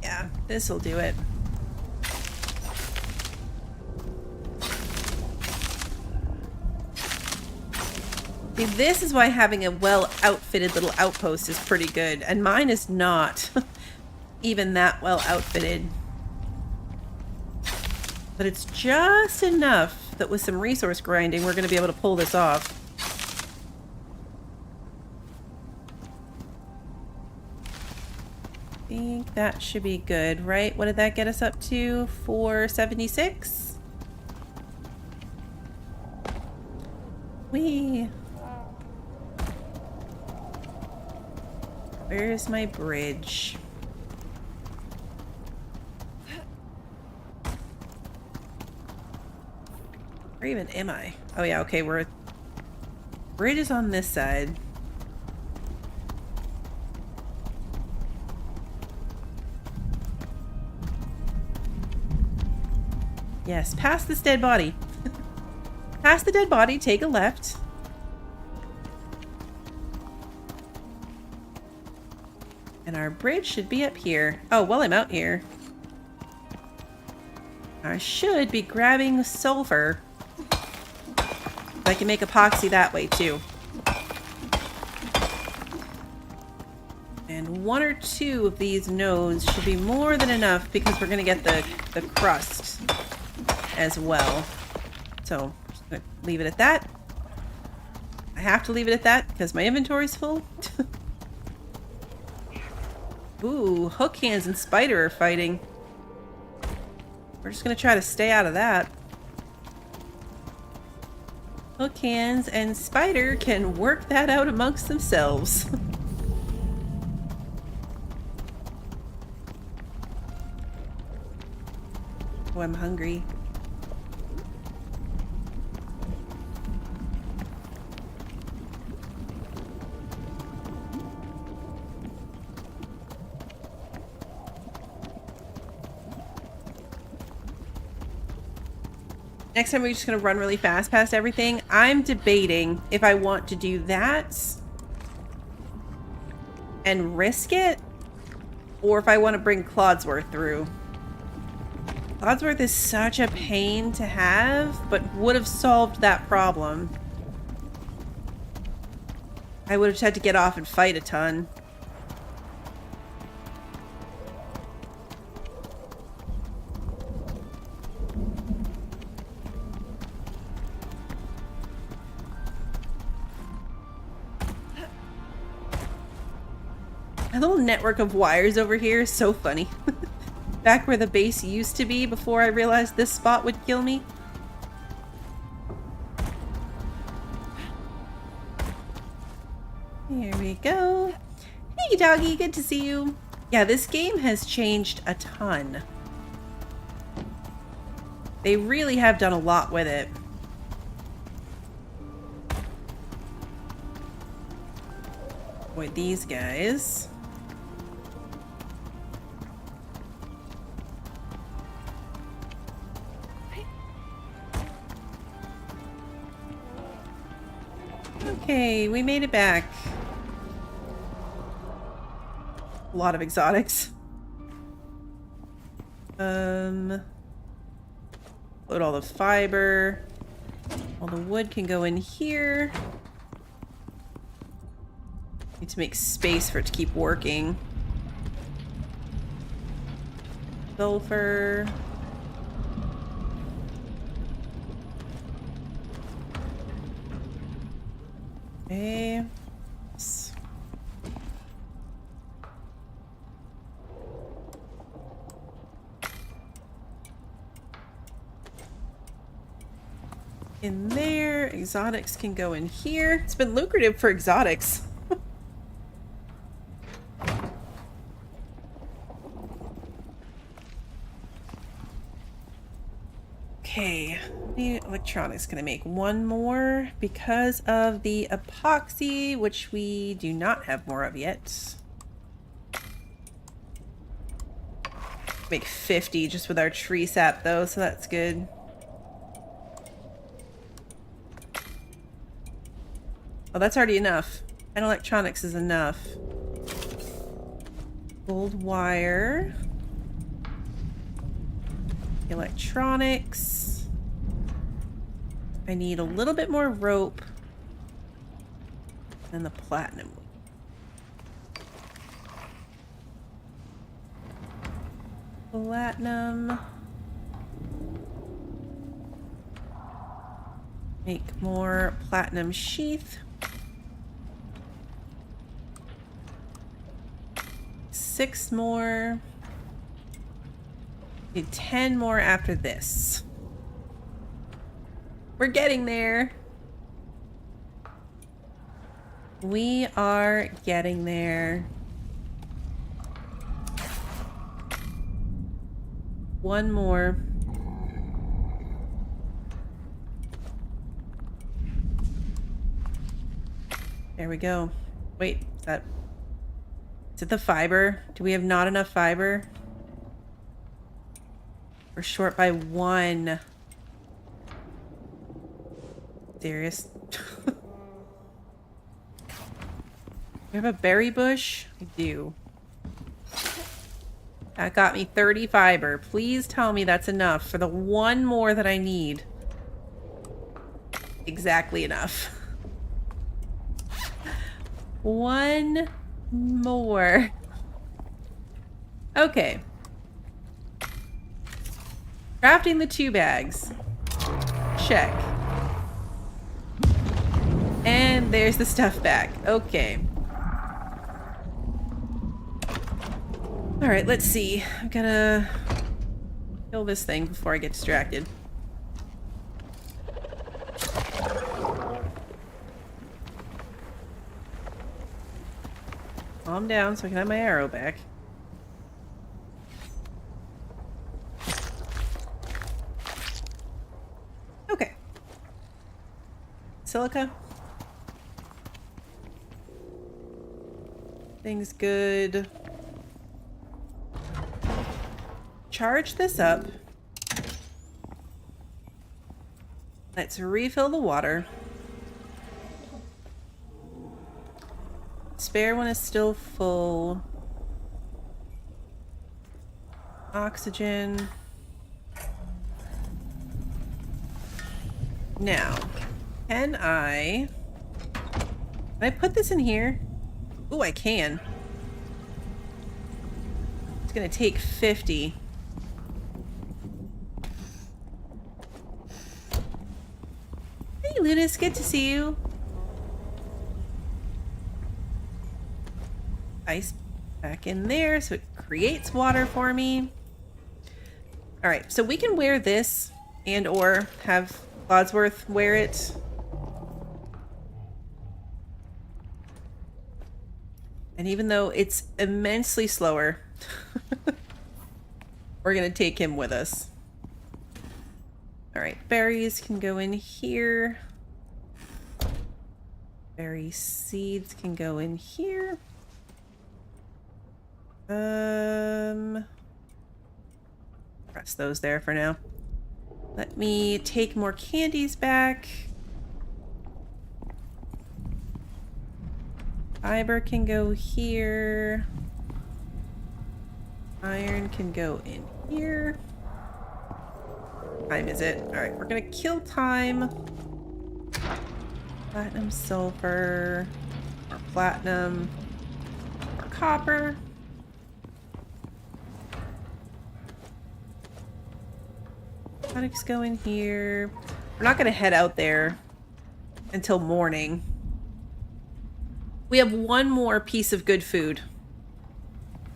Yeah, this will do it. See, this is why having a well-outfitted little outpost is pretty good, and mine is not even that well-outfitted. But it's just enough that with some resource grinding, we're going to be able to pull this off. I think that should be good, right? What did that get us up to? 476? Whee! Where's my bridge? Where even am I? Oh yeah, okay, bridge is on this side. Yes, past this dead body. Past the dead body, take a left. And our bridge should be up here. Oh, while I'm out here, I should be grabbing sulfur. I can make epoxy that way too. And 1 or 2 of these nodes should be more than enough because we're going to get the crust as well. So I'm just going to leave it at that. I have to leave it at that because my inventory's full. Ooh, hook hands and spider are fighting. We're just going to try to stay out of that. Hook hands and spider can work that out amongst themselves. Oh, I'm hungry. Next time we're just going to run really fast past everything. I'm debating if I want to do that and risk it, or if I want to bring Clodsworth through. Clodsworth is such a pain to have, but would have solved that problem. I would have had to get off and fight a ton. A little network of wires over here is so funny. Back where the base used to be before I realized this spot would kill me. Here we go. Hey doggy, good to see you. Yeah, this game has changed a ton. They really have done a lot with it. Avoid these guys. Okay, we made it back. A lot of exotics. Load all the fiber. All the wood can go in here. Need to make space for it to keep working. Sulfur. Okay. In there, exotics can go in here. It's been lucrative for exotics. Okay, the electronics gonna make one more because of the epoxy, which we do not have more of yet. Make 50 just with our tree sap though, so that's good. Oh, that's already enough. And electronics is enough. Gold wire. Electronics. I need a little bit more rope. And the platinum. Platinum. Make more platinum sheath. 6 more. Need 10 more after this. We're getting there. We are getting there. 1 more. There we go. Wait, is it the fiber? Do we have not enough fiber? We're short by 1. Serious? We have a berry bush? I do. That got me 30 fiber. Please tell me that's enough for the 1 more that I need. Exactly enough. 1 more. Okay. Crafting the 2 bags. Check. And there's the stuff back. Okay. Alright, let's see. I'm gonna kill this thing before I get distracted. Calm down so I can have my arrow back. Okay. Silica. Thing's good. Charge this up. Let's refill the water. Spare one is still full. Oxygen. Now, can I put this in here? Ooh, I can. It's gonna take 50. Hey, Lunas, good to see you. Ice back in there so it creates water for me. All right, so we can wear this and or have Clodsworth wear it. And even though it's immensely slower, we're gonna take him with us. All right, berries can go in here. Berry seeds can go in here. Press those there for now. Let me take more candies back. Fiber can go here. Iron can go in here. What time is it? All right, we're gonna kill time. Platinum, silver, or platinum, or copper. Products go in here. We're not gonna head out there until morning. We have 1 more piece of good food.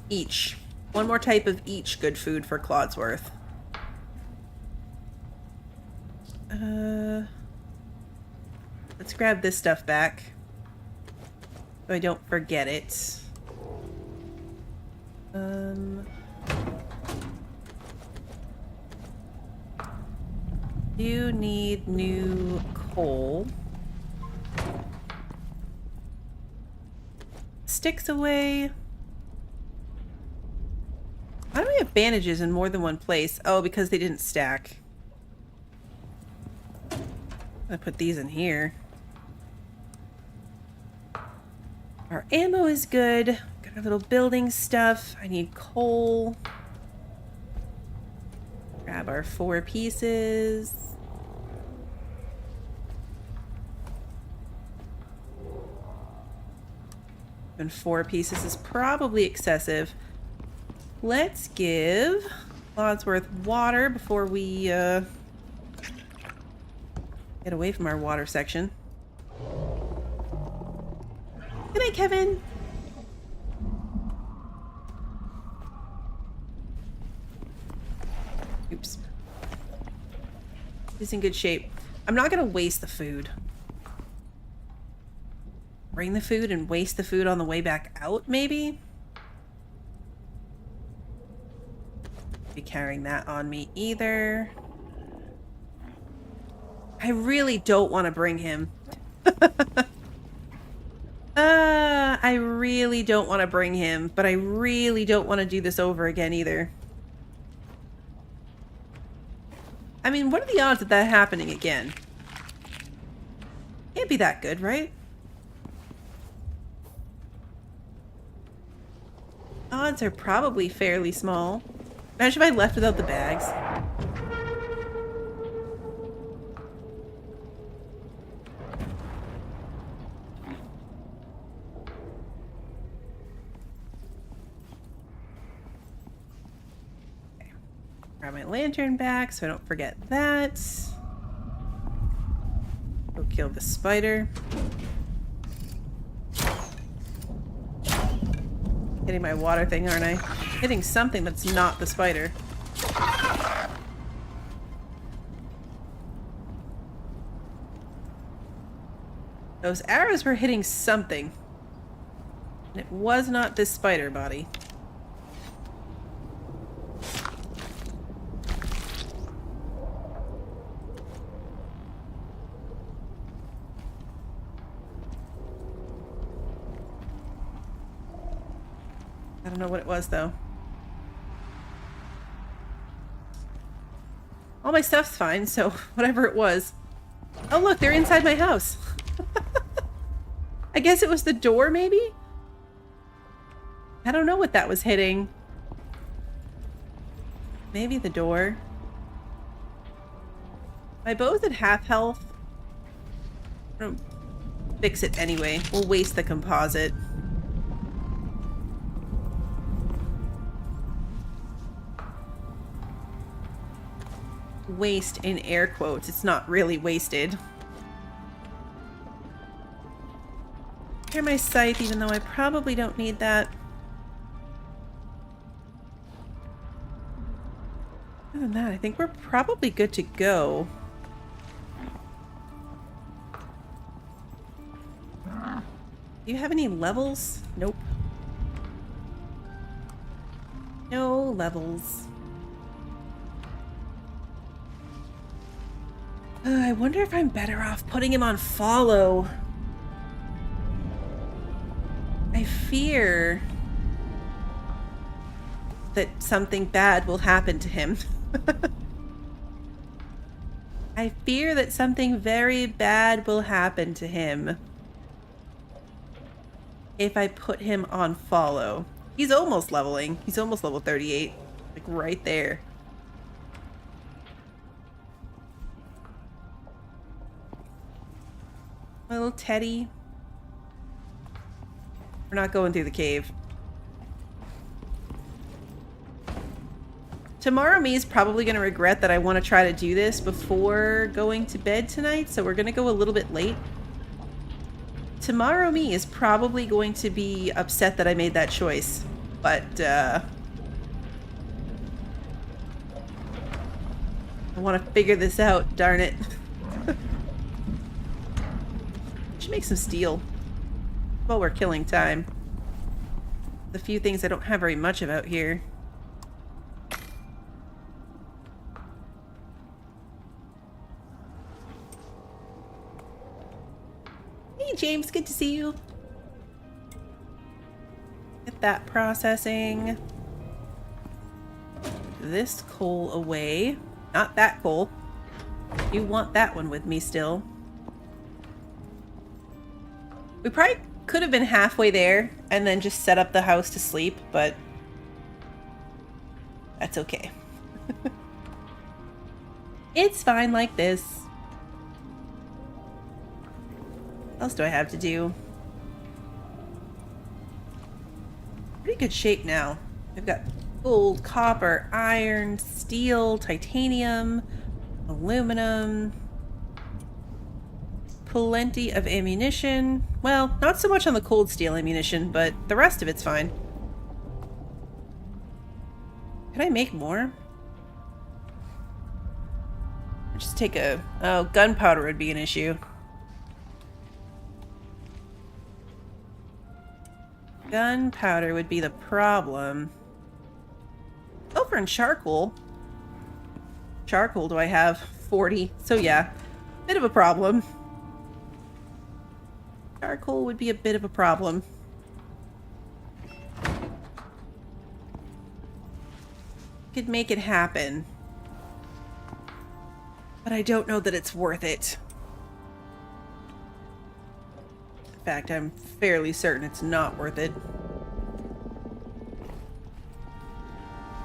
Each. 1 more type of each good food for Clodsworth. Let's grab this stuff back so I don't forget it. You need new coal. Sticks away. Why do we have bandages in more than one place? Oh, because they didn't stack. I put these in here. Our ammo is good. Got our little building stuff. I need coal. Grab our 4 pieces. And 4 pieces is probably excessive. Let's give Wadsworth water before we get away from our water section. Good night, Kevin. Oops. He's in good shape. I'm not gonna waste the food. Bring the food and waste the food on the way back out, maybe? Be carrying that on me either. I really don't want to bring him. I really don't want to bring him, but I really don't want to do this over again either. I mean, what are the odds of that happening again? Can't be that good, right? Odds are probably fairly small. Imagine if I left without the bags. Okay. Grab my lantern back so I don't forget that. Go kill the spider. Hitting my water thing, aren't I? Hitting something that's not the spider. Those arrows were hitting something. And it was not this spider body. I don't know what it was, though. All my stuff's fine, so whatever it was. Oh, look, they're inside my house. I guess it was the door, maybe? I don't know what that was hitting. Maybe the door. My bow's at half health. I'll fix it anyway. We'll waste the composite. Waste in air quotes. It's not really wasted. Here my scythe, even though I probably don't need that. Other than that, I think we're probably good to go. Do you have any levels? Nope. No levels. I wonder if I'm better off putting him on follow. I fear that something bad will happen to him. I fear that something very bad will happen to him if I put him on follow. He's almost leveling. He's almost level 38. Like right there. My little Teddy. We're not going through the cave. Tomorrow me is probably going to regret that I want to try to do this before going to bed tonight, so we're going to go a little bit late. Tomorrow me is probably going to be upset that I made that choice, but I want to figure this out, darn it. Should make some steel while we're killing time. The few things I don't have very much of out here. Hey James, good to see you. Get that processing. This coal away. Not that coal. You want that one with me still. We probably could have been halfway there and then just set up the house to sleep, but that's okay. It's fine like this. What else do I have to do? pretty good shape now. I've got gold, copper, iron, steel, titanium, aluminum, plenty of ammunition. Well, not so much on the cold steel ammunition, but the rest of it's fine. Can I make more? Just take a... Oh, gunpowder would be an issue. Gunpowder would be the problem. Sulfur and charcoal. Charcoal do I have? 40. So yeah, bit of a problem. Charcoal would be a bit of a problem. Could make it happen. But I don't know that it's worth it. In fact, I'm fairly certain it's not worth it.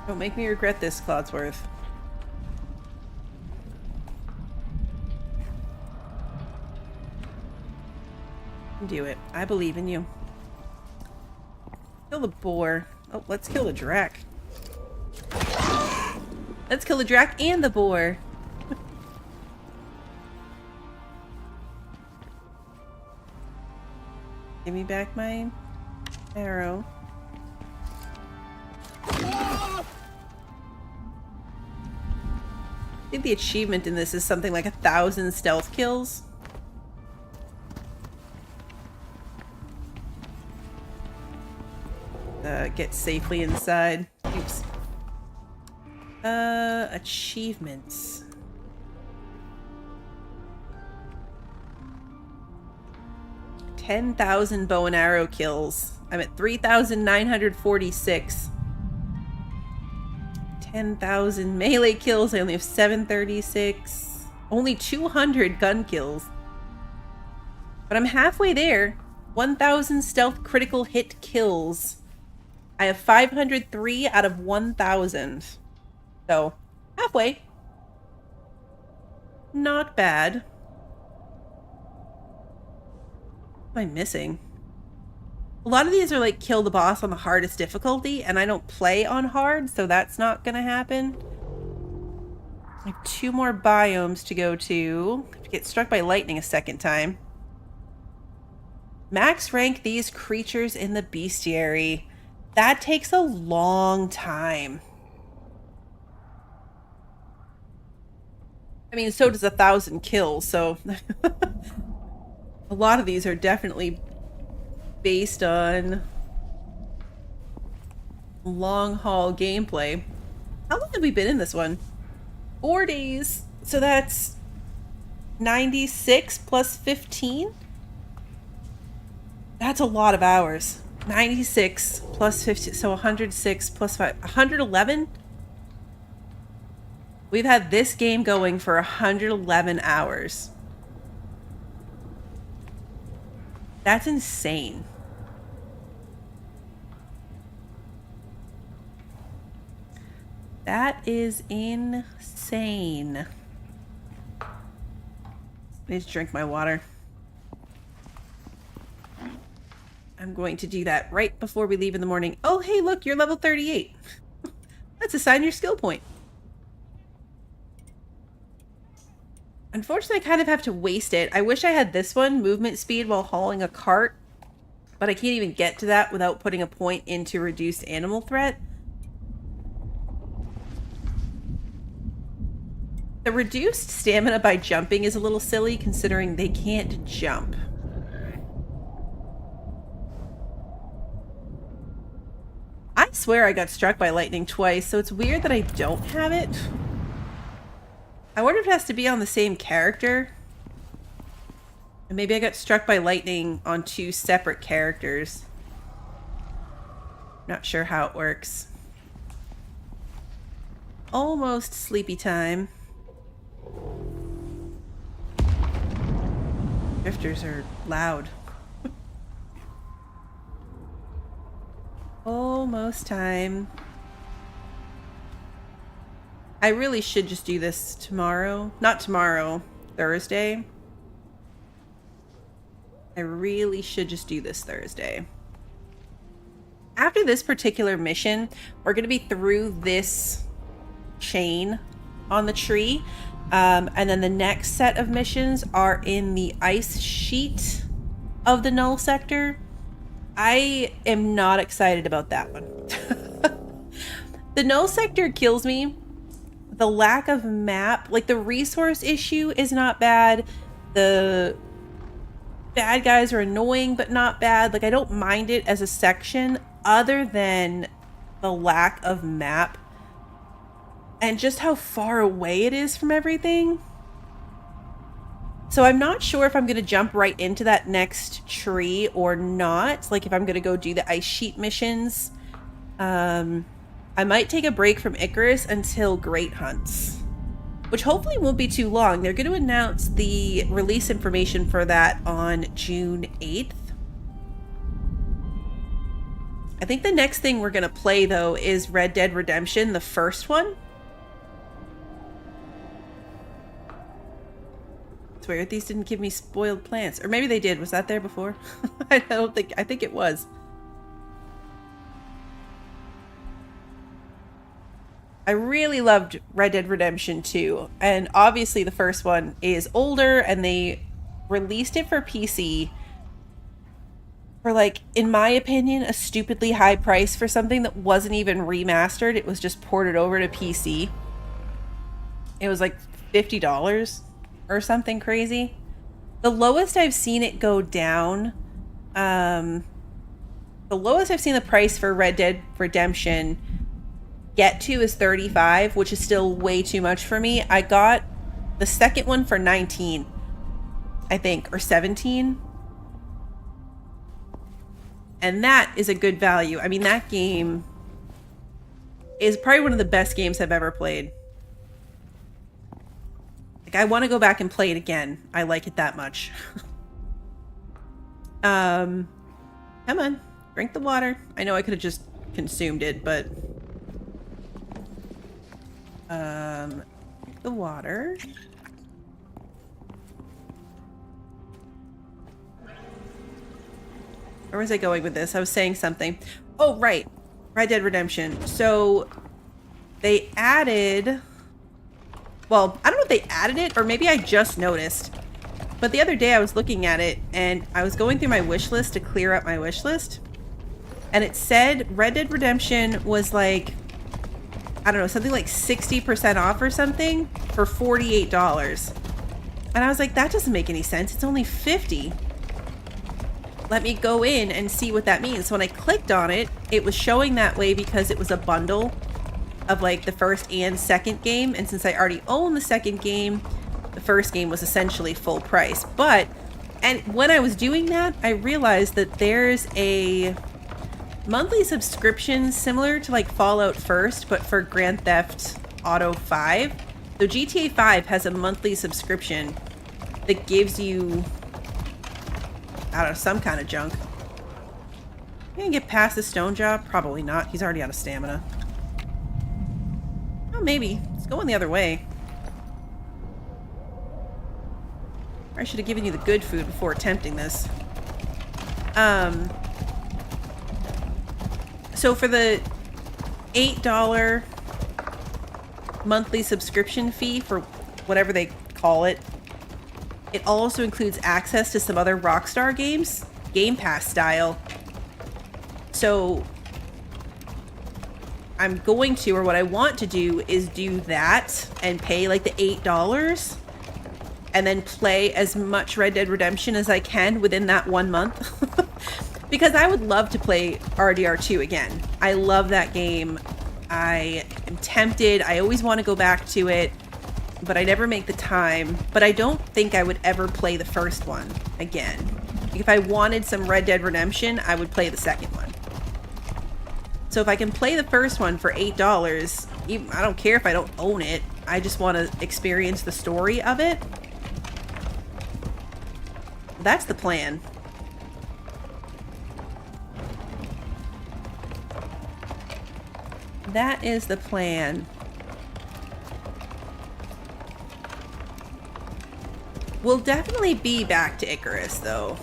Don't make me regret this, Clodsworth. Do it. I believe in you. Kill the boar. Oh, let's kill the drac. Let's kill the drac and the boar. Give me back my arrow. I think the achievement in this is something like 1,000 stealth kills. Get safely inside. Oops. Achievements. $10,000 bow and arrow kills. I'm at 3,946. 10,000 melee kills. I only have 736. Only 200 gun kills. But I'm halfway there. 1,000 stealth critical hit kills. I have 503 out of 1,000. So, halfway. Not bad. What am I missing? A lot of these are like kill the boss on the hardest difficulty, and I don't play on hard, so that's not gonna happen. I have 2 more biomes to go to. I have to get struck by lightning a second time. Max rank these creatures in the bestiary. That takes a long time. I mean, so does 1,000 kills, so... A lot of these are definitely based on long-haul gameplay. How long have we been in this one? 4 days. So that's 96 plus 15? That's a lot of hours. 96 plus 50, so 106 plus 5, 111? We've had this game going for 111 hours. That's insane. That is insane. I need to drink my water. I'm going to do that right before we leave in the morning. Oh, hey, look, you're level 38. Let's assign your skill point. Unfortunately, I kind of have to waste it. I wish I had this one, movement speed while hauling a cart, but I can't even get to that without putting a point into reduced animal threat. The reduced stamina by jumping is a little silly considering they can't jump. I swear I got struck by lightning twice, so it's weird that I don't have it. I wonder if it has to be on the same character. And maybe I got struck by lightning on 2 separate characters. Not sure how it works. Almost sleepy time. Drifters are loud. Almost time. I really should just do this tomorrow. Not tomorrow, Thursday. I really should just do this Thursday. after this particular mission, we're going to be through this chain on the tree. And then the next set of missions are in the ice sheet of the Null sector. I am not excited about that one. The Null sector kills me. The lack of map, like the resource issue is not bad. The bad guys are annoying, but not bad. Like I don't mind it as a section other than the lack of map and just how far away it is from everything. So I'm not sure if I'm going to jump right into that next tree or not. Like if I'm going to go do the ice sheet missions. I might take a break from Icarus until Great Hunts, which hopefully won't be too long. They're going to announce the release information for that on June 8th. I think the next thing we're going to play, though, is Red Dead Redemption, the first one. It's weird these didn't give me spoiled plants. Or maybe they did. Was that there before? I think it was. I really loved Red Dead Redemption 2, and obviously the first one is older, and they released it for PC for, like, in my opinion, a stupidly high price for something that wasn't even remastered. It was just ported over to PC. It was like $50 or something crazy. The lowest I've seen it go down, the lowest I've seen the price for Red Dead Redemption get to is $35, which is still way too much for me. I got the second one for $19, I think, or $17. And that is a good value. I mean, that game is probably one of the best games I've ever played. Like, I want to go back and play it again. I like it that much. Come on, drink the water. I know I could have just consumed it, but the water. Where was I going with this? I was saying something. Oh, right. Red Dead Redemption. So they added, well, I don't know if they added it or maybe I just noticed, but the other day I was looking at it and I was going through my wish list to clear up my wish list, and it said Red Dead Redemption was like, I don't know, something like 60% off or something for $48. And I was like, that doesn't make any sense. It's only $50. Let me go in and see what that means. So when I clicked on it, it was showing that way because it was a bundle of like the first and second game. And since I already own the second game, the first game was essentially full price. But, and when I was doing that, I realized that there's a monthly subscription similar to like Fallout First, but for Grand Theft Auto 5. So GTA 5 has a monthly subscription that gives you, I don't know, some kind of junk. You gonna get past the stone job? Probably not. He's already out of stamina. Oh, maybe. It's going the other way. I should have given you the good food before attempting this. So for the $8 monthly subscription fee for whatever they call it, it also includes access to some other Rockstar games, Game Pass style. So I'm going to, or what I want to do is do that and pay like the $8 and then play as much Red Dead Redemption as I can within that 1 month. Because I would love to play RDR2 again. I love that game. I am tempted. I always want to go back to it, but I never make the time. But I don't think I would ever play the first one again. If I wanted some Red Dead Redemption, I would play the second one. So if I can play the first one for $8, even, I don't care if I don't own it. I just want to experience the story of it. That's the plan. That is the plan. We'll definitely be back to Icarus, though.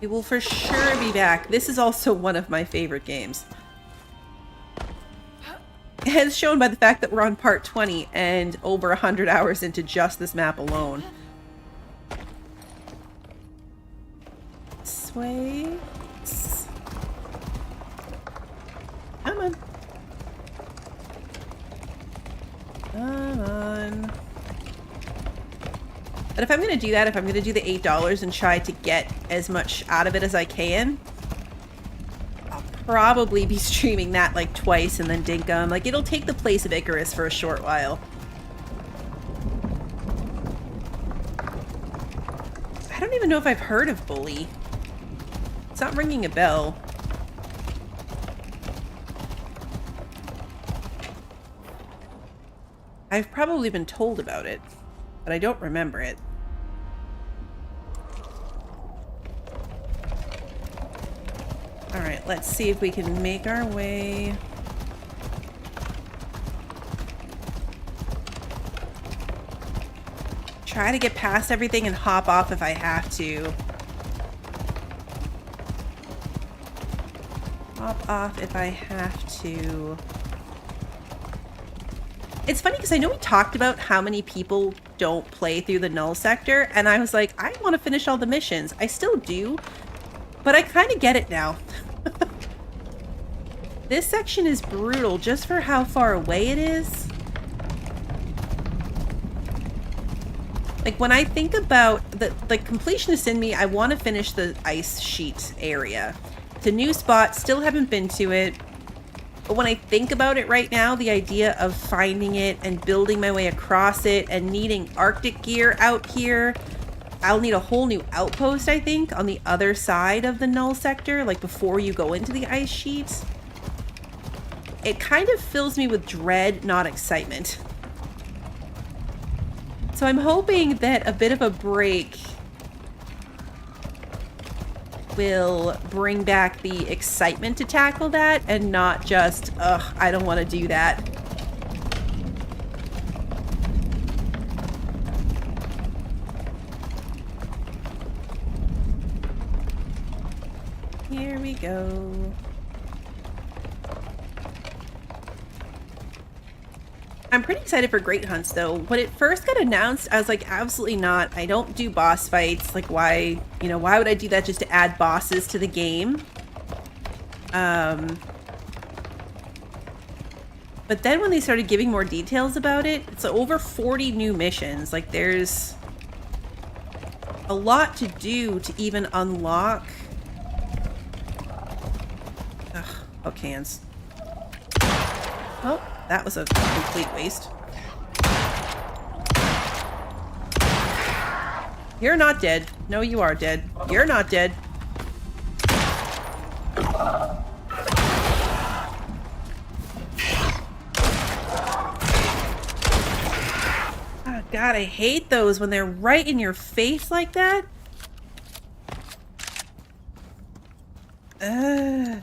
We will for sure be back. This is also one of my favorite games. As shown by the fact that we're on part 20 and over 100 hours into just this map alone. Sway. Come on. Come on. But if I'm going to do that, if I'm going to do the $8 and try to get as much out of it as I can, I'll probably be streaming that like twice and then Dinkum. Like, it'll take the place of Icarus for a short while. I don't even know if I've heard of Bully. It's not ringing a bell. I've probably been told about it, but I don't remember it. Alright, let's see if we can make our way. Try to get past everything and hop off if I have to. Hop off if I have to. It's funny because I know we talked about how many people don't play through the Null sector, and I was like, I want to finish all the missions. I still do, but I kind of get it now. This section is brutal just for how far away it is. Like, when I think about the completionist in me, I want to finish the ice sheet area. It's a new spot, still haven't been to it. But when I think about it right now, the idea of finding it and building my way across it and needing Arctic gear out here, I'll need a whole new outpost, I think, on the other side of the Null sector, like before you go into the ice sheet. It kind of fills me with dread, not excitement. So I'm hoping that a bit of a break will bring back the excitement to tackle that and not just, ugh, I don't want to do that. Here we go. I'm pretty excited for Great Hunts, though. When it first got announced, I was like, absolutely not. I don't do boss fights. Like, why, you know, why would I do that just to add bosses to the game? But then when they started giving more details about it, it's over 40 new missions. Like, there's a lot to do to even unlock. Ugh, hook hands. Oh. That was a complete waste. You're not dead. No, you are dead. You're not dead. Oh, God, I hate those when they're right in your face like that. Ugh.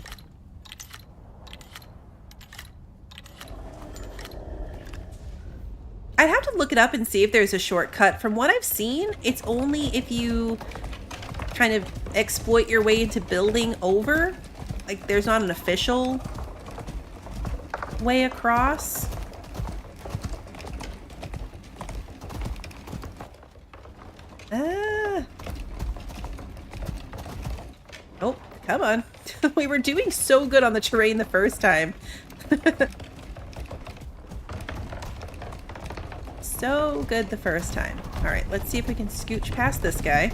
I'd have to look it up and see if there's a shortcut. From what I've seen, it's only if you kind of exploit your way into building over. Like, there's not an official way across. Oh, come on. We were doing so good on the terrain the first time. So good the first time. All right, let's see if we can scooch past this guy.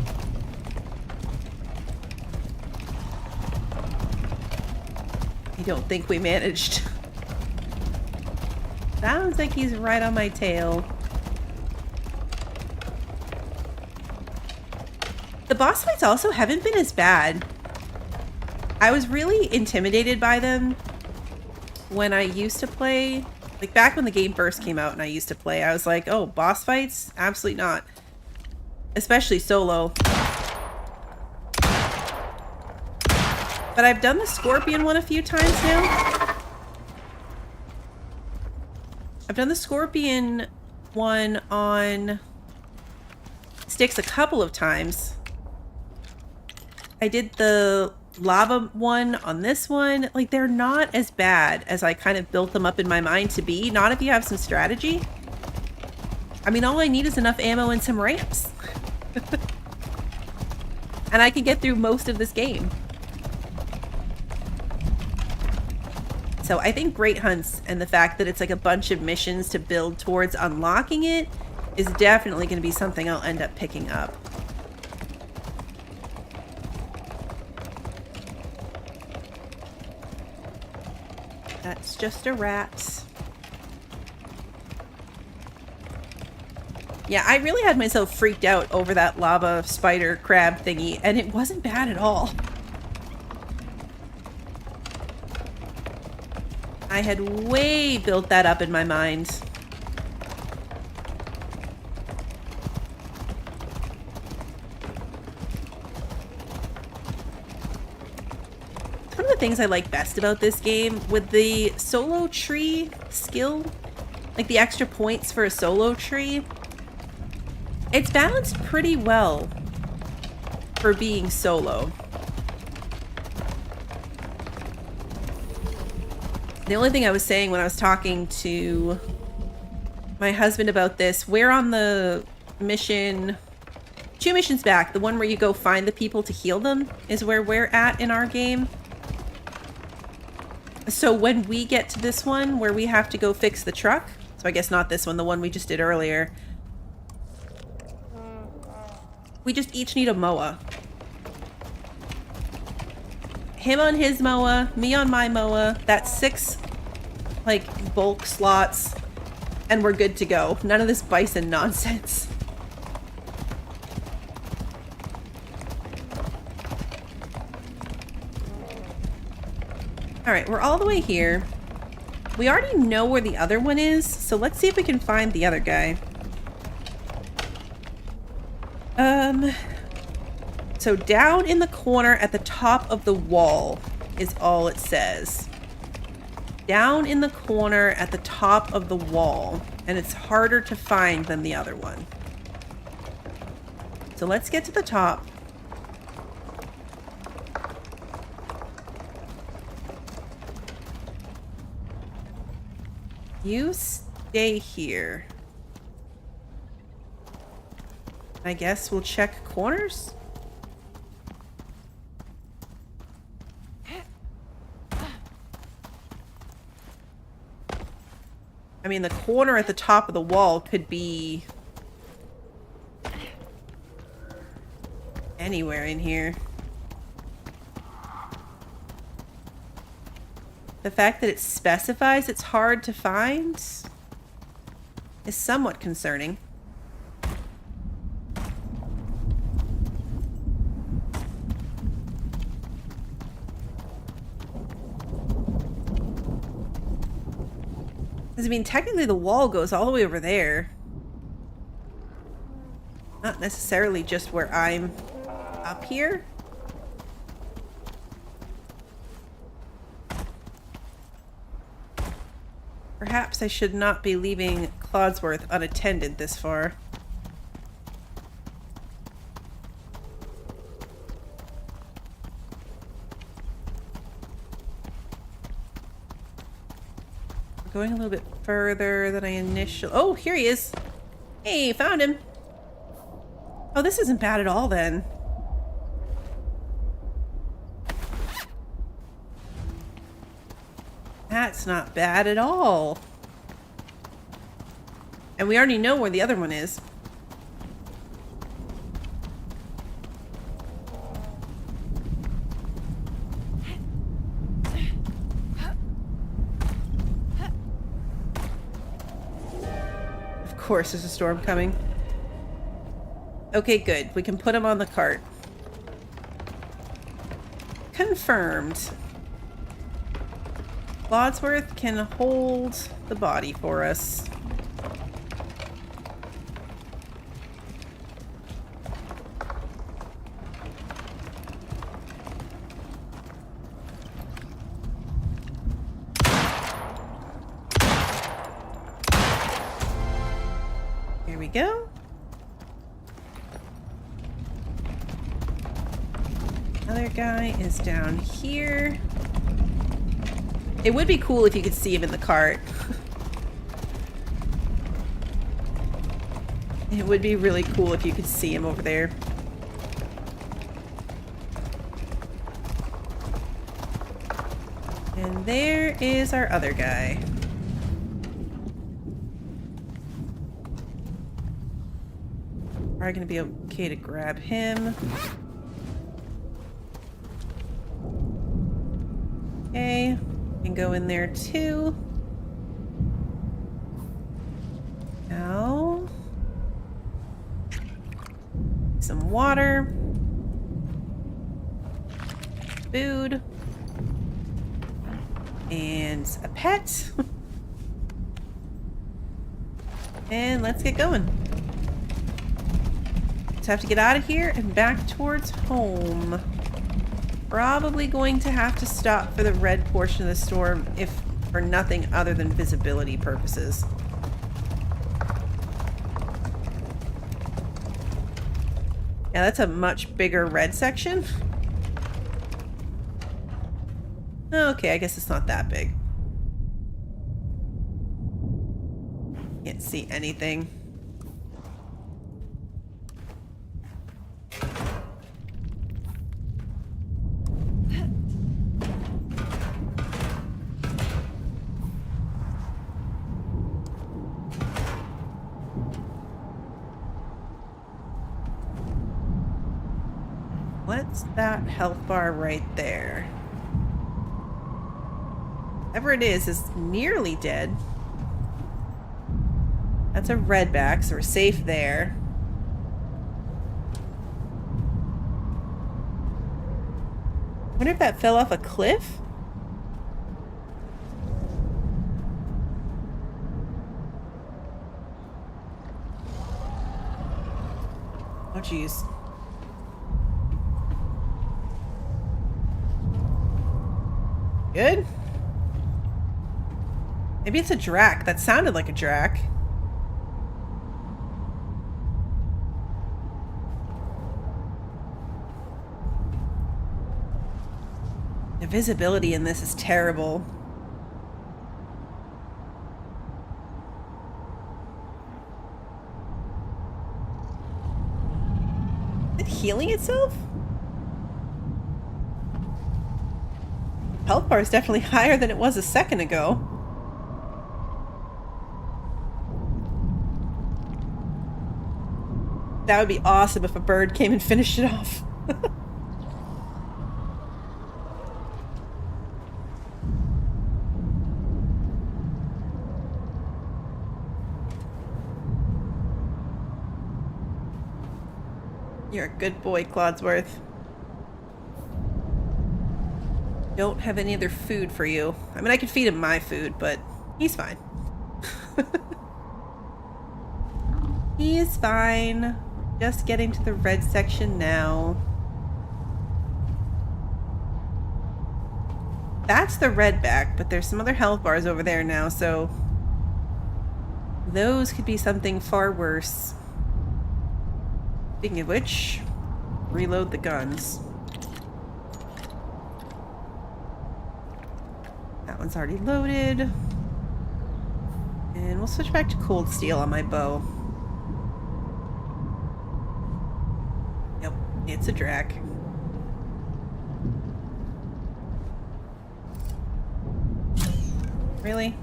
I don't think we managed. Sounds like he's right on my tail. The boss fights also haven't been as bad. I was really intimidated by them when I used to play. Like, back when the game first came out and I used to play, I was like, oh, boss fights? Absolutely not. Especially solo. But I've done the Scorpion one a few times now. I've done the Scorpion one on sticks a couple of times. I did the lava one on this one. Like, they're not as bad as I kind of built them up in my mind to be. Not if you have some strategy. I mean, all I need is enough ammo and some ramps. And I can get through most of this game. So I think Great Hunts and the fact that it's like a bunch of missions to build towards unlocking it is definitely going to be something I'll end up picking up. That's just a rat. Yeah, I really had myself freaked out over that lava spider crab thingy, and it wasn't bad at all. I had way built that up in my mind. One of the things I like best about this game, with the solo tree skill, like the extra points for a solo tree, it's balanced pretty well for being solo. The only thing I was saying when I was talking to my husband about this, we're on the mission, 2 missions back, the one where you go find the people to heal them is where we're at in our game. So when we get to this one where we have to go fix the truck, so I guess not this one, the one we just did earlier, we just each need a moa. Him on his moa, me on my moa. That's 6 like bulk slots and we're good to go. None of this bison nonsense. All right, we're all the way here. We already know where the other one is, so let's see if we can find the other guy. So down in the corner at the top of the wall is all it says. Down in the corner at the top of the wall, and it's harder to find than the other one. So let's get to the top. You stay here. I guess we'll check corners. I mean, the corner at the top of the wall could be anywhere in here. The fact that it specifies it's hard to find is somewhat concerning. Because, I mean, technically the wall goes all the way over there. Not necessarily just where I'm up here. Perhaps I should not be leaving Clodsworth unattended this far. Going a little bit further than I initially... Oh, here he is. Hey, found him. Oh, this isn't bad at all then. That's not bad at all. And we already know where the other one is. Of course there's a storm coming. Okay, good. We can put him on the cart. Confirmed. Clodsworth can hold the body for us. Here we go. Other guy is down here. It would be cool if you could see him in the cart. It would be really cool if you could see him over there. And there is our other guy. Are gonna be okay to grab him. Okay, can go in there too. Now, some water, food, and a pet. And let's get going. Just have to get out of here and back towards home. Probably going to have to stop for the red portion of the storm, if for nothing other than visibility purposes. Yeah, that's a much bigger red section. Okay, I guess it's not that big. Can't see anything. What's that health bar right there? Whatever it is nearly dead. That's a redback, so we're safe there. I wonder if that fell off a cliff? Oh, jeez. Good? Maybe it's a drac. That sounded like a drac. The visibility in this is terrible. Is it healing itself? Health bar is definitely higher than it was a second ago. That would be awesome if a bird came and finished it off. You're a good boy, Clodsworth. Don't have any other food for you. I mean, I could feed him my food, but he's fine. He's fine. Just getting to the red section now. That's the redback, but there's some other health bars over there now, so those could be something far worse. Speaking of which, reload the guns. That one's already loaded. And we'll switch back to cold steel on my bow. Yep, it's a drac. Really?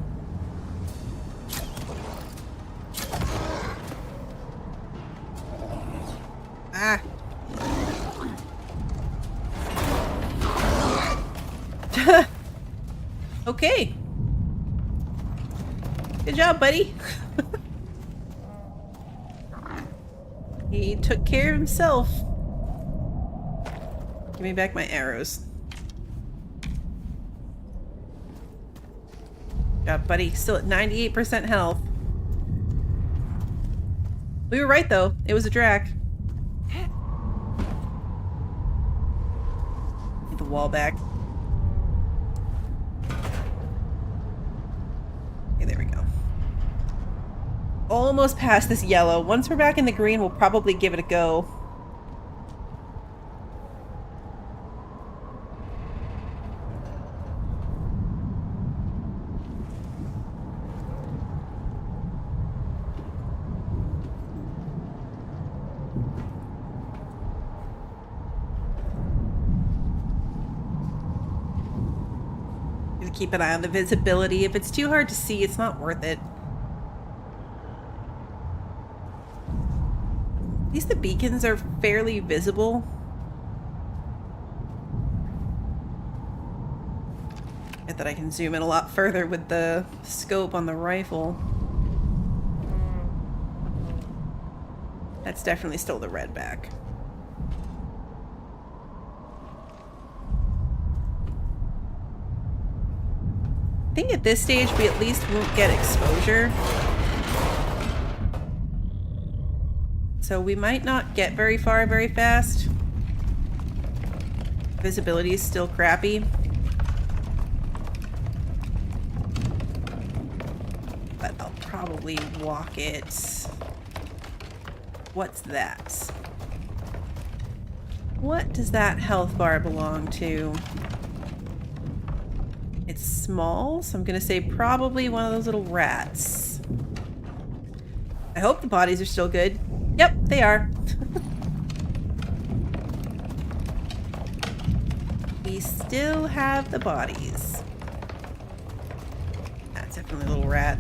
Ah. Okay. Good job, buddy. He took care of himself. Give me back my arrows. Good job, buddy. Still at 98% health. We were right, though. It was a drac. Get the wall back. Okay, there we go. Almost past this yellow. Once we're back in the green, we'll probably give it a go. to keep an eye on the visibility. If it's too hard to see, it's not worth it. At least the beacons are fairly visible. Get that I can zoom in a lot further with the scope on the rifle. That's definitely still the red back. I think at this stage we at least won't get exposure. So we might not get very far very fast. Visibility is still crappy. But I'll probably walk it. What's that? What does that health bar belong to? It's small, so I'm gonna say probably one of those little rats. I hope the bodies are still good. Yep, they are. We still have the bodies. That's definitely a little rat.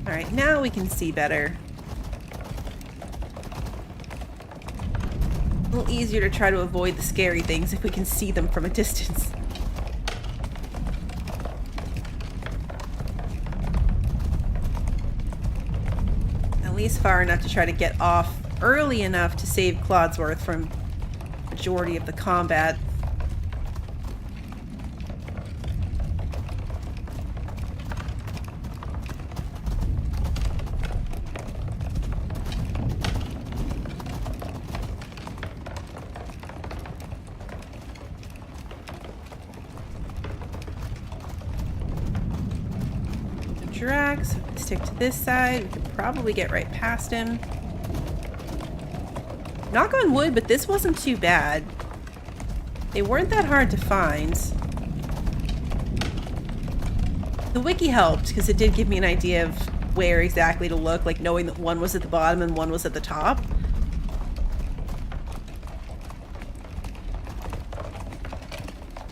Alright, now we can see better. A little easier to try to avoid the scary things if we can see them from a distance. At least far enough to try to get off early enough to save Clodsworth from the majority of the combat. Drag, so stick to this side. We could probably get right past him. Knock on wood, but this wasn't too bad. They weren't that hard to find. The wiki helped because it did give me an idea of where exactly to look, like knowing that one was at the bottom and one was at the top.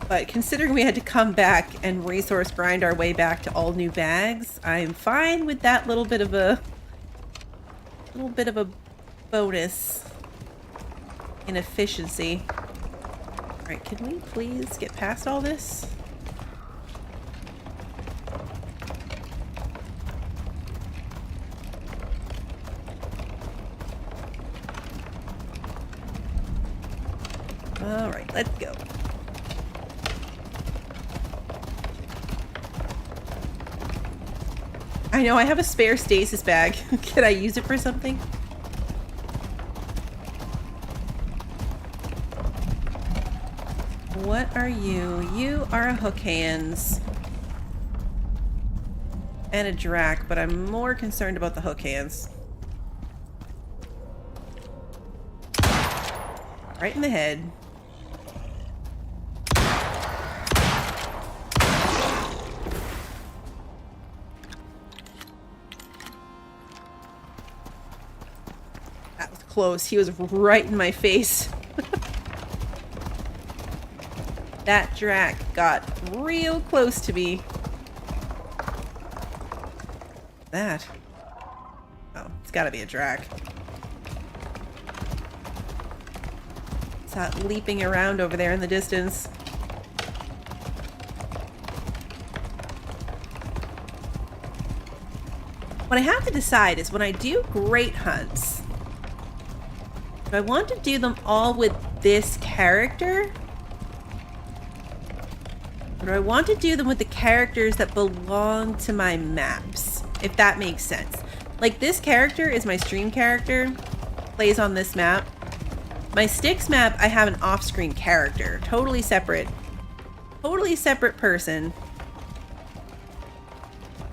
But considering we had to come back and resource grind our way back to all new bags, I'm fine with that little bit of a bonus in efficiency. Alright, can we please get past all this? Alright, let's go. I know, I have a spare stasis bag. Can I use it for something? What are you? You are a hook hands. And a drac, but I'm more concerned about the hook hands. Right in the head. Close. He was right in my face. That drac got real close to me. That. Oh, it's gotta be a drac. It's that leaping around over there in the distance. What I have to decide is when I do great hunts, do I want to do them all with this character? Or do I want to do them with the characters that belong to my maps? If that makes sense. Like, this character is my stream character. Plays on this map. My Styx map, I have an off-screen character. Totally separate. Totally separate person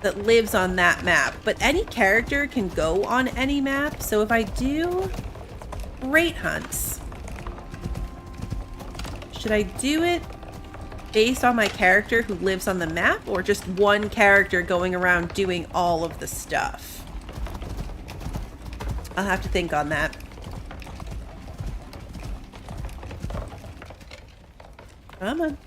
that lives on that map. But any character can go on any map. So if I do great hunts, should I do it based on my character who lives on the map, or just one character going around doing all of the stuff? I'll have to think on that. Come on.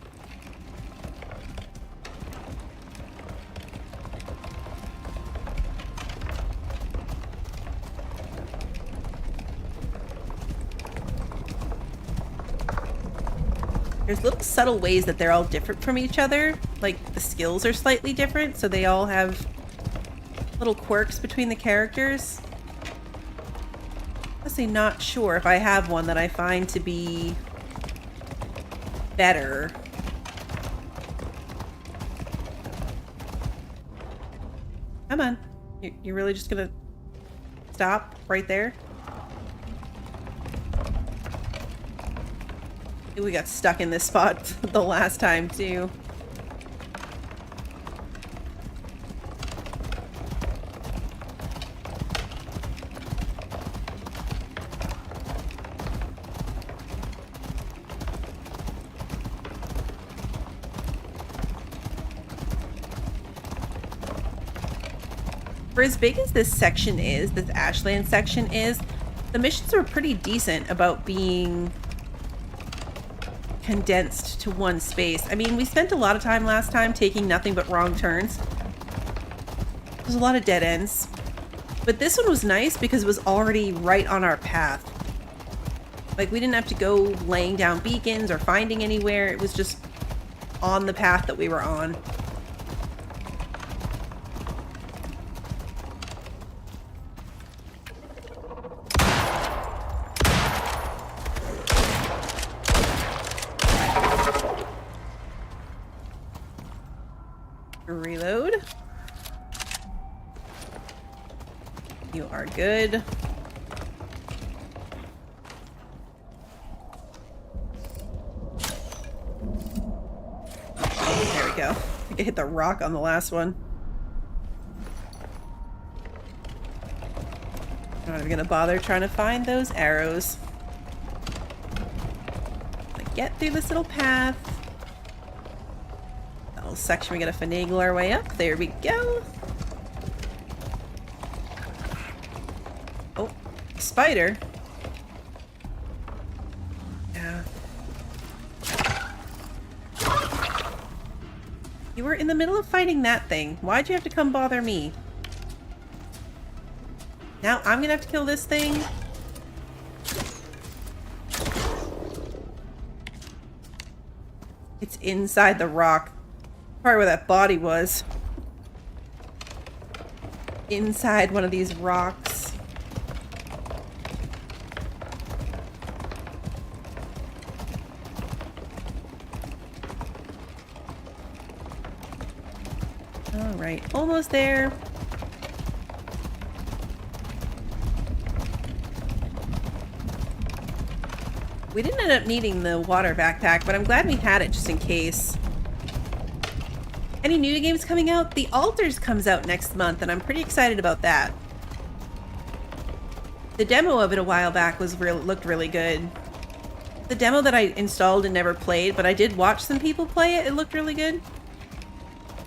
There's little subtle ways that they're all different from each other. Like, the skills are slightly different, so they all have little quirks between the characters. Honestly, not sure if I have one that I find to be better. Come on. You're really just gonna stop right there? We got stuck in this spot the last time, too. For as big as this section is, this Ashland section is, the missions were pretty decent about being condensed to one space. I mean, we spent a lot of time last time taking nothing but wrong turns. There's a lot of dead ends. But this one was nice because it was already right on our path. Like, we didn't have to go laying down beacons or finding anywhere. It was just on the path that we were on. Reload. You are good. There we go. I hit the rock on the last one. I'm not even gonna bother trying to find those arrows. Gonna get through this little path. Section we gotta finagle our way up. There we go. Oh, spider. Yeah. You were in the middle of fighting that thing. Why'd you have to come bother me? Now I'm gonna have to kill this thing. It's inside the rock. Probably where that body was. Inside one of these rocks. Alright, almost there. We didn't end up needing the water backpack, but I'm glad we had it just in case. Any new games coming out? The Altars comes out next month, and I'm pretty excited about that. The demo of it a while back was looked really good. The demo that I installed and never played, but I did watch some people play it. It looked really good.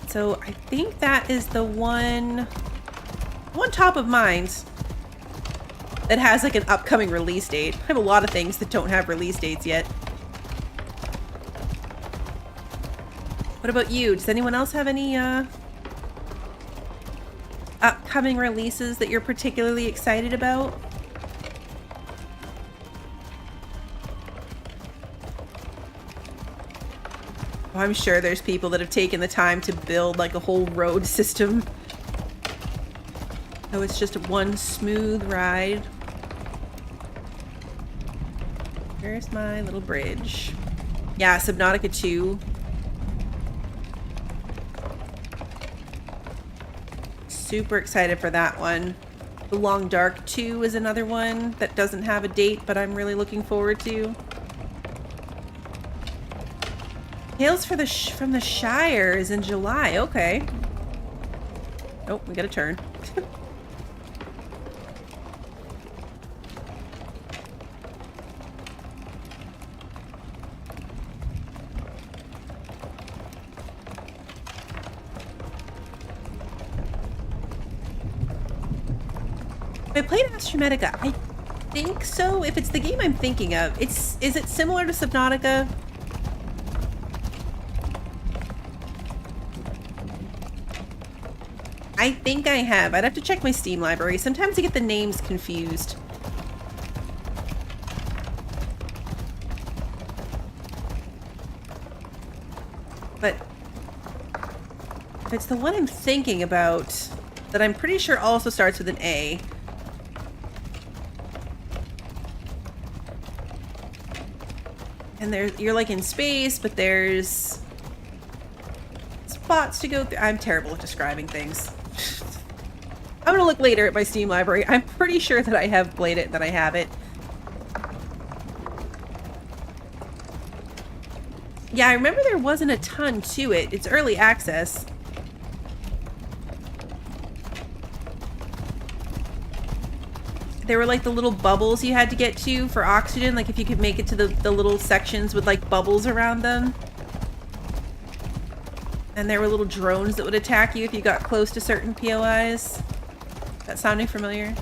So I think that is the one top of mind that has like an upcoming release date. I have a lot of things that don't have release dates yet. What about you? Does anyone else have any upcoming releases that you're particularly excited about? Oh, I'm sure there's people that have taken the time to build like a whole road system. So it's just one smooth ride. Here's my little bridge. Yeah, Subnautica 2. Super excited for that one. The Long Dark 2 is another one that doesn't have a date, but I'm really looking forward to. Tales from the Shire is in July. Okay. Oh, we got a turn. I played Astromedica. I think so. If it's the game I'm thinking of, is it similar to Subnautica? I think I have. I'd have to check my Steam library. Sometimes I get the names confused. But if it's the one I'm thinking about, that I'm pretty sure also starts with an A. And you're like in space, but there's spots to go through. I'm terrible at describing things. I'm gonna look later at my Steam library. I'm pretty sure that I have played it, that I have it. Yeah, I remember there wasn't a ton to it. It's early access. There were like the little bubbles you had to get to for oxygen, like if you could make it to the little sections with like bubbles around them. And there were little drones that would attack you if you got close to certain POIs. That sounding familiar?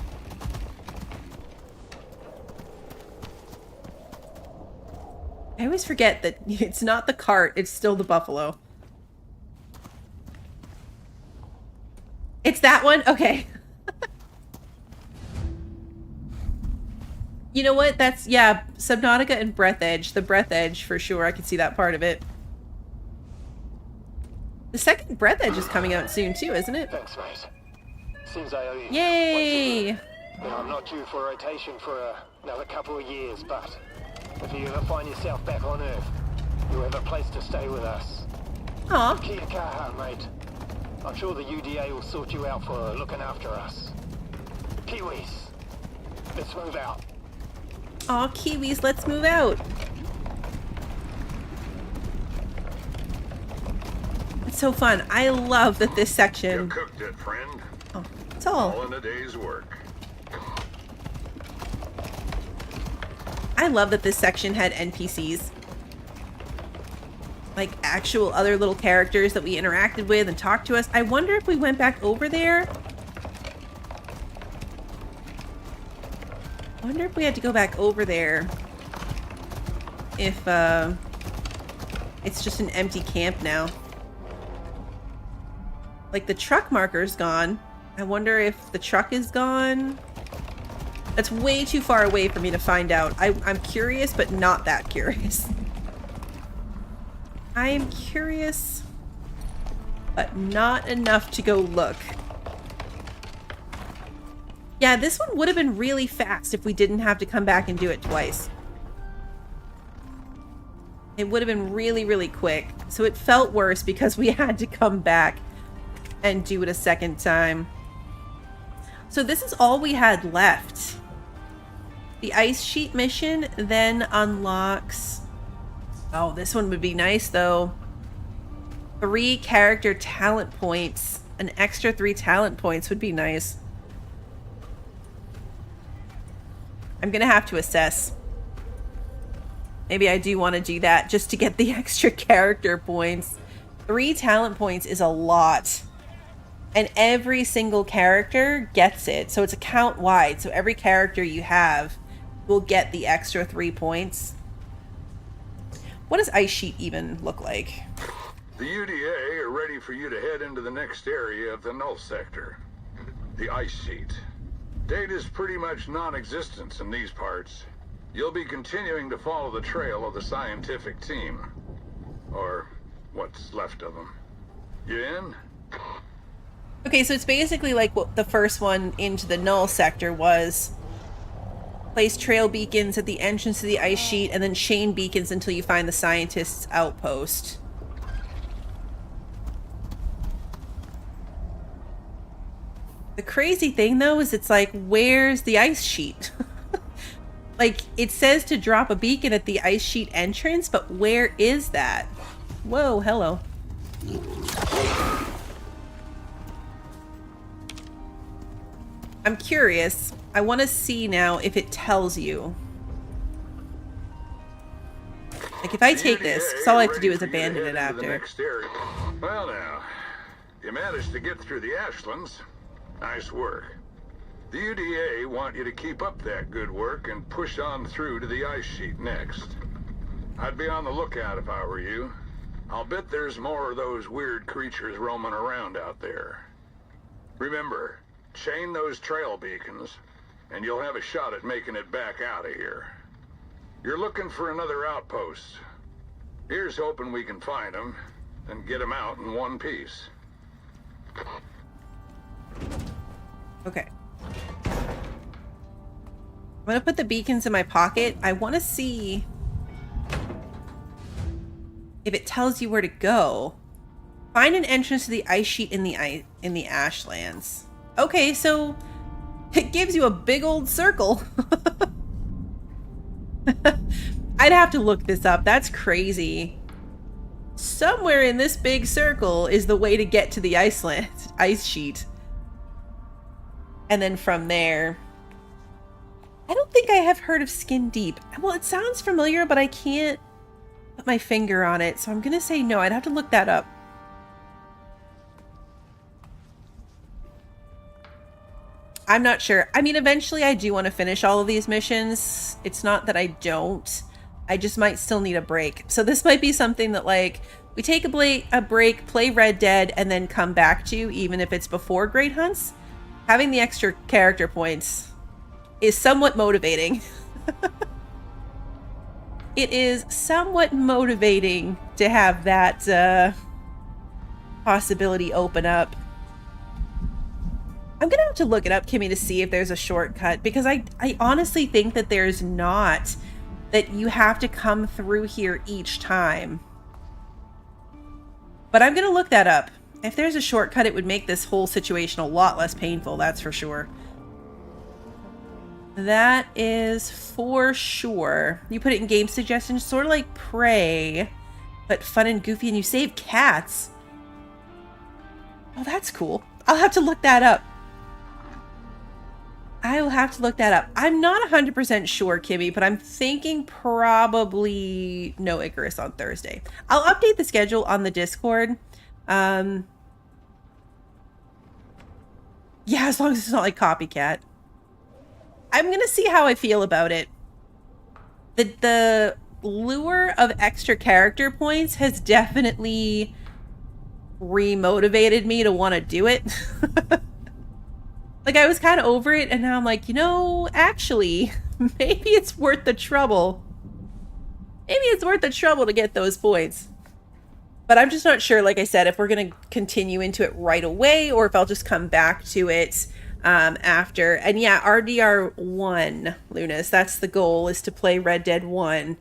I always forget that it's not the cart, it's still the buffalo. It's that one? Okay. You know what? That's, yeah, Subnautica and Breath Edge. The Breath Edge, for sure. I can see that part of it. The second Breath Edge is coming out soon, too, isn't it? Thanks, mate. Seems I owe you. Yay! Now, I'm not due for rotation for another couple of years, but if you ever find yourself back on Earth, you'll have a place to stay with us. Aw. Kia kaha, mate. I'm sure the UDA will sort you out for looking after us. Kiwis, let's move out. Aw, Kiwis, let's move out. It's so fun. I love that this section... You cooked it, friend. Oh, it's all... All in a day's work. I love that this section had NPCs. Like, actual other little characters that we interacted with and talked to us. I wonder if we went back over there... I wonder if we had to go back over there. If, it's just an empty camp now. Like, the truck marker's gone. I wonder if the truck is gone. That's way too far away for me to find out. I'm curious, but not that curious. I am curious, but not enough to go look. Yeah, this one would have been really fast if we didn't have to come back and do it twice. It would have been really, really quick. So it felt worse because we had to come back and do it a second time. So this is all we had left. The ice sheet mission then unlocks... Oh, this one would be nice though. 3 character talent points. An extra 3 talent points would be nice. I'm gonna have to assess. Maybe I do want to do that just to get the extra character points. 3 talent points is a lot. And every single character gets it. So it's account wide. So every character you have will get the extra 3 points. What does Ice Sheet even look like? The UDA are ready for you to head into the next area of the Null sector. The Ice Sheet. Data's pretty much non-existent in these parts. You'll be continuing to follow the trail of the scientific team. Or what's left of them. You in? Okay, so it's basically like what the first one into the Null sector was. Place trail beacons at the entrance to the ice sheet and then chain beacons until you find the scientist's outpost. The crazy thing though is it's like, where's the ice sheet? Like, it says to drop a beacon at the ice sheet entrance, but where is that? Whoa, hello. I'm curious. I want to see now if it tells you. Like, if I take this, because all I have to do is abandon it after. Well now, you managed to get through the Ashlands. Nice work. The UDA want you to keep up that good work and push on through to the ice sheet next. I'd be on the lookout if I were you. I'll bet there's more of those weird creatures roaming around out there. Remember, chain those trail beacons, and you'll have a shot at making it back out of here. You're looking for another outpost. Here's hoping we can find them, and get them out in one piece. Okay. I'm gonna put the beacons in my pocket. I want to see if it tells you where to go. Find an entrance to the ice sheet in the Ashlands. Okay, so it gives you a big old circle. I'd have to look this up. That's crazy. Somewhere in this big circle is the way to get to the ice sheet. And then from there, I don't think I have heard of Skin Deep. Well, it sounds familiar, but I can't put my finger on it. So I'm going to say no. I'd have to look that up. I'm not sure. I mean, eventually I do want to finish all of these missions. It's not that I don't. I just might still need a break. So this might be something that, like, we take a break, play Red Dead, and then come back to, even if it's before Great Hunts. Having the extra character points is somewhat motivating. It is somewhat motivating to have that possibility open up. I'm gonna have to look it up, Kimmy, to see if there's a shortcut, because I honestly think that there's not, that you have to come through here each time. But I'm gonna look that up. If there's a shortcut, it would make this whole situation a lot less painful, that's for sure. That is for sure. You put it in game suggestions, sort of like Prey, but fun and goofy, and you save cats. Oh, that's cool. I'll have to look that up. I will have to look that up. I'm not 100% sure, Kimmy, but I'm thinking probably no Icarus on Thursday. I'll update the schedule on the Discord. Yeah, as long as it's not like Copycat. I'm going to see how I feel about it. The lure of extra character points has definitely remotivated me to want to do it. Like, I was kind of over it, and now I'm like, you know, actually, maybe it's worth the trouble. Maybe it's worth the trouble to get those points. But I'm just not sure, like I said, if we're going to continue into it right away, or if I'll just come back to it after. And yeah, RDR 1, Lunas, that's the goal, is to play Red Dead 1.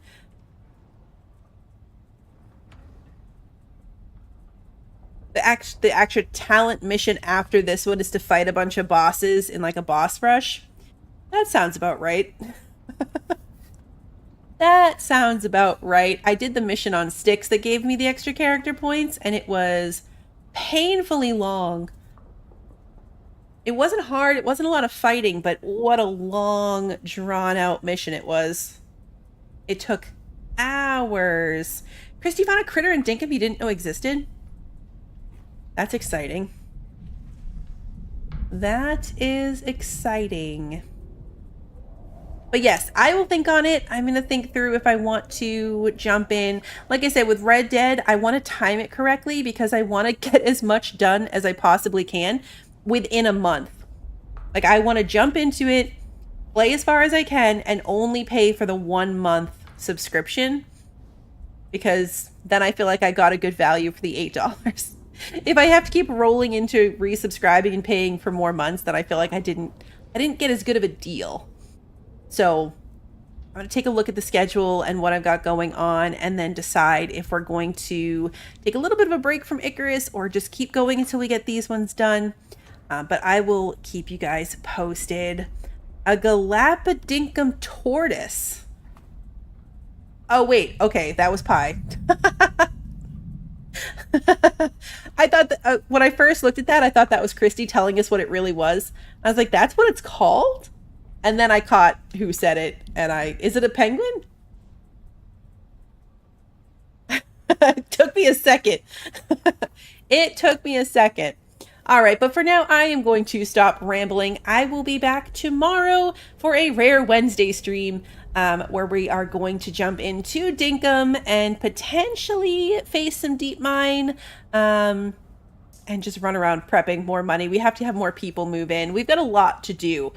The actual talent mission after this one is to fight a bunch of bosses in like a boss rush. That sounds about right. That sounds about right. I did the mission on Styx that gave me the extra character points, and it was painfully long. It wasn't hard. It wasn't a lot of fighting, but what a long, drawn-out mission it was. It took hours. Christy found a critter in Dinkum you didn't know existed? That's exciting. That is exciting. But yes, I will think on it. I'm going to think through if I want to jump in. Like I said, with Red Dead, I want to time it correctly because I want to get as much done as I possibly can within a month. Like, I want to jump into it, play as far as I can, and only pay for the 1 month subscription, because then I feel like I got a good value for the $8. If I have to keep rolling into resubscribing and paying for more months, then I feel like I didn't get as good of a deal. So I'm going to take a look at the schedule and what I've got going on, and then decide if we're going to take a little bit of a break from Icarus or just keep going until we get these ones done. But I will keep you guys posted. A Galapagos tortoise. Oh, wait. Okay, that was pie. I thought that when I first looked at that, I thought that was Christy telling us what it really was. I was like, that's what it's called? And then I caught who said it, and is it a penguin? It took me a second. It took me a second. All right, but for now, I am going to stop rambling. I will be back tomorrow for a Rare Wednesday stream, where we are going to jump into Dinkum and potentially face some deep mine. And and just run around prepping more money. We have to have more people move in. We've got a lot to do.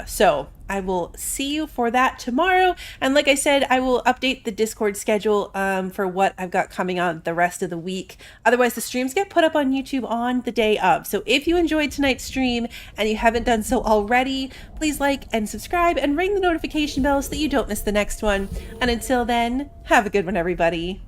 So I will see you for that tomorrow. And like I said, I will update the Discord schedule for what I've got coming on the rest of the week. Otherwise, the streams get put up on YouTube on the day of. So if you enjoyed tonight's stream and you haven't done so already, please like and subscribe and ring the notification bell so that you don't miss the next one. And until then, have a good one, everybody.